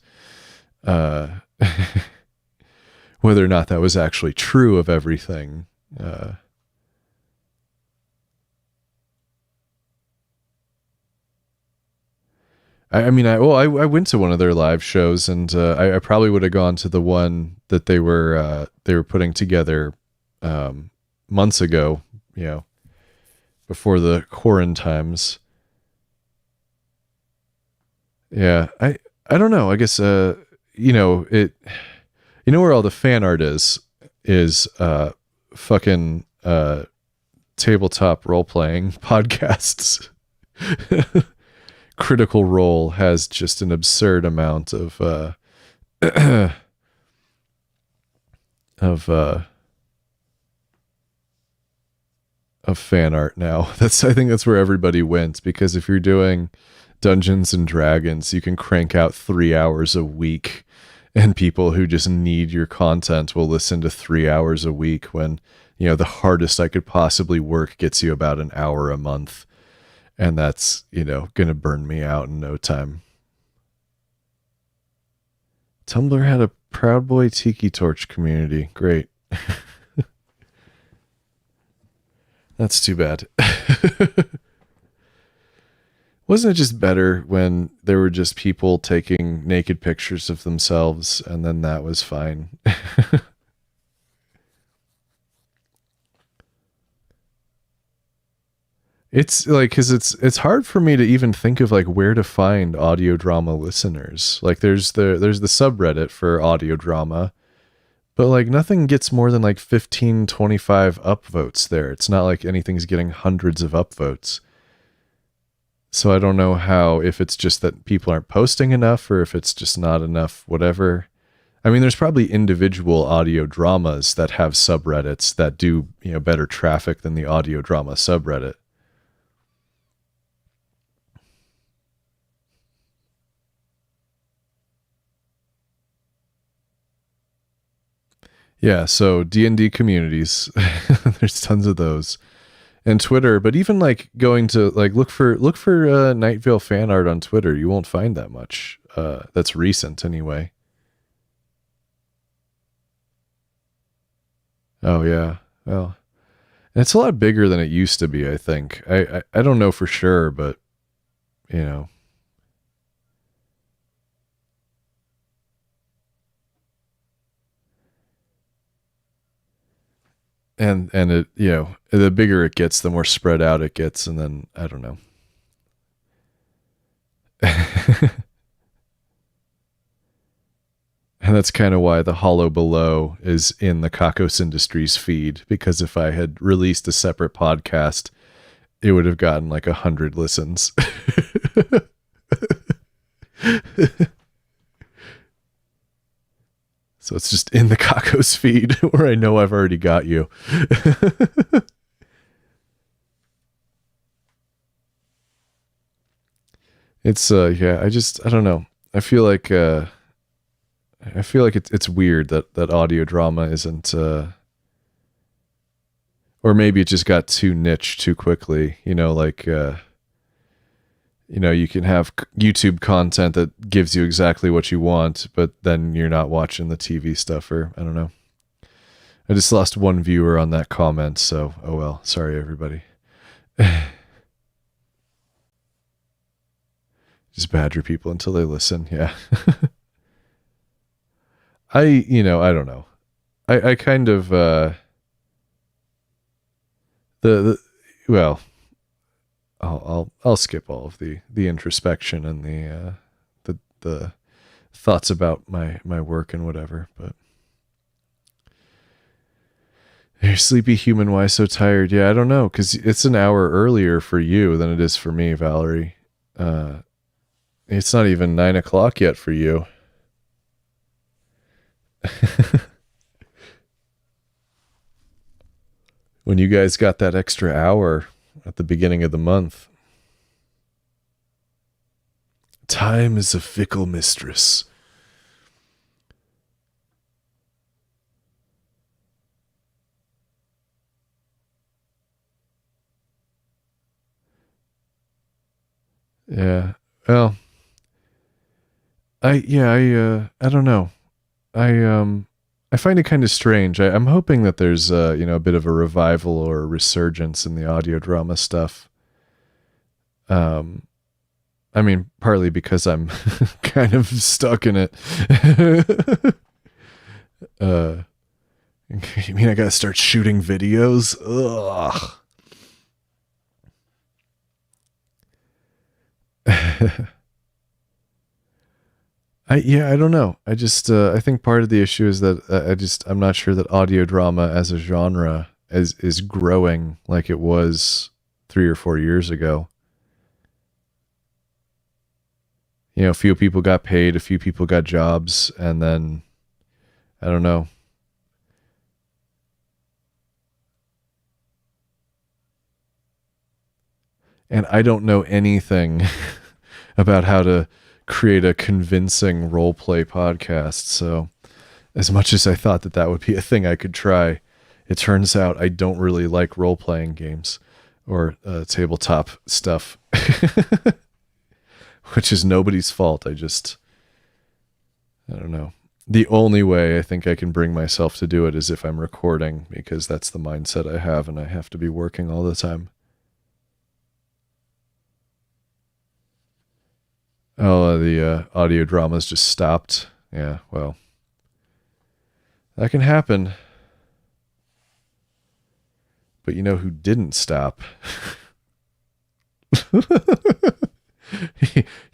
whether or not that was actually true of everything. I mean, I went to one of their live shows, and I probably would have gone to the one that they were putting together months ago, before the quarantines. Yeah, I don't know. I guess it where all the fan art is fucking tabletop role playing podcasts. Critical Role has just an absurd amount of fan art now. I think that's where everybody went, because if you're doing Dungeons and Dragons, you can crank out 3 hours a week, and people who just need your content will listen to 3 hours a week, when the hardest I could possibly work gets you about an hour a month. And that's, gonna burn me out in no time. Tumblr had a Proud Boy Tiki Torch community. Great. That's too bad. Wasn't it just better when there were just people taking naked pictures of themselves and then that was fine? It's like, cause it's hard for me to even think of like where to find audio drama listeners. Like there's the subreddit for audio drama, but like nothing gets more than like 15, 25 upvotes there. It's not like anything's getting hundreds of upvotes. So I don't know how, if it's just that people aren't posting enough or if it's just not enough, whatever. I mean, there's probably individual audio dramas that have subreddits that do, better traffic than the audio drama subreddit. Yeah, so D&D communities, there's tons of those. And Twitter, but even like going to like look for Night Vale fan art on Twitter, you won't find that much. That's recent anyway. Oh yeah. Well, and it's a lot bigger than it used to be, I think. I don't know for sure, but you know. And it, the bigger it gets, the more spread out it gets, and then I don't know. And that's kind of why the Hollow Below is in the Kakos Industries feed, because if I had released a separate podcast, it would have gotten like 100 listens. So it's just in the Kakos feed where I know I've already got you. It's yeah, I don't know. I feel like it's weird that audio drama isn't or maybe it just got too niche too quickly, you can have YouTube content that gives you exactly what you want, but then you're not watching the TV stuff, or I don't know. I just lost one viewer on that comment, so oh well. Sorry, everybody. Just badger people until they listen. Yeah. I don't know. I kind of, the well, I'll skip all of the introspection and the thoughts about my work and whatever, but you're sleepy human, why so tired? Yeah, I don't know, because it's an hour earlier for you than it is for me, Valerie. It's not even 9 o'clock yet for you. When you guys got that extra hour at the beginning of the month. Time is a fickle mistress. Yeah. Well, I don't know. I find it kind of strange. I'm hoping that there's a bit of a revival or a resurgence in the audio drama stuff. I mean, partly because I'm kind of stuck in it. You mean I gotta start shooting videos? Ugh. I don't know. I think part of the issue is that I'm not sure that audio drama as a genre is growing like it was 3 or 4 years ago. A few people got paid, a few people got jobs, and then I don't know. And I don't know anything about how to create a convincing role play podcast. So as much as I thought that would be a thing I could try, it turns out I don't really like role playing games or tabletop stuff, which is nobody's fault. I don't know. The only way I think I can bring myself to do it is if I'm recording, because that's the mindset I have, and I have to be working all the time. Oh, the audio dramas just stopped. Yeah, well, that can happen. But you know who didn't stop?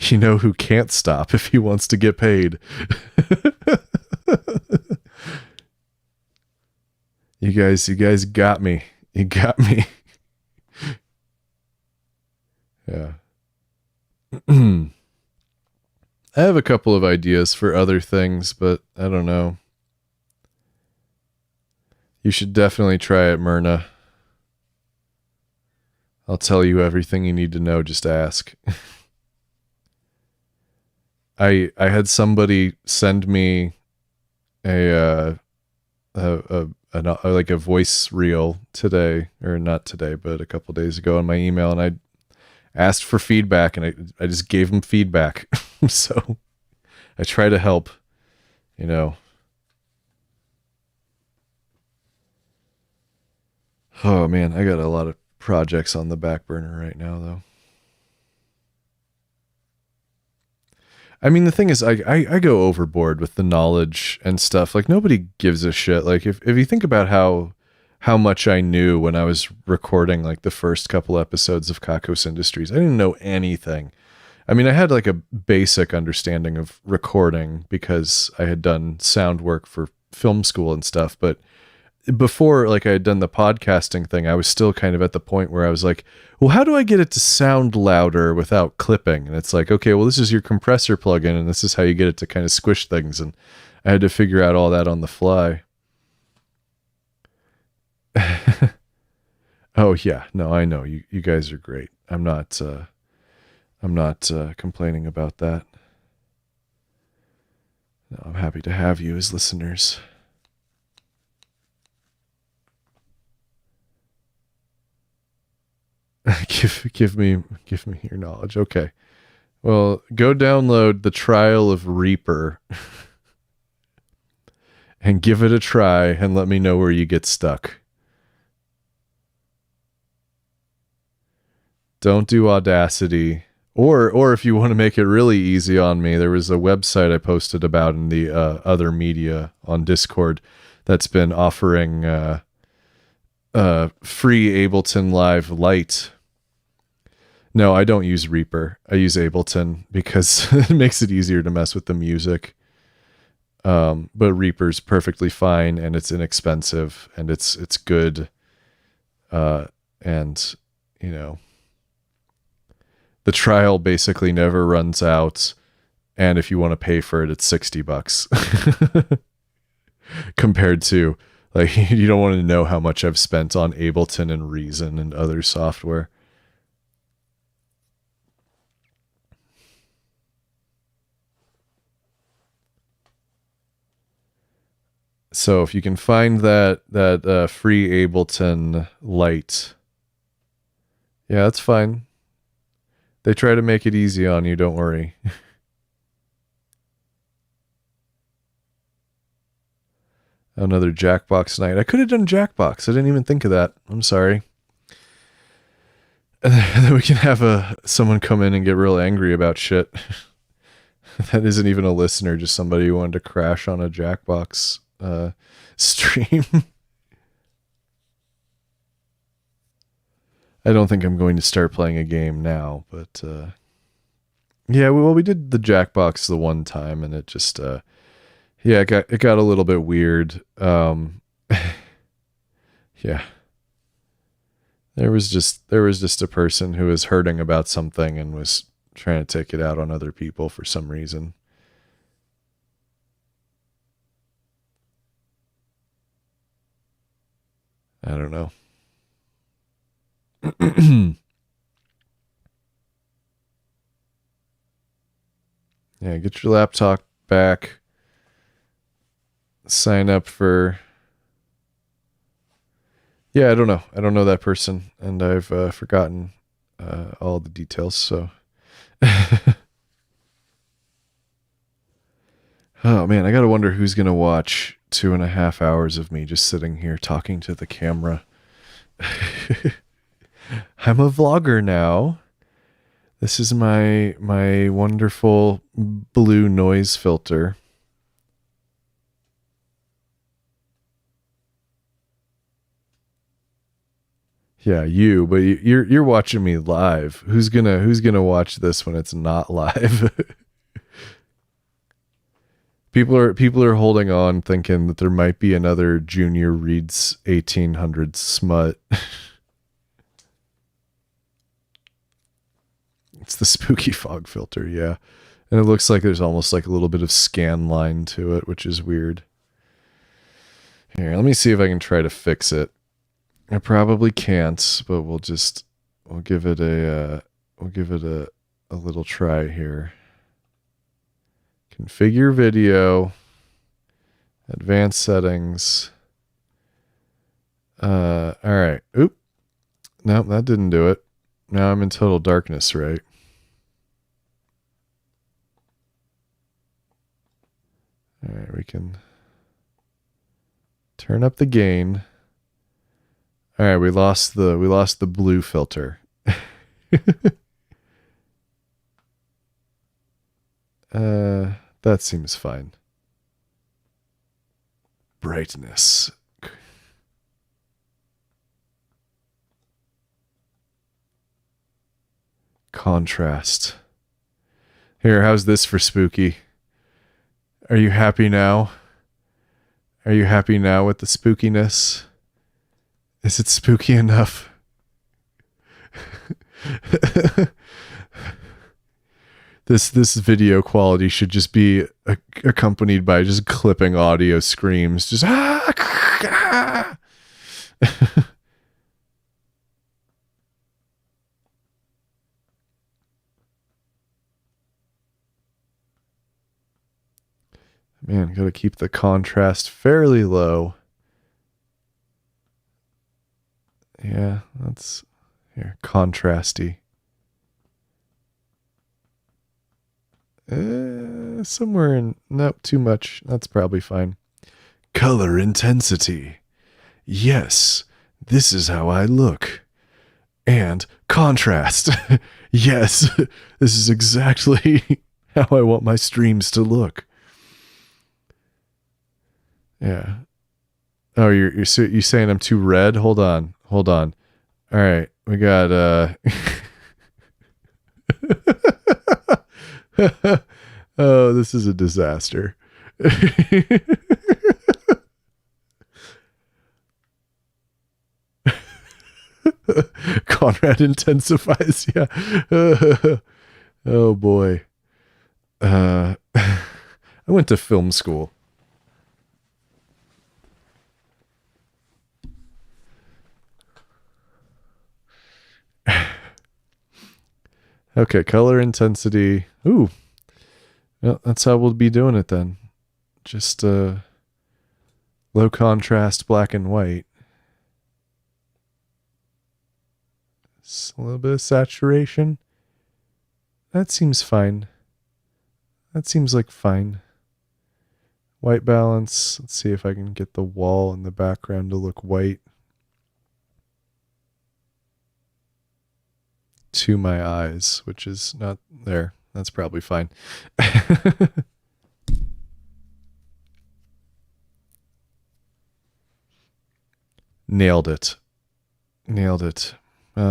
You know who can't stop if he wants to get paid. You guys got me. You got me. Yeah. I have a couple of ideas for other things, but I don't know. You should definitely try it, Myrna. I'll tell you everything you need to know, just ask. I had somebody send me a like a voice reel today, or not today, but a couple days ago in my email, and I asked for feedback, and I just gave them feedback. So I try to help, you know. Oh man, I got a lot of projects on the back burner right now, though. I mean, the thing is, I go overboard with the knowledge and stuff. Like, nobody gives a shit. Like, if you think about how much I knew when I was recording, like, the first couple episodes of Kakos Industries, I didn't know anything. I mean, I had, like, a basic understanding of recording because I had done sound work for film school and stuff, but before, like, I had done the podcasting thing, I was still kind of at the point where I was like, well, how do I get it to sound louder without clipping? And it's like, okay, well, this is your compressor plugin, and this is how you get it to kind of squish things. And I had to figure out all that on the fly. Oh yeah, no, I know you guys are great. I'm not complaining about that. No, I'm happy to have you as listeners. give me your knowledge. Okay. Well, go download The Trial of Reaper and give it a try and let me know where you get stuck. Don't do Audacity. Or if you want to make it really easy on me, there was a website I posted about in the other media on Discord that's been offering free Ableton Live Lite. No, I don't use Reaper. I use Ableton because it makes it easier to mess with the music. But Reaper's perfectly fine, and it's inexpensive, and it's good. And you know, the trial basically never runs out, and if you want to pay for it, it's $60. Compared to, like, you don't want to know how much I've spent on Ableton and Reason and other software. So if you can find that free Ableton Lite, yeah, that's fine. They try to make it easy on you, don't worry. Another Jackbox night. I could have done Jackbox. I didn't even think of that. I'm sorry. And then we can have someone come in and get real angry about shit. That isn't even a listener, just somebody who wanted to crash on a Jackbox stream. I don't think I'm going to start playing a game now, but yeah, well, we did the Jackbox the one time, and it just yeah, it got a little bit weird. Yeah. There was just a person who was hurting about something and was trying to take it out on other people for some reason. I don't know. Yeah, get your laptop back. Sign up for... Yeah, I don't know. I don't know that person, and I've forgotten all the details, so... Oh man, I gotta wonder who's gonna watch 2.5 hours of me just sitting here talking to the camera. I'm a vlogger now. This is my wonderful blue noise filter. Yeah, you, but you're watching me live. Who's gonna watch this when it's not live? People are holding on, thinking that there might be another Junior Reads 1800 smut. It's the spooky fog filter, yeah. And it looks like there's almost like a little bit of scan line to it, which is weird. Here, let me see if I can try to fix it. I probably can't, but we'll give it a little try here. Configure video, advanced settings. All right. Oop. Nope, that didn't do it. Now I'm in total darkness, right? All right, we can turn up the gain. All right, we lost the blue filter. That seems fine. Brightness. Contrast. Here, how's this for spooky? Are you happy now? Are you happy now with the spookiness? Is it spooky enough? This video quality should just be accompanied by just clipping audio screams. Just ah! Man, gotta keep the contrast fairly low. Yeah, that's here, contrasty. Somewhere in, nope, too much. That's probably fine. Color intensity. Yes, this is how I look. And contrast. Yes, this is exactly how I want my streams to look. Yeah. Oh, you're saying I'm too red? Hold on. All right, we got oh, this is a disaster. Conrad intensifies, yeah. Oh boy. I went to film school. Okay, color intensity. Ooh. Well, that's how we'll be doing it then. Just low contrast black and white. Just a little bit of saturation. That seems fine. That seems like fine. White balance. Let's see if I can get the wall in the background to look white. To my eyes, which is not there. That's probably fine. Nailed it.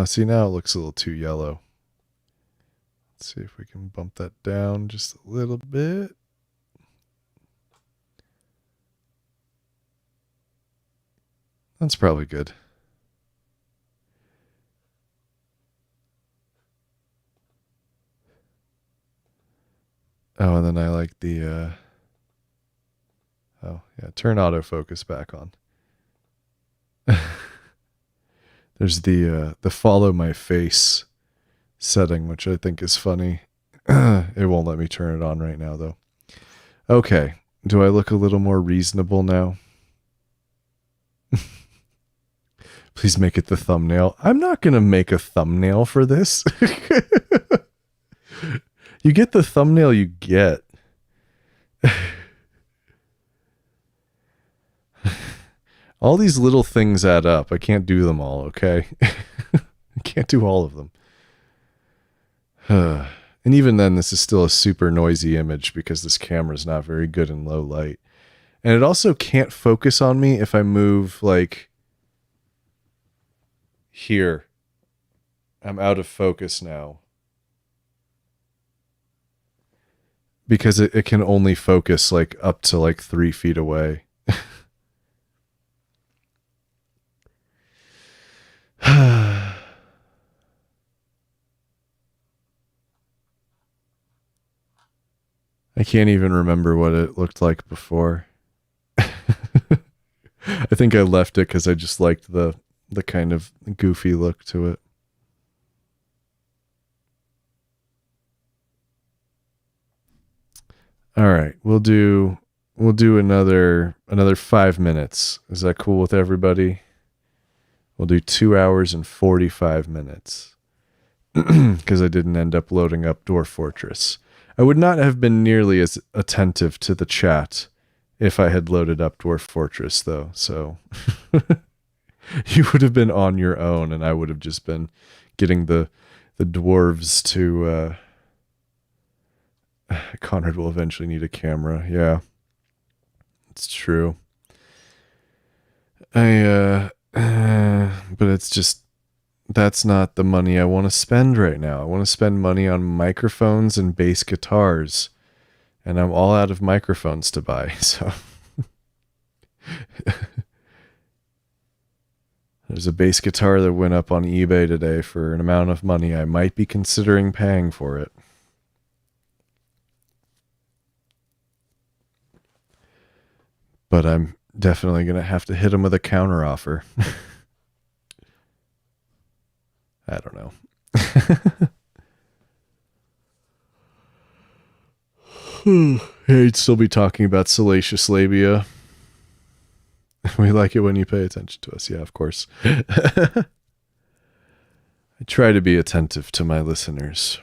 See, now it looks a little too yellow. Let's see if we can bump that down just a little bit. That's probably good. Oh, and then I like the, oh, yeah, turn autofocus back on. There's the follow my face setting, which I think is funny. It won't let me turn it on right now, though. Okay, do I look a little more reasonable now? Please make it the thumbnail. I'm not going to make a thumbnail for this. You get the thumbnail you get. All these little things add up. I can't do them all, okay? I can't do all of them. And even then, this is still a super noisy image because this camera is not very good in low light. And it also can't focus on me if I move, like, here. I'm out of focus now. Because it can only focus, like, up to, like, 3 feet away. I can't even remember what it looked like before. I think I left it because I just liked the kind of goofy look to it. All right, we'll do another 5 minutes. Is that cool with everybody? We'll do 2 hours and 45 minutes because I didn't end up loading up Dwarf Fortress. I would not have been nearly as attentive to the chat if I had loaded up Dwarf Fortress, though. So you would have been on your own, and I would have just been getting the dwarves to. Conrad will eventually need a camera. Yeah, it's true. But it's just. That's not the money I want to spend right now. I want to spend money on microphones and bass guitars. And I'm all out of microphones to buy, so. There's a bass guitar that went up on eBay today for an amount of money I might be considering paying for it. But I'm definitely going to have to hit him with a counteroffer. I don't know. I'd still be talking about salacious labia. We like it when you pay attention to us. Yeah, of course. I try to be attentive to my listeners.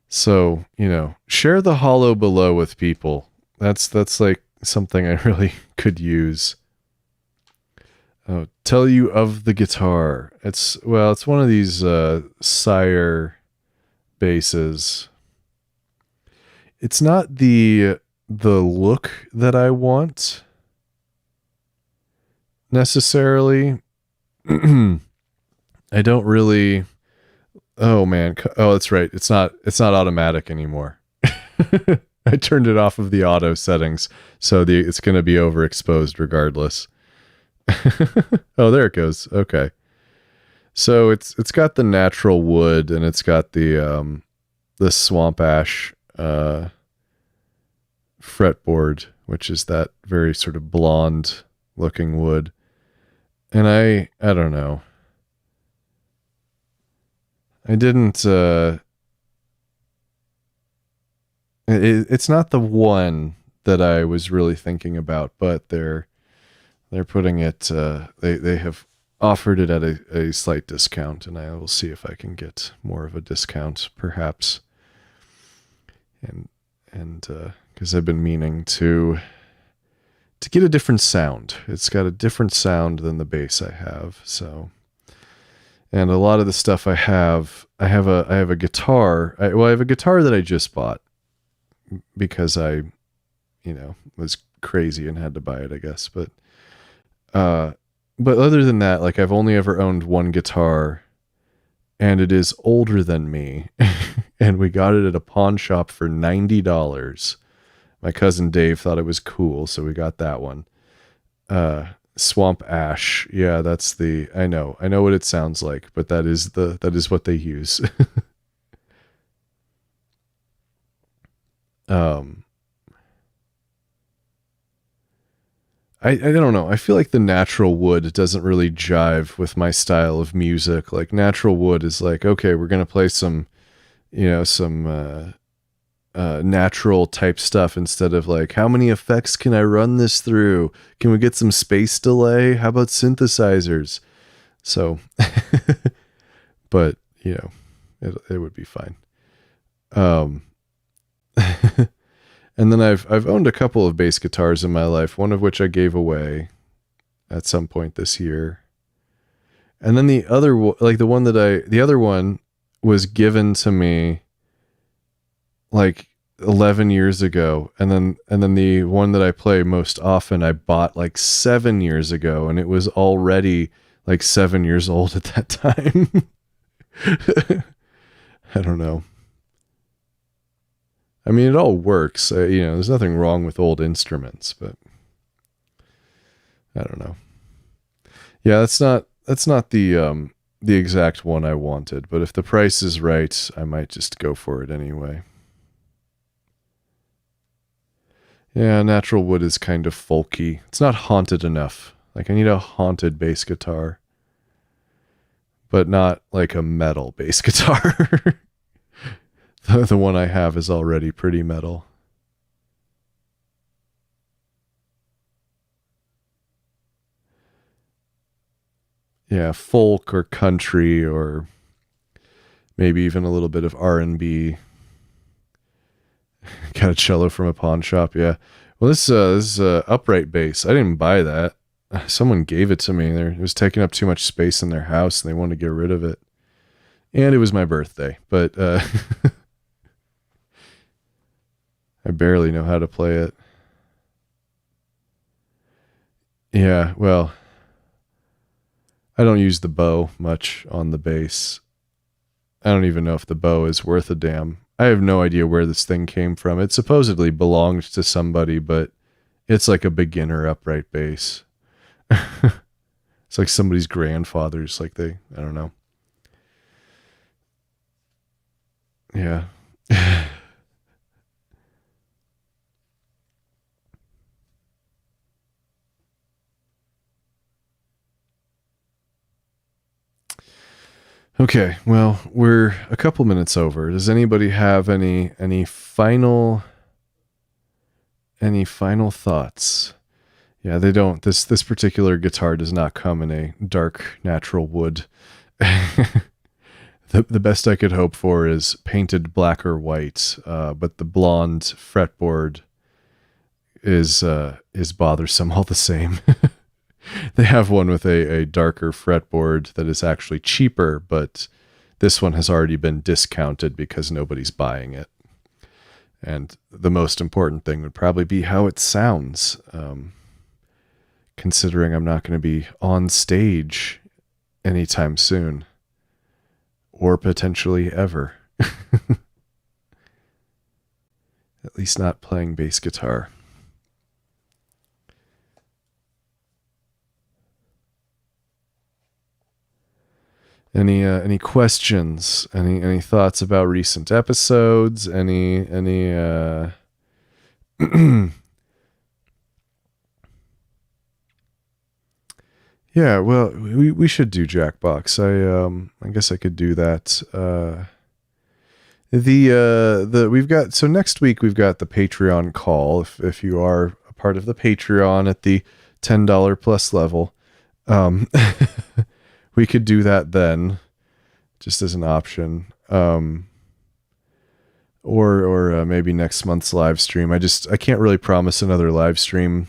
So, share the hollow below with people. That's like something I really could use. Oh, tell you of the guitar. It's one of these Sire basses. It's not the look that I want necessarily. I don't really. Oh man. Oh, that's right. It's not automatic anymore. I turned it off of the auto settings, so it's going to be overexposed regardless. Oh, there it goes. Okay. So it's got the natural wood, and it's got the swamp ash fretboard, which is that very sort of blonde looking wood. And I don't know. I didn't it's not the one that I was really thinking about, but they're putting it they have offered it at a slight discount, and I will see if I can get more of a discount perhaps. And because I've been meaning to get a different sound. It's got a different sound than the bass I have, so. And a lot of the stuff I have a guitar. I have a guitar that I just bought because I, was crazy and had to buy it, I guess. But other than that, like, I've only ever owned one guitar, and it is older than me. And we got it at a pawn shop for $90. My cousin Dave thought it was cool, so we got that one. Swamp ash. Yeah, that's I know what it sounds like, but that is what they use. I don't know. I feel like the natural wood doesn't really jive with my style of music. Like, natural wood is like, okay, we're going to play some natural type stuff instead of like, how many effects can I run this through? Can we get some space delay? How about synthesizers? So, but it would be fine. And then I've owned a couple of bass guitars in my life, one of which I gave away at some point this year. And then the other one was given to me like 11 years ago. And then the one that I play most often, I bought like 7 years ago, and it was already like 7 years old at that time. I don't know. I mean, it all works. There's nothing wrong with old instruments, but I don't know. Yeah, that's not the exact one I wanted, but if the price is right, I might just go for it anyway. Yeah, natural wood is kind of folky. It's not haunted enough. Like, I need a haunted bass guitar, but not like a metal bass guitar. The one I have is already pretty metal. Yeah, folk or country, or maybe even a little bit of R&B. Got a cello from a pawn shop. Yeah. Well, this is upright bass. I didn't buy that. Someone gave it to me. It was taking up too much space in their house, and they wanted to get rid of it. And it was my birthday, but I barely know how to play it. Yeah, well, I don't use the bow much on the bass. I don't even know if the bow is worth a damn. I have no idea where this thing came from. It supposedly belonged to somebody, but it's like a beginner upright bass. It's like somebody's grandfather's, I don't know. Yeah. Okay, well, we're a couple minutes over. Does anybody have any final thoughts? Yeah, they don't. This particular guitar does not come in a dark natural wood. The best I could hope for is painted black or white, but the blonde fretboard is bothersome all the same. They have one with a darker fretboard that is actually cheaper, but this one has already been discounted because nobody's buying it. And the most important thing would probably be how it sounds, considering I'm not going to be on stage anytime soon, or potentially ever. At least not playing bass guitar. Any questions? Any thoughts about recent episodes? Yeah, well, we should do Jackbox. I guess I could do that. We've got, so next week we've got the Patreon call. If you are a part of the Patreon at the $10 plus level, we could do that then, just as an option. Or maybe next month's live stream. I can't really promise another live stream,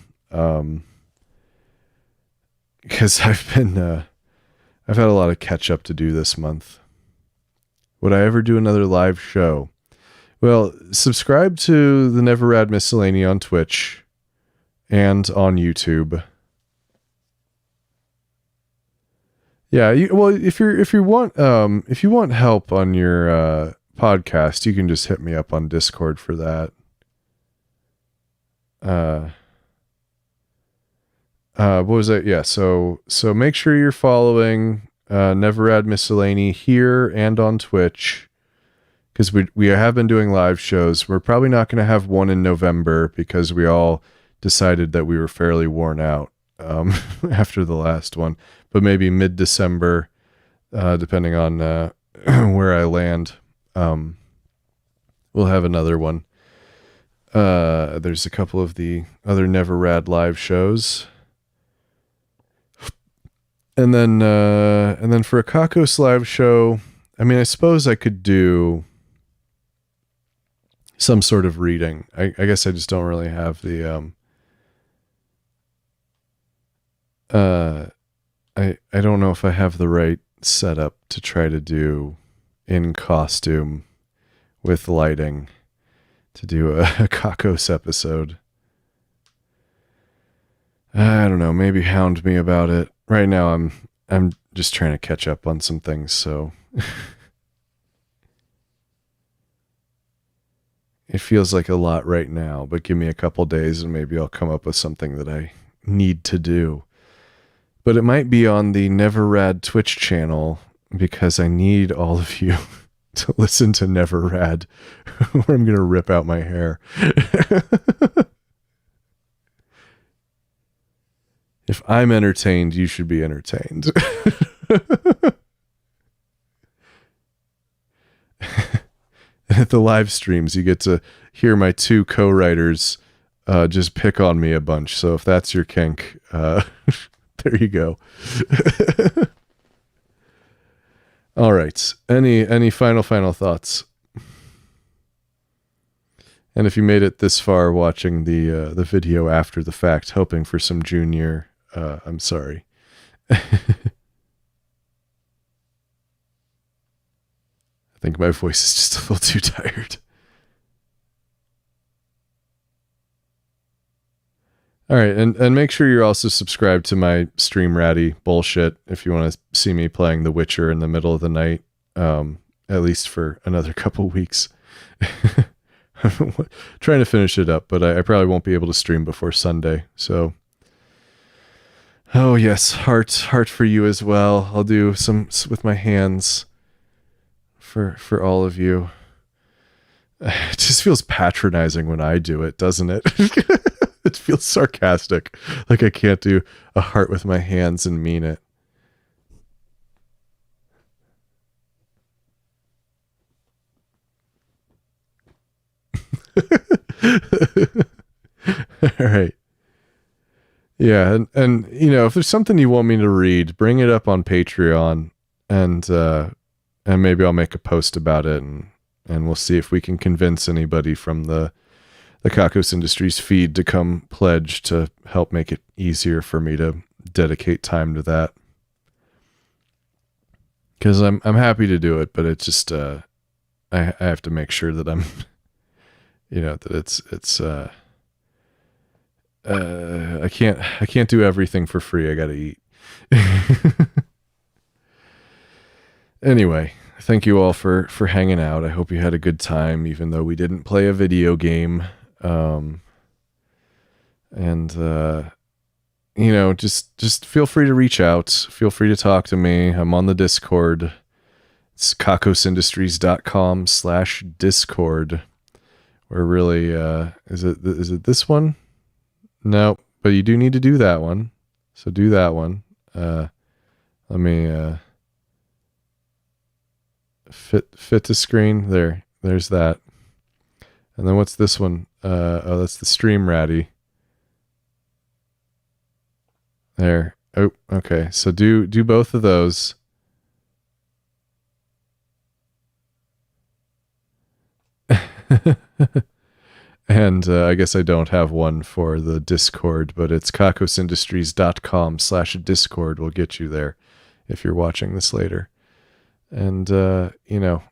because I've had a lot of catch up to do this month. Would I ever do another live show? Well, subscribe to the Never Rad Miscellany on Twitch and on YouTube. Yeah, if you want help on your podcast, you can just hit me up on Discord for that. What was it? Yeah, so make sure you're following Never Rad Miscellany here and on Twitch, because we have been doing live shows. We're probably not going to have one in November because we all decided that we were fairly worn out after the last one. But maybe mid-December, depending on where I land, we'll have another one. There's a couple of the other Never Rad live shows. And then for a Kakos live show, I mean, I suppose I could do some sort of reading. I guess I just don't really have the I don't know if I have the right setup to try to do in costume with lighting to do a Kakos episode. I don't know, maybe hound me about it. Right now I'm just trying to catch up on some things, so it feels like a lot right now, but give me a couple days and maybe I'll come up with something that I need to do. But it might be on the Never Rad Twitch channel because I need all of you to listen to Never Rad or I'm going to rip out my hair. If I'm entertained, you should be entertained. At the live streams, you get to hear my two co-writers just pick on me a bunch. So if that's your kink, there you go. All right. Any final thoughts? And if you made it this far watching the video after the fact, hoping for some junior, I'm sorry. I think my voice is just a little too tired. All right, and make sure you're also subscribed to my Stream Ratty bullshit if you want to see me playing The Witcher in the middle of the night, at least for another couple weeks. Trying to finish it up, but I probably won't be able to stream before Sunday. So, oh yes, heart for you as well. I'll do some with my hands for all of you. It just feels patronizing when I do it, doesn't it? It feels sarcastic, like I can't do a heart with my hands and mean it. All right. Yeah, and you know, if there's something you want me to read, bring it up on Patreon, and maybe I'll make a post about it, and we'll see if we can convince anybody from the Kakos Industries feed to come pledge to help make it easier for me to dedicate time to that. Because I'm happy to do it, but it's just I have to make sure that I'm, you know, that it's I can't do everything for free. I gotta eat. Anyway, thank you all for hanging out. I hope you had a good time, even though we didn't play a video game. You know, just feel free to reach out. Feel free to talk to me. I'm on the Discord. It's kakosindustries.com/Discord. We're really, is it this one? No, but you do need to do that one. So do that one. Let me, fit to screen. There's that. And then what's this one? Oh, that's the Stream Ratty. There. Oh, okay. So do both of those. And I guess I don't have one for the Discord, but it's kakosindustries.com/Discord will get you there if you're watching this later. And, you know,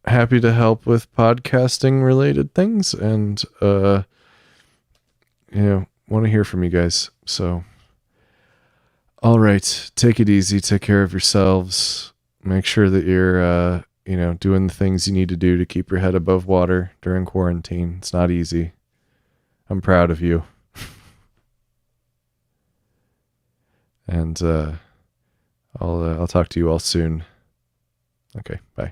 happy to help with podcasting related things, and, you know, want to hear from you guys. So, all right, take it easy. Take care of yourselves. Make sure that you're, you know, doing the things you need to do to keep your head above water during quarantine. It's not easy. I'm proud of you. And I'll talk to you all soon. Okay, bye.